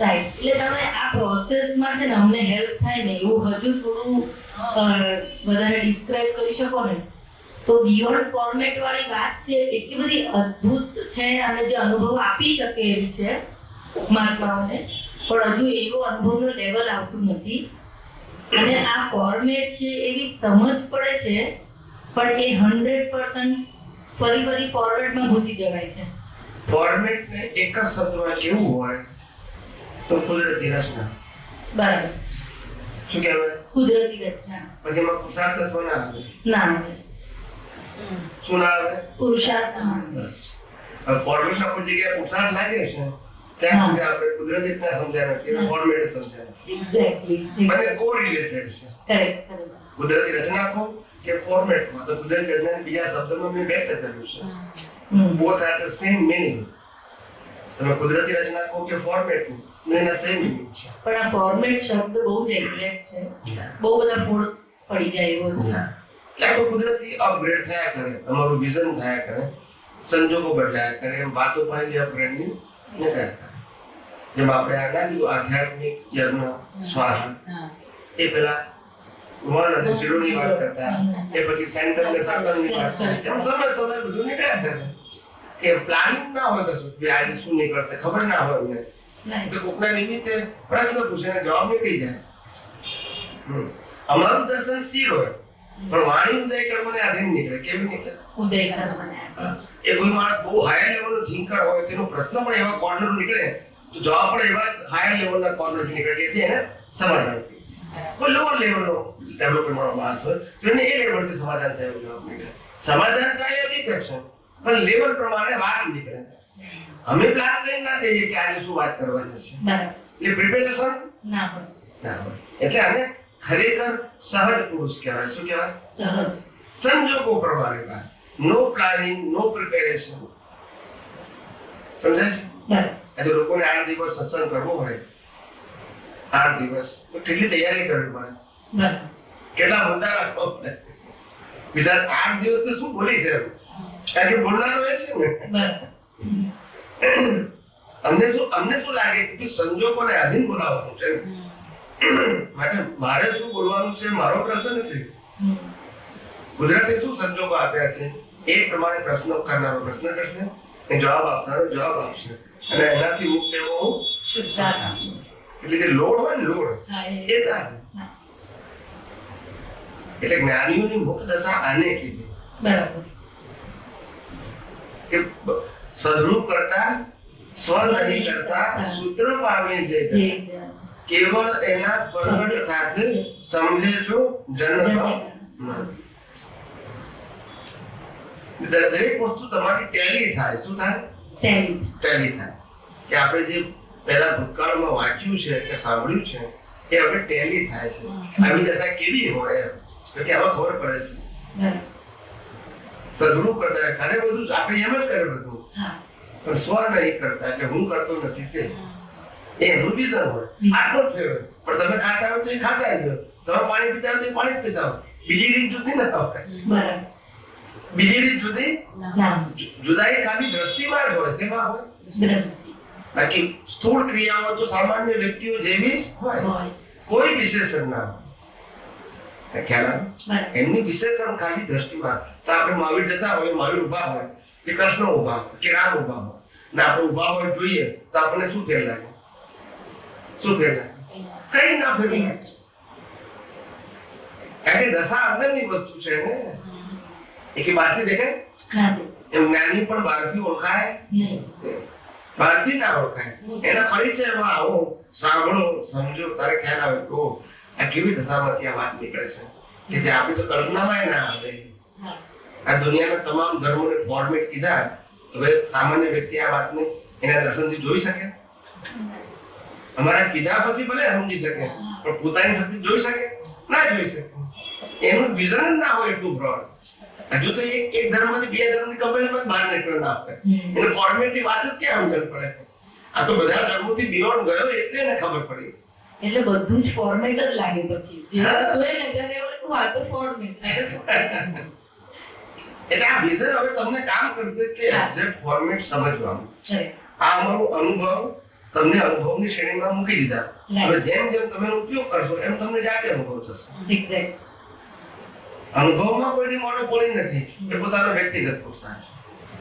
રાઈટ એટલે તમે આ પ્રોસેસમાં છે ને અમને હેલ્પ થાય ને એવું હજુ થોડું વધારે ડિસ્ક્રાઇબ કરી શકો ને તો બિયોન્ડ ફોર્મેટ વાળી વાત છે એટલી બધી અદ્ભુત છે અને જે અનુભવ આપી શકે એવી છે મહાત્માઓને પણ હજુ એવો અનુભવનો લેવલ આવતું નથી અને આ ફોર્મેટ છે એવી સમજ પડે છે પણ એ 100% ફરી ફોર્મેટમાં ઘૂસી જવાય છે ફોર્મેટ ને એક જ શબ્દમાં કેવું હોય તો કુદરતી રચના બરાબર શું કહેવાય કુદરતી રચના પછી એમાં પુરુષાર્થ તત્વ ના આવે ના આવે શું ના આવે પુરુષાર્થ ના આવે હવે ફોર્મેટના કોઈ જગ્યાએ પુરુષાર્થ લાગે છે ત્યાં સુધી આપણે કુદરતી રીતના સમજ્યા નથી અને ફોર્મેટ સમજ્યા નથી એક્ઝેક્ટલી બંને કોરિલેટેડ છે કરેક્ટ કુદરતી રચના કહો કે ફોર્મેટ કહો તો કુદરતી રચના બીજા શબ્દમાં મેં બે કર્યું છે both are the same meaning તમે કુદરતી રચના કહો કે ફોર્મેટ એના સેમ meaning છે પણ આ ફોર્મેટ શબ્દ બહુ જ એક્ઝેક્ટ છે બહુ બધા ફોડ પડી જાય એવો છે એટલે તો કુદરતી અપગ્રેડ થયા કરે તમારું વિઝન થયા કરે સંજોગો બદલાયા કરે એમ વાતો પણ અપગ્રેડની નીકળ્યા કરે જેમ આપણે આ લાગ્યું આધ્યાત્મિક યજ્ઞ સ્વાહા એ પેલા વન અને ઝીરોની વાત કરતા એ પછી સેન્ટર ને સર્કલની વાત કરતા એમ સમય બધું નીકળ્યા કરે કે પ્લાનિંગ ના હોય કશું કે આજે શું નીકળશે ખબર ના હોય ને તો કોકના નિમિત્તે પ્રશ્ન પૂછે ને જવાબ નીકળી જાય અમારું દર્શન સ્થિર હોય પણ વાણી ઉદય કર્મને આધીન નીકળે કેવી નીકળે ઉદય કર્મને એ કોઈ માણસ બહુ હાયર લેવલનો થિંકર હોય તેનો પ્રશ્ન પણ એવા કોર્નર નીકળે તો જવાબ પણ એવા હાયર લેવલના કોર્નર નીકળે કે એને સમાધાન કોઈ લોઅર લેવલનો ડેવલપમેન્ટ વાળો માણસ હોય તો એને એ લેવલથી સમાધાન થાય એવું જવાબ નીકળે સમાધાન થાય એ છે પણ લેવલ પ્રમાણે વાત નીકળે અમે પ્લાન કરીને ના કહીએ કે આજે શું વાત કરવાની છે બરાબર એ પ્રિપેરેશન ના હોય એટલે આને ખરેખર સહજ પુરુષ કહેવાય શું કહેવાય સહજ સંજોગો પ્રમાણે વાત નો પ્લાનિંગ નો પ્રિપેરેશન સમજાય છે બરાબર આજે લોકોને 8 દિવસ સત્સંગ કરવો હોય 8 દિવસ તો કેટલી તૈયારી કરવી પડે બરાબર કેટલા મુદ્દા રાખવા પડે બીજા 8 દિવસ તો શું બોલી છે કારણ કે બોલનારો એ છે ને બરાબર અમને શું લાગે કે સંજોગોને આધીન બોલાવવાનું છે માટે મારે શું બોલવાનું છે મારો પ્રશ્ન નથી ગુજરાતે શું સંજોગો આપ્યા છે એ પ્રમાણે પ્રશ્ન કરનારો પ્રશ્ન કરશે અને જવાબ આપનારો જવાબ આપશે અને એનાથી મુક્ત એવો એટલે કે લોડ હોય ને લોડ એ થાય એટલે જ્ઞાનીઓની મુક્ત દશા આને કીધી બરાબર કે સદરૂપ કરતા સ્વ નહીં કરતા સૂત્ર પામે જે કેવળ એના પ્રગટ થશે સમજે જો જન્મ દરેક વસ્તુ તમારી ટેલી થાય શું થાય ટેલી થાય કે આપણે જે પહેલા ભૂતકાળમાં વાંચ્યું છે કે સાંભળ્યું છે એ હવે ટેલી થાય છે આવી દશા કેવી હોય તો કે આમાં ખબર પડે છે સદરૂપ કરતા ખરે બધું આપણે એમ જ કરે બધું પણ સ્વ નહીં કરતા એટલે હું કરતો નથી તે એનું વિઝન હોય આટલો જ ફેર પણ તમે ખાતા હોય તો એ ખાતા જ તમે પાણી પીતા હોય તો પાણી જ પીતા હોય બીજી રીત જુદી ના હોય બીજી રીત જુદી જુદાઈ ખાલી દ્રષ્ટિમાં જ હોય શેમાં હોય બાકી સ્થૂળ ક્રિયાઓ તો સામાન્ય વ્યક્તિઓ જેવી જ હોય કોઈ વિશેષણ ના હોય ખ્યાલ આવે? બરાબર. એમની વિશેષણ ખાલી દ્રષ્ટિમાં તો આપણે મહાવીર જતા હોય, મહાવીર ઊભા હોય કે કૃષ્ણ ઊભા હોય કે રામ ઊભા હોય ને આપણે ઊભા હોય જોઈએ તો આપણને શું ફેર લાગે? શું ફેર લાગે? કઈ ના ફેર લાગે. કારણ કે દશા અંદરની વસ્તુ છે ને, એ કે બહારથી દેખાય? નથી. એમ જ્ઞાની પણ બહારથી ઓળખાય નહીં. બહારથી ના ઓળખાય. એના પરિચયમાં આવો, સાંભળો, સમજો, તારે ખ્યાલ આવે કે ઓહ, આ કેવી દશામાંથી આ વાત નીકળે છે કે જે આપણી તો કલ્પનામાં ના આવે. હા. આ દુનિયાના તમામ ધર્મોને ફોર્મેટ કીધા, હવે સામાન્ય વ્યક્તિ આ વાતને એના દર્શનથી જોઈ શકે? અમારા કીધા પછી ભલે સમજી શકે, પણ પોતાની શક્તિ જોઈ શકે? ના જોઈ શકે. એનું વિઝન જ ના હોય એટલું બ્રોડ. હજુ તો એક ધર્મથી બીજા ધર્મની કમ્પેરિઝન બહાર નીકળ્યો ના આપે. એને ફોર્મેટની વાત જ ક્યાં સમજણ પડે? આ તો બધા ધર્મોથી બિયોન્ડ ગયો એટલે એને ખબર પડી. એટલે બધું જ ફોર્મેટ જ લાગે પછી જે જોઈએ ને ત્યારે એવું લાગે, આ તો ફોર્મેટ. એટલે આ વિઝન હવે તમને કામ કરશે કે એક્ઝેક્ટ ફોર્મેટ સમજવાનું. આ અમારો અનુભવ તમને અનુભવની શ્રેણીમાં મૂકી દીધા. હવે જેમ જેમ તમે એનો ઉપયોગ કરશો એમ તમને જાતે અનુભવ થશે. એક્ઝેક્ટ. અનુભવમાં કોઈની મોનોપોલી નથી, એ પોતાનો વ્યક્તિગત પ્રોત્સાહન છે.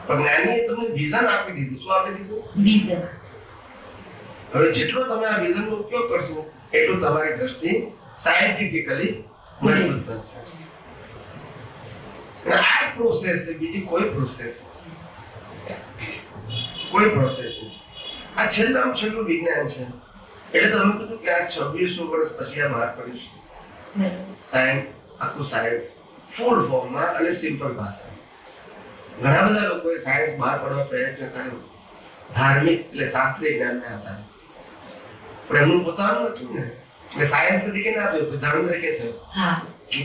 પણ જ્ઞાનીએ તમને વિઝન આપી દીધું. શું આપી દીધું? વિઝન. હવે જેટલો તમે આ વિઝનનો ઉપયોગ કરશો એટલું તમારી દ્રષ્ટિ સાયન્ટિફિકલી મજબૂત બનશે. અને આ પ્રોસેસ છે, બીજી કોઈ પ્રોસેસ નથી. કોઈ પ્રોસેસ નથી. આ છેલ્લામાં છેલ્લું વિજ્ઞાન છે. એટલે તમે કીધું કે આ 2600 વર્ષ પછી આ બહાર પડ્યું છે. સાયન્સ, આખું સાયન્સ ફૂલ ફોર્મમાં અને સિમ્પલ ભાષામાં. ઘણા બધા લોકોએ સાયન્સ બહાર પાડવા પ્રયત્ન કર્યો, ધાર્મિક એટલે શાસ્ત્રીય જ્ઞાનના આધારે, પણ એમનું પોતાનું હતું ને. એટલે સાયન્સ તરીકે ના થયું, ધર્મ તરીકે થયું.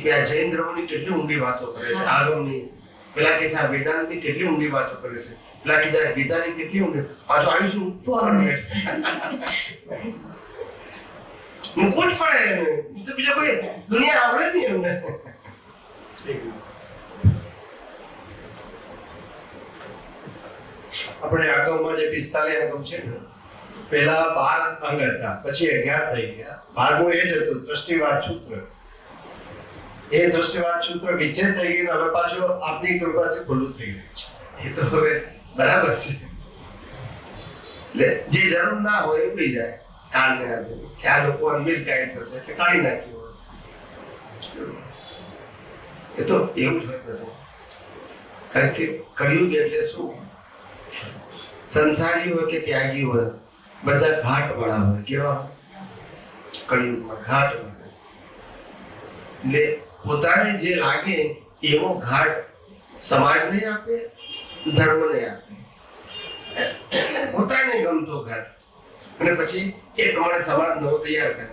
કે આ જૈન ધર્મની કેટલી ઊંડી વાતો કરે છે, આગમની. પેલા કે છે આ વેદાંતની કેટલી ઊંડી વાતો કરે છે, પેલા કીધા ગીતાની કેટલી ઊંડી. પાછું આવીશું મુકુટ પડે એને, તો બીજો કોઈ દુનિયા આવડે નહીં એમને. આપણે આગળમાં જે 45 આગમ છે ને, પહેલા 12 અંગ હતા, પછી 11 થઈ ગયા. 12મું એ જ હતું દ્રષ્ટિવાદ સૂત્ર. એ દ્રષ્ટિવાદ સૂત્ર વિચ્છેદ થઈ ગયું, હવે પાછું આપની કૃપાથી ખુલ્લું થઈ ગયું છે. એ તો હવે બરાબર છે. એટલે જે જરૂર ના હોય એ ઉડી જાય કાળને આધારે. કે આ લોકો મિસગાઈડ થશે એટલે કાઢી નાખ્યું. એ તો એવું જ હોય બધું. કારણ કે કળિયુગ એટલે શું? સંસારી હોય કે ત્યાગી હોય, બધા ઘાટ વાળા હોય. કેવા? કળિયુગમાં ઘાટ વાળા. એટલે પોતાને જે લાગે એવો ઘાટ સમાજને આપે, ધર્મને આપે. પોતાને ગમતો ઘાટ. અને પછી એ પ્રમાણે સમાજ નવો તૈયાર કરે.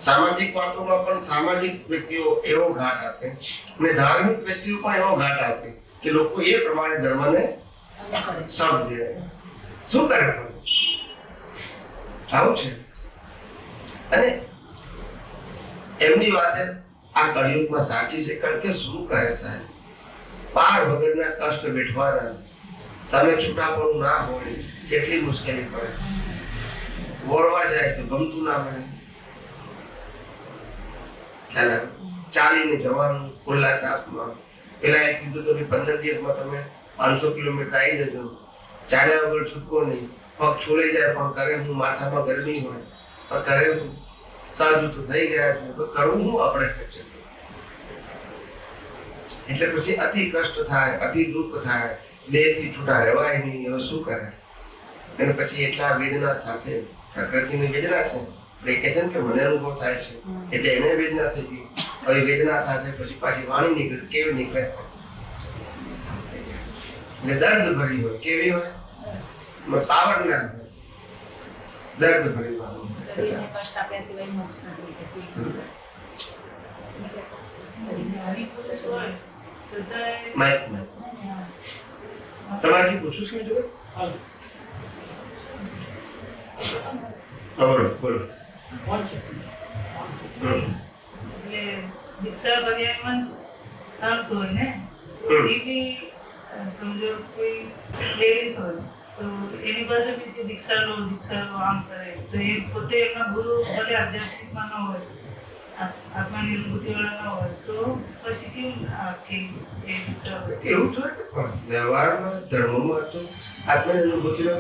સામાજિક વાતોમાં પણ સામાજિક વ્યક્તિઓ એવો ઘાટ આપે અને ધાર્મિક વ્યક્તિઓ પણ એવો ઘાટ આપે કે લોકો એ પ્રમાણે ધર્મને સમજે. શું કરે પણ આવું છે. અને એમની વાત આ કળિયુગમાં સાચી છે. કારણ કે શું કહે સાહેબ, પાર વગરના કષ્ટ વેઠવાના, સામે છૂટાપણું ના હોય, કેટલી મુશ્કેલી પડે. વળવા જાય તો ગમતું ના મળે. ખ્યાલ આવે? ચાલીને જવાનું ખુલ્લા તાપમાં. પેલા એ કીધું તો 15 દિવસમાં તમે 500 કિલોમીટર આવી જજો, ચાલ્યા વગર છૂટકો નહીં. પગ છોલાઈ જાય પણ કરે હું, માથામાં ગરમી હોય પણ કરે હું, સાજુ તો થઈ ગયા છે તો કરવું હું આપણે. એટલે પછી અતિ કષ્ટ થાય, અતિ દુઃખ થાય, દેહથી છૂટા રહેવાય નહીં. હવે શું કરે? અને પછી એટલા વેદના સાથે, પ્રકૃતિની વેદના છે, એ કહે છે કે મને અનુભવ થાય છે એટલે એને વેદના થઈ ગઈ. હવે વેદના સાથે પછી પાછી વાણી નીકળે. કેવી નીકળે? એટલે દર્દ ભરી હોય. કેવી હોય? પાવર ના હોય, દર્દ ભરી હોય. શરીરને કષ્ટ આપ્યા સિવાય મોક્ષ નથી. પછી હરિપુરુષ હોય છતાંય માઇક તમારે પૂછું છે બીજું? બોલો બોલો. એટલે દીક્ષા ભર્યામાં શાંત હોય ને, એ બી સમજો કોઈ લેડીઝ હોય તો એની પાસે બી દીક્ષા લો આમ કરે તો એ પોતે એમના ગુરુ ભલે આધ્યાત્મિકમાં ન હોય આત્માની અનુભૂતિવાળા ન હોય તો પછી કેવું કે એ વિચાર એવું તો પણ વ્યવહારમાં ધર્મમાં તો આત્માની અનુભૂતિનો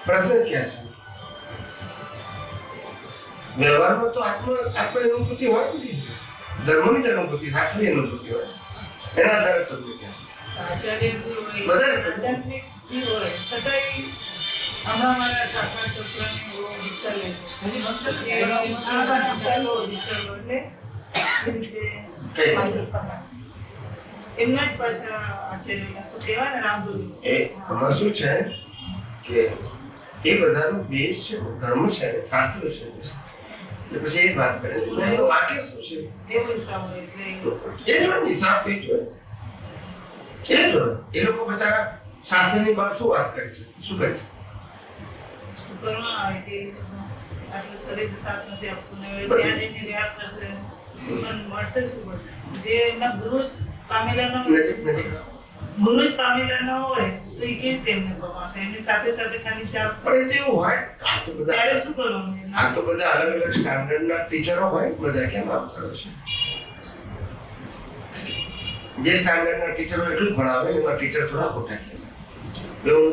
પ્રશ્ન જ ક્યાં છે? વ્યવહારમાં તો આત્માની અનુભૂતિ હોય ને, ધર્મની જ અનુભૂતિ, શાસ્ત્રની અનુભૂતિ હોય, એના આધારે તમને ક્યાં આચાર્ય બી હોય બધાને. આધ્યાત્મિક બી હોય છતાંય હમણાં મારા કાકા સસરાની બહુ દીક્ષા લે છે દીક્ષા લો એટલે એ રીતે કઈ એમના જ પાછા આચાર્ય શું કહેવાય ને રામગુરુ એ આમાં શું છે કે એ બધાનો બેઝ છે, ધર્મ છે, શાસ્ત્ર છે. એટલે પછી એ વાત કરે એનું વાક્ય શું છે એવો હિસાબ હોય એટલે એ જ હિસાબ થઈ ગયો. એ જ એ લોકો બચારા શાસ્ત્રની બહાર શું વાત કરી છે, શું કરી છે? કરુણા આવે કે આટલું શરીર સાથ નથી આપતું ને હવે ત્યાં જઈને વ્યાપ કરશે પણ મળશે શું મળશે? જે એમના ગુરુ જ પામેલા ન હોય નજીક ગુરુ જ પામેલા ન હોય તો એ કેવી રીતે એમને પકડશે? એમની સાથે સાથે ખાલી ચાલશે પણ એ જેવું હોય આ તો બધા ત્યારે શું કરવાનું? આ તો બધા અલગ અલગ સ્ટાન્ડર્ડના ટીચરો હોય, બધા કેમ આમ કરે છે? જે સ્ટાન્ડર્ડના ટીચરો એટલું જ ભણાવે એમાં ટીચર થોડા ખોટા કહે. હું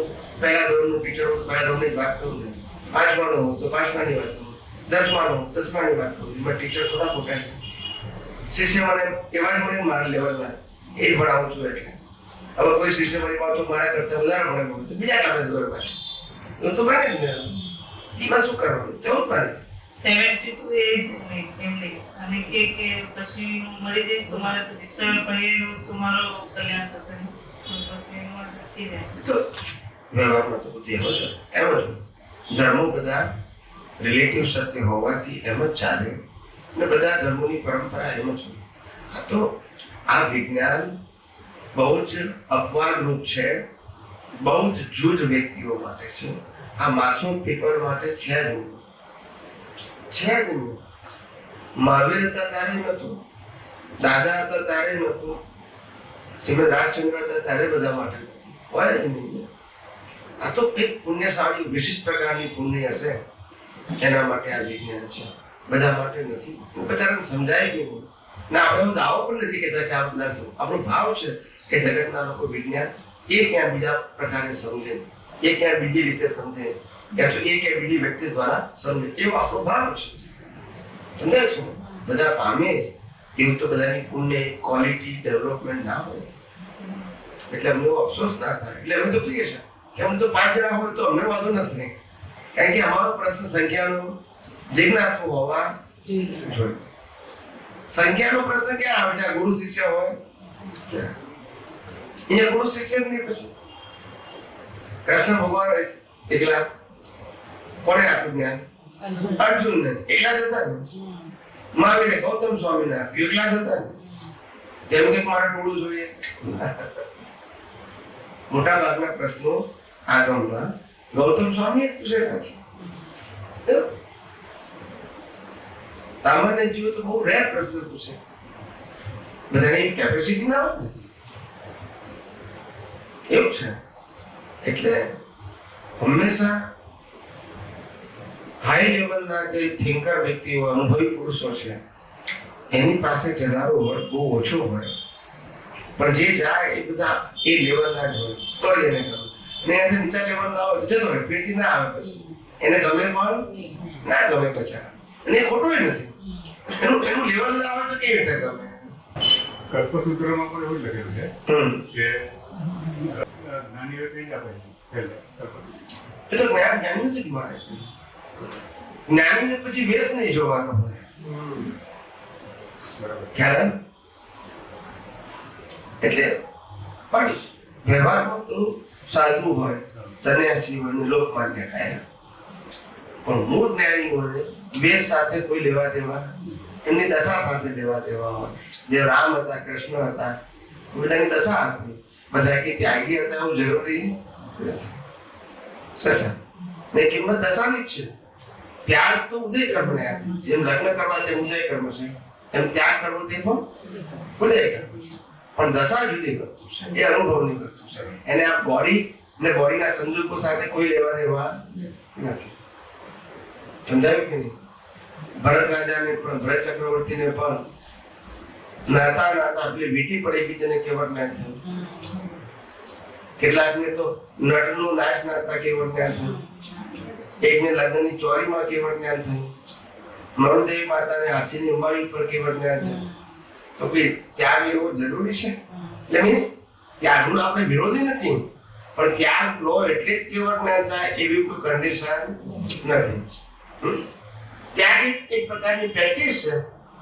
પહેલા ધોરણનું ટીચર પહેલા ધોરણની વાત કરું ને, પાંચમાનો હોઉં તો પાંચમાની વાત કરું, દસમાનો દસમાની વાત કરું, એમાં ટીચર થોડા ખોટા છે. શિષ્ય મને એવા જ મળે મારા લેવલના એ જ ભણાવું છું. એટલે હવે કોઈ શિષ્ય મારી પાસે મારા કરતા વધારે ભણે હોય તો બીજા કામે દોરે પાછું, એવું તો બને જ ને. એમાં શું કરવાનું? તેવું જ બને. 72 એજ એમને અને કે પછી હું મરી જઈશ તો મારે તો દીક્ષા કરીએ તમારો કલ્યાણ થશે તો પછી એમાં નથી જાય. તો વ્યવહારમાં તો બધું એમ જ હોય. એમ જ હોય. ધર્મો બધા રિલેટિવ સત્ય હોવાથી એમ જ ચાલે ને બધા ધર્મોની પરંપરા એમ જ હોય. આ તો આ વિજ્ઞાન બહુ જ અપવાદરૂપ છે, બહુ જ જૂજ વ્યક્તિઓ માટે છે. આ માસૂમ પીપલ માટે છે જ નહીં. છે જ નહીં. મહાવીર હતા ત્યારે નહોતું, દાદા હતા ત્યારે નહોતું, શ્રીમદ રાજચંદ્ર હતા ત્યારે બધા માટે હોય જ નહીં. આ તો એક પુણ્યશાળી વિશિષ્ટ પ્રકારની પુણ્ય હશે એના માટે આ વિજ્ઞાન છે, બધા માટે નથી. બધાને સમજાય નહીં ને આપણે એવો દાવો પણ નથી કહેતા કે આ બધા આપણો ભાવ છે કે જગતના લોકો વિજ્ઞાન એ ક્યાં બીજા પ્રકારે સમજે, એ ક્યાં બીજી રીતે સમજે, યા તો એ ક્યાં બીજી વ્યક્તિ દ્વારા સમજે, એવો આપણો ભાવ છે. સમજાય છે? બધા પામે એવું તો બધાની પુણ્ય ક્વોલિટી ડેવલપમેન્ટ ના હોય એટલે અમને અફસોસ ના થાય. એટલે અમે તો કહીએ છીએ કે અમે તો 5 જણા હોય તો અમને વાંધો નથી, કારણ કે અમારો પ્રશ્ન સંખ્યાનો જિજ્ઞાસુ હોવા જોઈએ. સંખ્યાનો પ્રશ્ન ક્યાં આવે છે? ગુરુ શિષ્ય હોય અહીંયા ગુરુ શિષ્ય જ નહીં. પછી કૃષ્ણ ભગવાન એકલા કોને આપ્યું જ્ઞાન? અર્જુનને એકલા જ હતા ને. મહાવીરે ગૌતમ સ્વામીને આપ્યું એકલા જ હતા ને. તેમ કે મારે ટોળું જોઈએ. મોટા ભાગના પ્રશ્નો આગમમાં ગૌતમ સ્વામી પૂછેલા છે. સામાન્ય જીવો તો બહુ રેર પ્રશ્ન પૂછે, બધાની કેપેસિટી ના હોય. એવું છે એટલે હંમેશા હાઈ લેવલના જે થિંકર વ્યક્તિઓ, અનુભવી પુરુષો છે એની પાસે જનારો વર્ગ બહુ ઓછો હોય, પણ જે જાય એ બધા એ લેવલના જ હોય તો એને ગમે. ને એને નીચા લેવલના હોય જતો હોય, પેટથી ના આવે પછી એને ગમે પણ ના ગમે પછી. અને એ ખોટું નથી, એનું લેવલ ના આવે તો કેવી રીતે ગમે? કલ્પસૂત્રમાં પણ એવું લખેલું છે કે જ્ઞાનીઓ કઈ આપે એ તો જ્ઞાની જ મળે. જ્ઞાનીને પછી વેશ નહીં જોવાનો હોય. ખ્યાલ? એટલે પણ વ્યવહારમાં તો સાધુ હોય, સન્યાસી હોય ને લોકમાન્ય કાય, પણ મૂળ જ્ઞાની હોય વેશ સાથે કોઈ લેવા દેવા, એમની દશા સાથે લેવા દેવા હોય. જે રામ હતા, કૃષ્ણ હતા, બધાની દશા હતી. બધા કે ત્યાગી હતા એવું જરૂરી નથી. ને કિંમત દશાની જ છે. ત્યાગ તો ઉદય કર્મને આપી, જેમ લગ્ન કરવા તે ઉદય કર્મ છે, એમ ત્યાગ કરવો તે પણ ઉદય કર્મ છે. પણ દશા જુદી વસ્તુ છે, એ અનુભવની વસ્તુ છે. એને આ બોડી ને બોડીના સંજોગો સાથે કોઈ લેવા દેવા નથી. સમજાયું કે નહીં? ભરત રાજાને પણ, ભરત ચક્રવર્તીને પણ નાતા નાતા પેલી વીંટી પડી ગઈ તેને કેવળ જ્ઞાન થયું. કેટલાકને તો નટનું નાશ નાતા કેવળ જ્ઞાન થયું. એકને લગ્નની ચોરીમાં કેવળ જ્ઞાન થયું. મરુદેવી માતાને હાથીની ઉંબાડી ઉપર કેવળ જ્ઞાન થયું. તો કે ત્યાગ લેવો જરૂરી છે. એટલે મીન્સ ત્યાગનો આપણે વિરોધી નથી, પણ ત્યાગ લો એટલે જ કેવળ જ્ઞાન થાય એવી કોઈ કન્ડિશન નથી. ત્યાગ એક પ્રકારની પ્રેક્ટિસ છે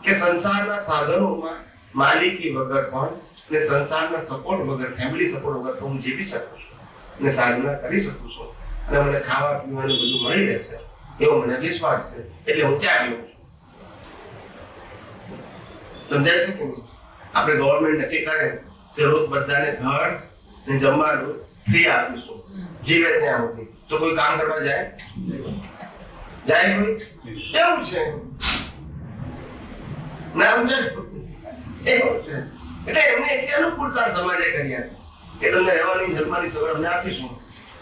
કે સંસારના સાધનોમાં માલિકી વગર પણ અને સંસારના સપોર્ટ વગર, ફેમિલી સપોર્ટ વગર તો હું જીવી શકું છું અને સાધના કરી શકું છું અને મને ખાવા પીવાનું બધું મળી રહેશે એવો મને વિશ્વાસ છે, એટલે હું ત્યાગ લઉં છું. સમજાય છે કે નહીં? આપણે ગવર્મેન્ટ નક્કી કરે કે રોજ બધાને ઘર ને જમવાનું ફ્રી આપીશું જીવે ત્યાં સુધી, તો કોઈ કામ કરવા જાય? જાય કોઈ? એવું છે ના સમજાય? એવું છે. એટલે એમને એટલી અનુકૂળતા સમાજે કરી આપી કે તમને રહેવાની જમવાની સગવડ અમને આપીશું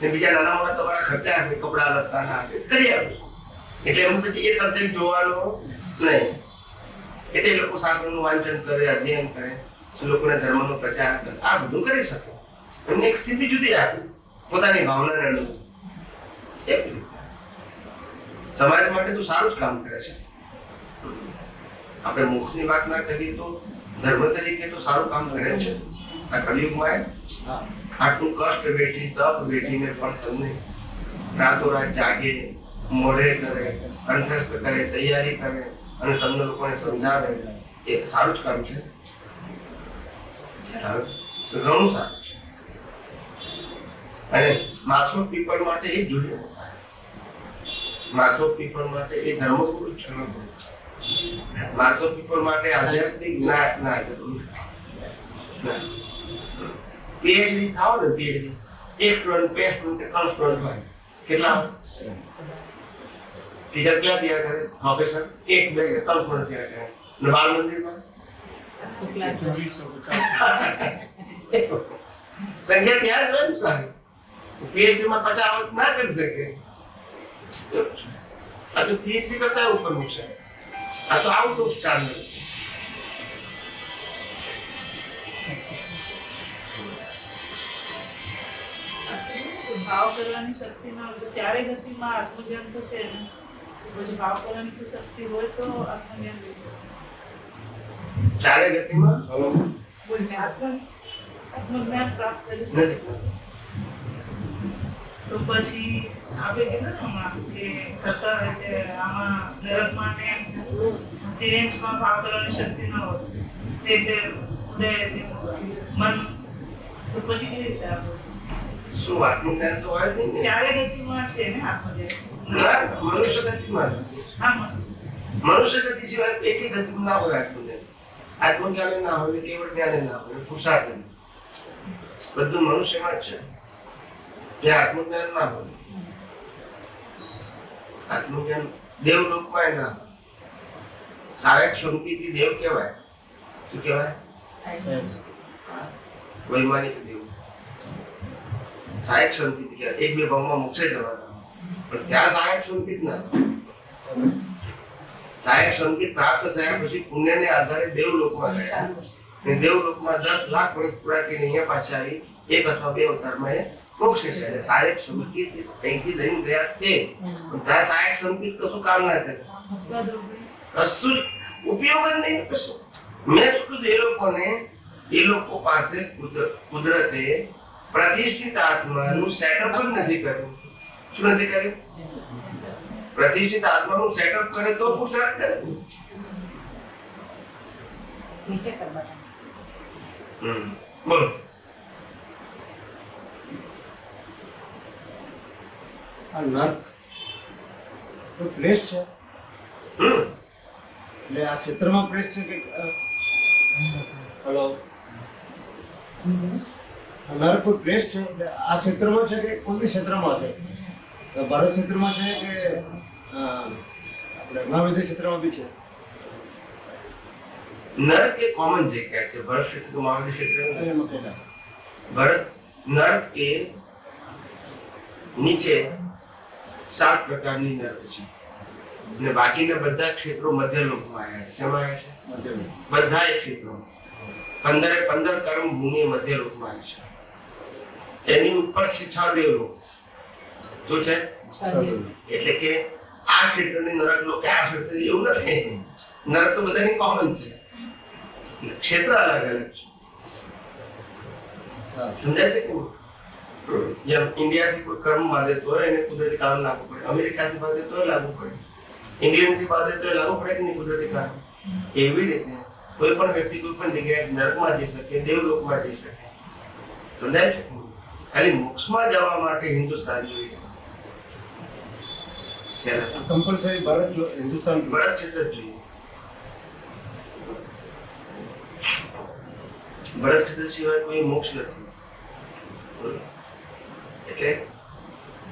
ને બીજા નાના મોટા તમારા ખર્ચા હશે કપડા લત્તા ના કરી આપીશું. એટલે એમ પછી એ સબ્જેક્ટ જોવાનો નહીં. એટલે લોકો શાસ્ત્રનું વાંચન કરે, અધ્યયન કરે, લોકોને ધર્મનો પ્રચાર કરે, આ બધું કરી શકે. એમને એક સ્થિતિ જુદી આપી પોતાની ભાવનાને અનુરૂપ. એવી રીતે સમાજ માટે તો સારું જ કામ કરે છે. આપણે મોક્ષની વાત ના કરીએ તો ધર્મ તરીકે તો સારું કામ કરે છે. આ કળિયુગમાં આટલું કષ્ટ વેઠી, તપ વેઠીને પણ તમને રાતોરાત જાગે, મોઢે કરે, કંઠસ્થ કરે, તૈયારી કરે અને તમને લોકોને સમજાવે, એ સારું જ કામ છે. ઘણું સારું છે. અને માસ ઓફ પીપલ માટે એ જોઈએ. માસ ઓફ પીપલ માટે એ ધર્મગુરુ જ છે. માસ ઓફ પીપલ માટે આધ્યાત્મિક ના જરૂર. પીએચડી થાવ ને, પીએચડી એક સ્ટુડન્ટ, બે સ્ટુડન્ટ, ત્રણ સ્ટુડન્ટ હોય, કેટલા ટીચર ક્યાં તૈયાર કરે? પ્રોફેસર એક, બે, ત્રણ સ્ટુડન્ટ તૈયાર કરે. ને બાળ મંદિરમાં સંખ્યા ત્યાં જ સારી. પીએચડી માં 50 ના કરી શકે. આ તો પીએચડી કરતા ઉપરનું છે. આ તો આઉટ ઓફ સ્ટાન્ડર્ડ છે. ભાવ કરવાની શક્તિ ના હોય તો ચારે ગતિમાં આત્મજ્ઞાન તો છે ને. પછી ભાવ કરવાની તો શક્તિ હોય તો આત્મજ્ઞાન ચારે ગતિમાં આત્મજ્ઞાન પ્રાપ્ત કરી શકે. તો પછી આપણે કીધું ને હમણાં કે કરતા હોય કે આમાં નરકમાં ને તિરેંજમાં ભાવ કરવાની શક્તિ ન હોય એટલે ઉદય મન, તો પછી કેવી રીતે આપણે શું આત્મજ્ઞાન તો હોય જ નહીં ને. ચારે ગતિમાં છે ને આત્મજ્ઞાન. ના, મનુષ્ય ગતિમાં જ. હા મન. મનુષ્ય ગતિ સિવાય એકેય ગતિમાં ના હોય આત્મજ્ઞાન. આત્મજ્ઞાન ના હોય, કેવળ જ્ઞાન ના હોય, પુરુષાર્થ નહીં. બધું મનુષ્યમાં જ છે. ત્યાં આત્મજ્ઞાન ના હોય. આત્મજ્ઞાન દેવલોકમાં ના હોય. સહાયક સ્વરૂપીથી દેવ કહેવાય. શું કહેવાય? વૈમાનિક દેવ. સહાયક સ્વરૂપી કહેવાય. એક બે ભાવમાં મોક્ષે જવાના, પણ ત્યાં સહાયક સ્વરૂપી જ ના. સહાયક સંકેત પ્રાપ્ત થયા પછી પુણ્યને આધારે દેવલોકમાં ગયા. અને દેવલોકમાં 10 લાખ વર્ષ પૂરા કરીને અહીંયા પાછા આવી એક અથવા બે અવતારમાં એ મોક્ષે ગયા. સહાયક સંકેત અહીંથી લઈને ગયા તે, પણ ત્યાં સહાયક સંકેત કશું કામ ના કરે, કશું ઉપયોગ જ નહીં. કશું મેં શું કીધું, એ લોકો પાસે કુદરતે પ્રતિષ્ઠિત આત્માનું સેટઅપ જ નથી કર્યું. શું નથી કર્યું? પ્રતિષ્ઠિત આત્માનું સેટઅપ કરે તો પુરુષાર્થ કરે. બોલો. આ નર્ક કોઈ પ્લેસ છે? એટલે આ ક્ષેત્રમાં પ્લેસ છે કે હલો નર્ક કોઈ પ્લેસ છે? એટલે આ ક્ષેત્રમાં છે કે કોઈ બી ક્ષેત્રમાં છે? ભારત ક્ષેત્રમાં છે કે આપણે મહાવિદ્ય ક્ષેત્રમાં બી છે? નર્ક એ કોમન જગ્યા છે. ભરત ક્ષેત્ર તો મહાવિદ્ય ક્ષેત્ર એમાં પહેલા ભરત નર્ક એ નીચે 7 પ્રકારની નર્ક છે. અને બાકીના બધા ક્ષેત્રો મધ્ય લોકમાં આવ્યા છે. શેમાં આવ્યા છે? બધા ક્ષેત્રો 15 કર્મ ભૂમિ મધ્ય લોકમાં આવી છે. એની ઉપર છે 6 દેવલોક. શું છે? એટલે કે આ ક્ષેત્રની નરક લોક આ ક્ષેત્ર એવું નથી. નરક તો બધાની કોમન છે, ક્ષેત્ર અલગ અલગ છે. સમજાય છે કે નહીં? જેમ ઇન્ડિયાથી કોઈ કર્મ બાંધે તો એને કુદરતી કાનૂન લાગુ પડે, અમેરિકાથી બાંધે તો લાગુ પડે, ઇંગ્લેન્ડથી બાંધે તો લાગુ પડે કે નહીં કુદરતી કાનૂન. એવી રીતે કોઈ પણ વ્યક્તિ કોઈ પણ જગ્યાએ નરકમાં જઈ શકે, દેવલોકમાં જઈ શકે. સમજાય છે? ખાલી મોક્ષમાં જવા માટે હિન્દુસ્તાન જોઈએ. કમ્પલસરી ભારત જો હિન્દુસ્તાન ભરત ક્ષેત્ર જ જોઈએ. ભરત ક્ષેત્ર સિવાય કોઈ મોક્ષ નથી. એટલે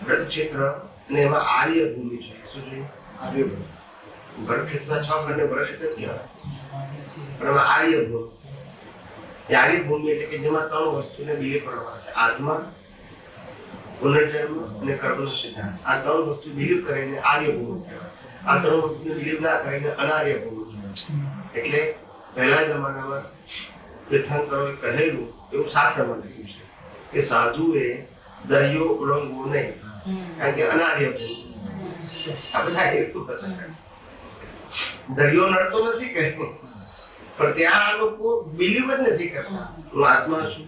ભરત ક્ષેત્ર અને એમાં આર્ય ભૂમિ છે. શું જોઈએ? આર્ય ભરત ક્ષેત્રના 6 ખંડને ભરત ક્ષેત્ર જ કહેવાય. પણ એમાં આર્ય ભૂમિ, એ આર્ય ભૂમિ એટલે કે જેમાં 3 વસ્તુને બિલીવ કરવામાં આવે છે: આત્મા, પુનર્જન્મ અને કર્મનો સિદ્ધાંત. આ 3 વસ્તુ બિલીવ કરીને આર્ય ભૂમિ કહેવાય. આ 3 વસ્તુને બિલીવ ના કરીને અનાર્ય ભૂમિ કહેવાય. એટલે પહેલા જમાનામાં તીર્થંકરોએ કહેલું એવું શાસ્ત્રમાં લખ્યું છે કે સાધુએ દરિયો ઓળંગવો નહીં, કારણ કે અનાર્ય ભૂમિ. આ બધા હેતુ હતા. દરિયો નડતો નથી કહે, પણ ત્યાં આ લોકો બિલીવ જ નથી કરતા. હું આત્મા છું,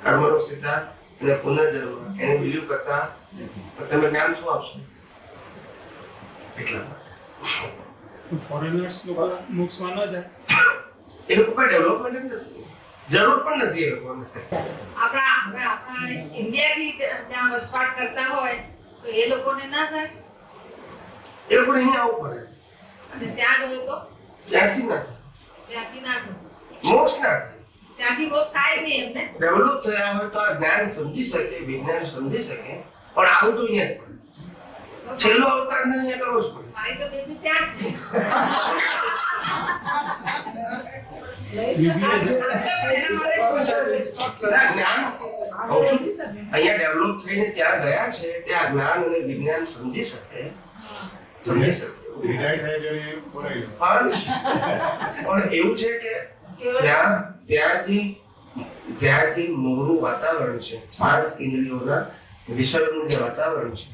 કર્મનો સિદ્ધાંત અને પુનર્જન્મ એને બિલીવ કરતા નથી. તમે જ્ઞાન શું આપશો? એટલા ફોરેનર્સ લોકો મોક્ષમાં ન જાય. એ લોકો પર ડેવલપમેન્ટ જ નથી, જરૂર પણ નથી એ લોકોને. આપણા ઇન્ડિયાથી ત્યાં વસવાટ કરતા હોય તો એ લોકોને ના થાય, એ લોકોને અહીંયા આવવું પડે. અને ત્યાં જોઈએ તો ત્યાંથી ના થાય, ત્યાંથી ના થાય, મોક્ષ ના થાય. ત્યાંથી બહુ થાય નહીં એમને. ડેવલપ થયા હોય તો આ જ્ઞાન સમજી શકે, વિજ્ઞાન સમજી શકે, પણ આવું તો અહીંયા જ પડે. છેલ્લો અવતાર અહીંયા કરવો જ પડે. મારી તો બેબી ત્યાં જ છે. અહીંયા ડેવલપ થઈને ત્યાં ગયા છે ત્યાં જ્ઞાન અને વિજ્ઞાન સમજી શકે. રિટાયર થાય ત્યારે એ બોલાવી લો. પણ એવું છે કે ત્યાંથી મોહનું વાતાવરણ છે, 5 ઇન્દ્રિયોના વિષયોનું જે વાતાવરણ છે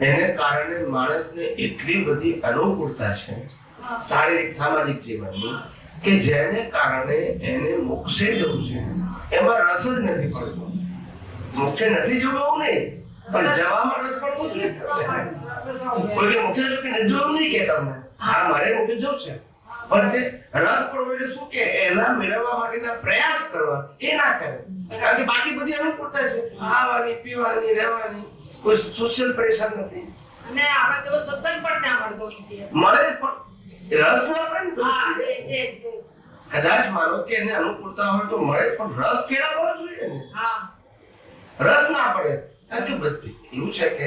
એને કારણે માણસને એટલી બધી અનુકૂળતા છે શારીરિક સામાજિક જીવનની કે જેને કારણે એને મોક્ષે જવું છે એમાં રસ જ નથી પડતો. મોક્ષે નથી જવું એવું નહીં, પણ જવામાં રસ પડતો જ નથી. કોઈ મોક્ષે જવું નહીં કે તમને હા મારે મોક્ષે જવું છે, પણ તે રસ પડવો એટલે શું કે એના મેળવવા માટેના પ્રયાસ કરવા એ ના કરે. કારણ કે બાકી બધી અનુકૂળતા છે, ખાવાની, પીવાની, રહેવાની, કોઈ સોશિયલ પ્રેશર નથી. અને આપણે તો સત્સંગ પણ ત્યાં મળતો નથી. મળે પણ રસ ના પડે ને તો હા, એ જ. કદાચ માનો કે એને અનુકૂળતા હોય તો મળે, પણ રસ કેળવવો જોઈએ ને. હા, રસ ના પડે કારણ કે બધી એવું છે કે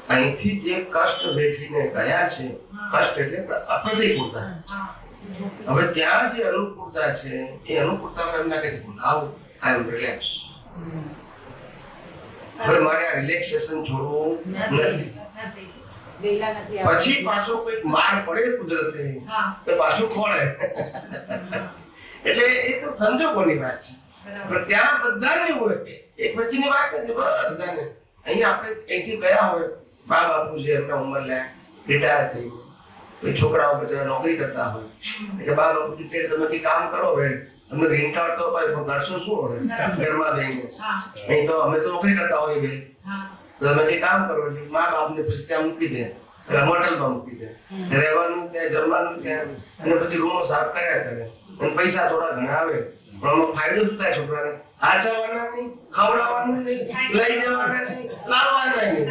અહીંથી જે કષ્ટ વેઠીને ગયા છે, કષ્ટ એટલે અપ્રતિકૂળતા. હવે ત્યાં જે અનુકૂળતા છે એ અનુકૂળતામાં એમ લાગે છે નાઉ આઈ એમ રિલેક્સ. હવે મારે આ રિલેક્સેશન છોડવું નથી. પછી પાછો કોઈ માર પડે કુદરતે તો પાછું ખોળે. એટલે એ તો સંજોગોની વાત છે. પણ ત્યાં બધાને હોય કે એક વ્યક્તિની વાત નથી, બધાને. અહીંયા આપણે અહીંથી ગયા હોય, બા બાપુ છે એમના ઉંમર લે રિટાયર થઈ ગયું, કોઈ છોકરાઓ બધા નોકરી કરતા હોય એટલે બા બાપુ તમે કંઈ કામ કરો હવે તમને ગ્રીન કાર્ડ તો હોય પણ કરશો શું હોય ઘરમાં જઈને? અહીં તો અમે તો નોકરી કરતા હોઈએ બેન, તમે કંઈ કામ કરો એટલે મા બાપને પછી ત્યાં મૂકી દે, એટલે હોટલમાં મૂકી દે, રહેવાનું ત્યાં, જમવાનું ત્યાં, અને પછી રૂમો સાફ કર્યા કરે અને પૈસા થોડા ઘણા આવે. પણ આમાં ફાયદો શું થાય છોકરાને? હાચવવાના નહીં, ખવડાવવાનું નહીં, લઈ જવાના નહીં, લાવવાના નહીં,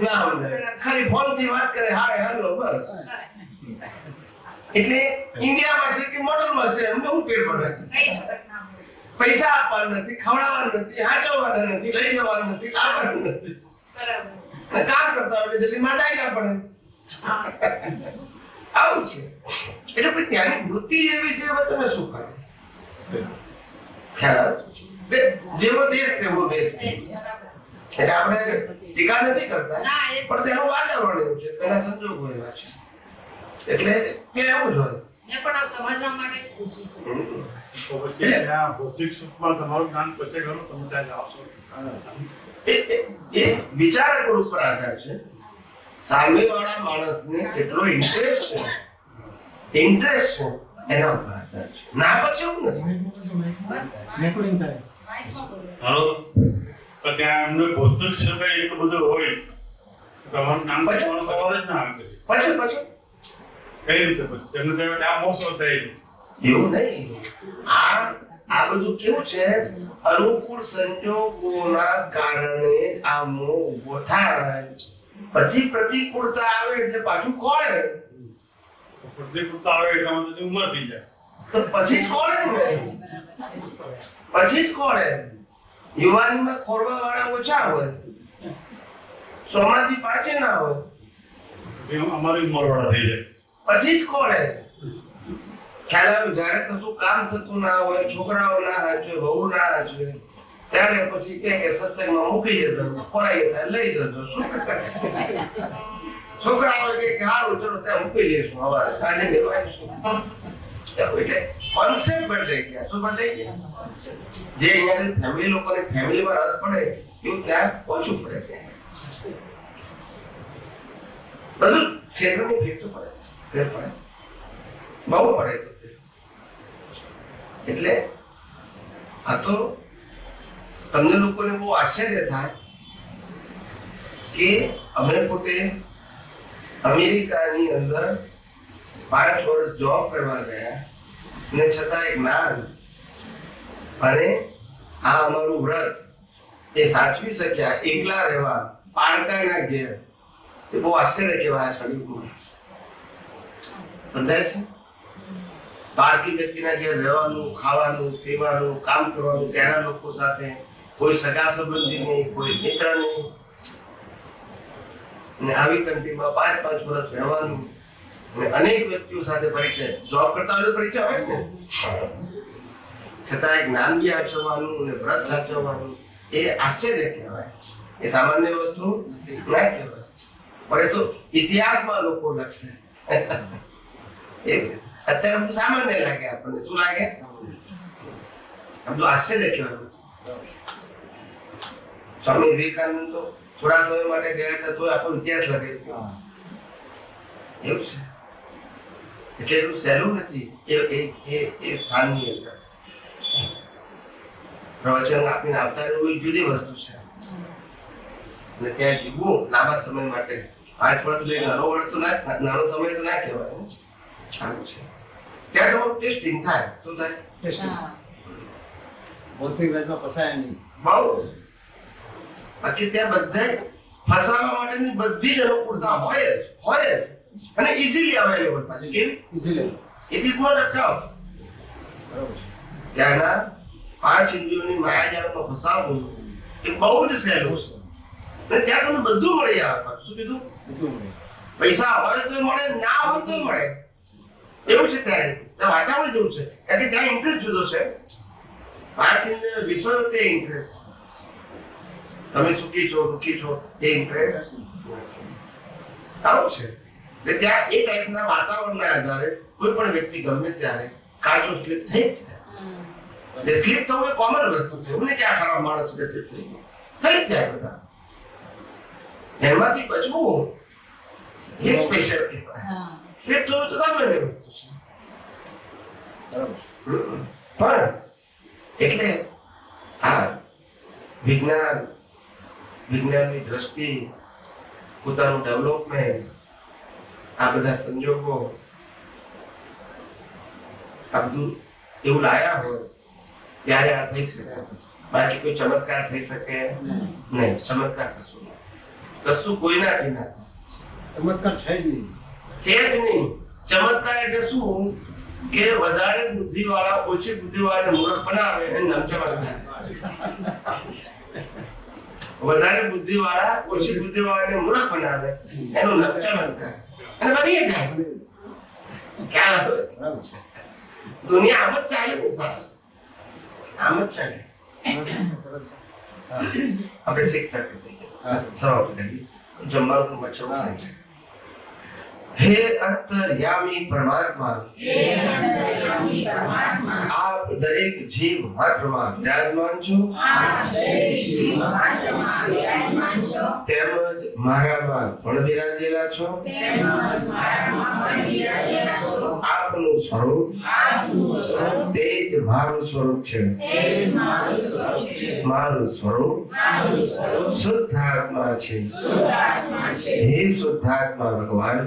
ના સમજાય. ખાલી ફોનથી વાત કરે હાય હેલો બસ. એટલે ઇન્ડિયામાં છે કે મોડલમાં છે એમને શું ફેર પડે છે? પૈસા આપવાના નથી, ખવડાવવાનું નથી, હાચવવાના નથી, લઈ જવાનું નથી, લાવવાનું નથી, અને કામ કરતા હોય જલ્દી માદાય ના પડે. આવું છે. એટલે પછી ત્યાંની વૃત્તિ એવી છે, એમાં તમે શું કરો? ખ્યાલ આવે? જેવો દેશ તેવો દેશ. એટલે આપણે ટીકા નથી કરતા, ના, એ- પણ તેનું વાતાવરણ એવું છે, તેના સંજોગો એવા છે, એટલે તે એવું જ હોય. મેં પણ આ સમજવા માટે જ પૂછ્યું છે. તો પછી ત્યાં ભૌતિક સુખમાં તમારું જ્ઞાન પછી ખરું તમે ત્યાં જાઓ છો. એ વિચારક ઉપર આધાર છે. સામેવાળા માણસને કેટલો ઇન્ટરેસ્ટ છે એના ઉપર આધાર છે. ના પછી એવું નથી. હાલો પણ ત્યાં એમને ભૌતિક સુખ એટલું બધું હોય તમારું જ્ઞાન પછી સવાલ જ ના આવે પછી કઈ રીતે પછી તેમને ત્યાં મોક્ષ થાય એવું નહીં. આ બધું કેવું છે, અનુકૂળ સંજોગોના કારણે આ મોહ ઉભો થાય. પછી પ્રતિકૂળતા આવે એટલે પાછું ખોળે, પ્રતિકૂળતા આવે એટલે અમારી ઉંમર થઈ જાય તો પછી જ ખોળે ને, પછી જ ખોળે. યુવાનીમાં ખોરવા વાળા ઓછા હોય, 100 માંથી 5 ના હોય, પછી અમારી ઉંમર વાળા થઈ જાય પછી જ ખોળે. ખ્યાલ આવે જયારે કશું કામ થતું ના હોય, છોકરાઓ ના હાચવે, વહુ ના હાચવે, ત્યારે પછી કે સત્સંગમાં મૂકી જતો, ખોરાઈ થાય લઈ જતો. છોકરાઓ કે સારું ચલો ત્યાં મૂકી જઈશું, હવારે આજે લેવાઈશું. એટલે કોન્સેપ્ટ બદલાઈ ગયા. શું બદલાઈ ગયા? જે અહીંયા ફેમિલી લોકોને ફેમિલીમાં રસ પડે એવું ત્યાં ઓછું પડે. બધું ક્ષેત્રની ફેર તો પડે, ફેર પડે, બહુ પડે. એટલે આ તો તમને લોકોને બહુ આશ્ચર્ય થાય કે અમે પોતે અમેરિકાની અંદર 5 વર્ષ જોબ કરવા ગયા ને છતાં જ્ઞાન અને આ અમારું વ્રત એ સાચવી શક્યા, એકલા રહેવા, પારકાના ઘેર. એ બહુ આશ્ચર્ય કહેવાય. શરીરમાં સમજાય છે? પારકી વ્યક્તિના ઘેર રહેવાનું, ખાવાનું, પીવાનું, કામ કરવાનું, ત્યાંના લોકો સાથે, કોઈ સગા સંબંધી નહીં, કોઈ મિત્ર નહીં, ને આવી કન્ટ્રીમાં 5 વર્ષ રહેવાનું, અને અનેક વ્યક્તિઓ સાથે પરિચય, જોબ કરતા હોય તો પરિચય હોય ને, છતાં જ્ઞાન બી સાચવવાનું અને વ્રત સાચવવાનું, એ આશ્ચર્ય કહેવાય. એ સામાન્ય વસ્તુ ના કહેવાય, પણ એ તો ઇતિહાસમાં લોકો લખશે. અત્યારે બધું સામાન્ય લાગે આપણને. શું લાગે? આ બધું આશ્ચર્ય કહેવાય. સ્વામી વિવેકાનંદ તો થોડા સમય માટે ગયા હતા તો આપણો ઇતિહાસ લખે એવું છે. એટલે એટલું સહેલું નથી એ સ્થાનની અંદર પ્રવચન આપીને આવતા રહેવું એક જુદી વસ્તુ છે. અને ત્યાં જીવવું લાંબા સમય માટે 5 વર્ષ લઈને નાનો વર્ષ તો નાનો સમય તો ના કહેવાય. સારું છે. ત્યાં તમારું ટેસ્ટિંગ થાય. શું થાય? ભૌતિક વેદમાં ફસાય નહીં. બહુ. બાકી ત્યાં બધે ફસાવા માટેની બધી જ અનુકૂળતા હોય જ. અને ઇઝીલી અવેલેબલ પાસે. કેમ? Easily. It is not a tough. બરાબર છે. ત્યાંના 5 ઇન્દ્રિયોની માયાજાળમાં ફસાવવું એ બહુ જ સહેલું છે. અને ત્યાં તમને બધું મળી આવે. શું કીધું? બધું મળે. પૈસા હોય તો મળે, ના હોય તો મળે. એવું છે ત્યાં વાતાવરણ જેવું છે. કારણ કે ત્યાં ઇન્ટરેસ્ટ જુદો છે. 5 ઇન્દ્રિયો વિષયો તે ઇન્ટરેસ્ટ. તમે સુખી છો, દુઃખી છો, એ ઇન્ટરેસ્ટ આવું છે. એટલે ત્યાં એ ટાઈપના વાતાવરણના આધારે કોઈ પણ વ્યક્તિ ગમે ત્યારે કાચો સ્લીપ થઈ જ જાય. એટલે સ્લીપ થવું એ કોમન વસ્તુ છે. એવું નહીં કે આ ખરાબ માણસ એટલે સ્લીપ થઈ ગયું. થઈ જ જાય બધા. એમાંથી બચવું એ સ્પેશિયલ કહેવાય. સ્લીપ થવું તો સામાન્ય વસ્તુ છે. પણ એટલે આ વિજ્ઞાનની દ્રષ્ટિ, પોતાનું ડેવલપમેન્ટ, આ બધા સંજોગો, આ બધું એવું લાયા હોય ત્યારે આ થઈ શકે. બાકી કોઈ ચમત્કાર થઈ શકે નહીં. ચમત્કાર કશું નહીં. કશું કોઈનાથી ના થાય. ચમત્કાર છે જ નહીં. છે જ નહીં. ચમત્કાર એટલે શું કે વધારે બુદ્ધિ વાળા ઓછી બુદ્ધિ વાળાને મૂર્ખ બનાવે એને નામ ચમત્કાર. વધારે બુદ્ધિ વાળા ઓછી બુદ્ધિ વાળાને મૂર્ખ બનાવે એનું નામ ચમત્કાર. અને બની જાય. ખ્યાલ આવે? બરાબર છે. દુનિયા આમ જ ચાલે ને સાહેબ, આમ જ ચાલે. આપણે 6:30 થઈ ગયા. સમાપ્ત કરી જમવાનું મચ્છર થાય. હે અંતર્યામી પરમાત્મા, આપ દરેક જીવ માત્રમાં વિરાજમાન છો, તેમજ મારામાં પણ વિરાજેલા છો. આપનું સ્વરૂપ તે જ મારું સ્વરૂપ છે. મારું સ્વરૂપ શુદ્ધાત્મા છે. હે શુદ્ધાત્મા ભગવાન,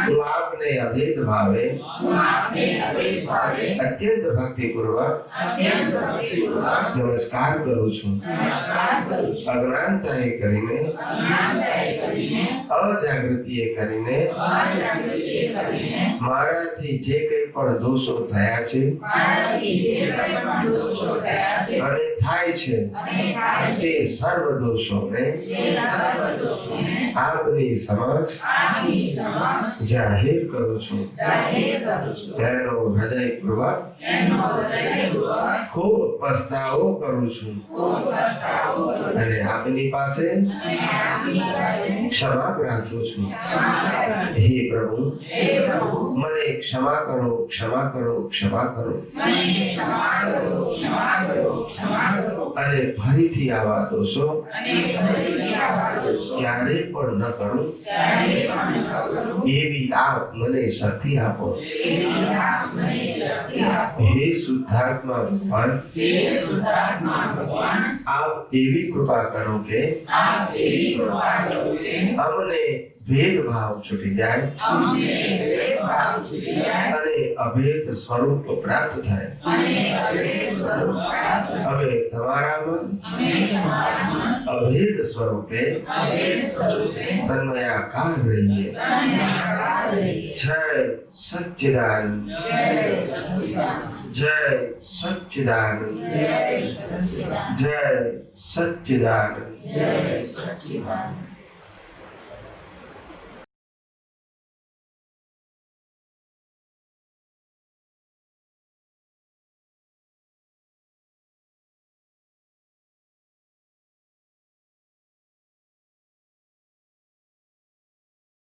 હું આપને અભેદ ભાવે અત્યંત ભક્તિપૂર્વક નમસ્કાર કરું છું. અજ્ઞાનતાએ કરીને, અજાગૃતિએ કરીને મારાથી જે કંઈ પણ દોષો થયા છે અને થાય છે તે સર્વ દોષોને આપની સમક્ષ જાહેર કરું છું. તેનો હૃદયપૂર્વક ખૂબ પસ્તાવો કરું છું અને આપની પાસે ક્ષમા પ્રાર્થું છું. હે પ્રભુ, મને ક્ષમા કરો, ક્ષમા કરો, ક્ષમા કરો અને ફરીથી આવા દોષો ક્યારે પણ ન કરું એવી આપ મને શક્તિ આપો. હે શુદ્ધાત્મા ભગવાન, આપ એવી કૃપા કરો કે અમને ભેદભાવ છૂટી જાય અને અભેદ સ્વરૂપ પ્રાપ્ત થાય. હવે તમારામાં અભેદ સ્વરૂપે તન્મયાકાર રહીએ. જય સચ્ચિદાનંદ, જય સચ્ચિદાનંદ, જય સચ્ચિદાનંદ.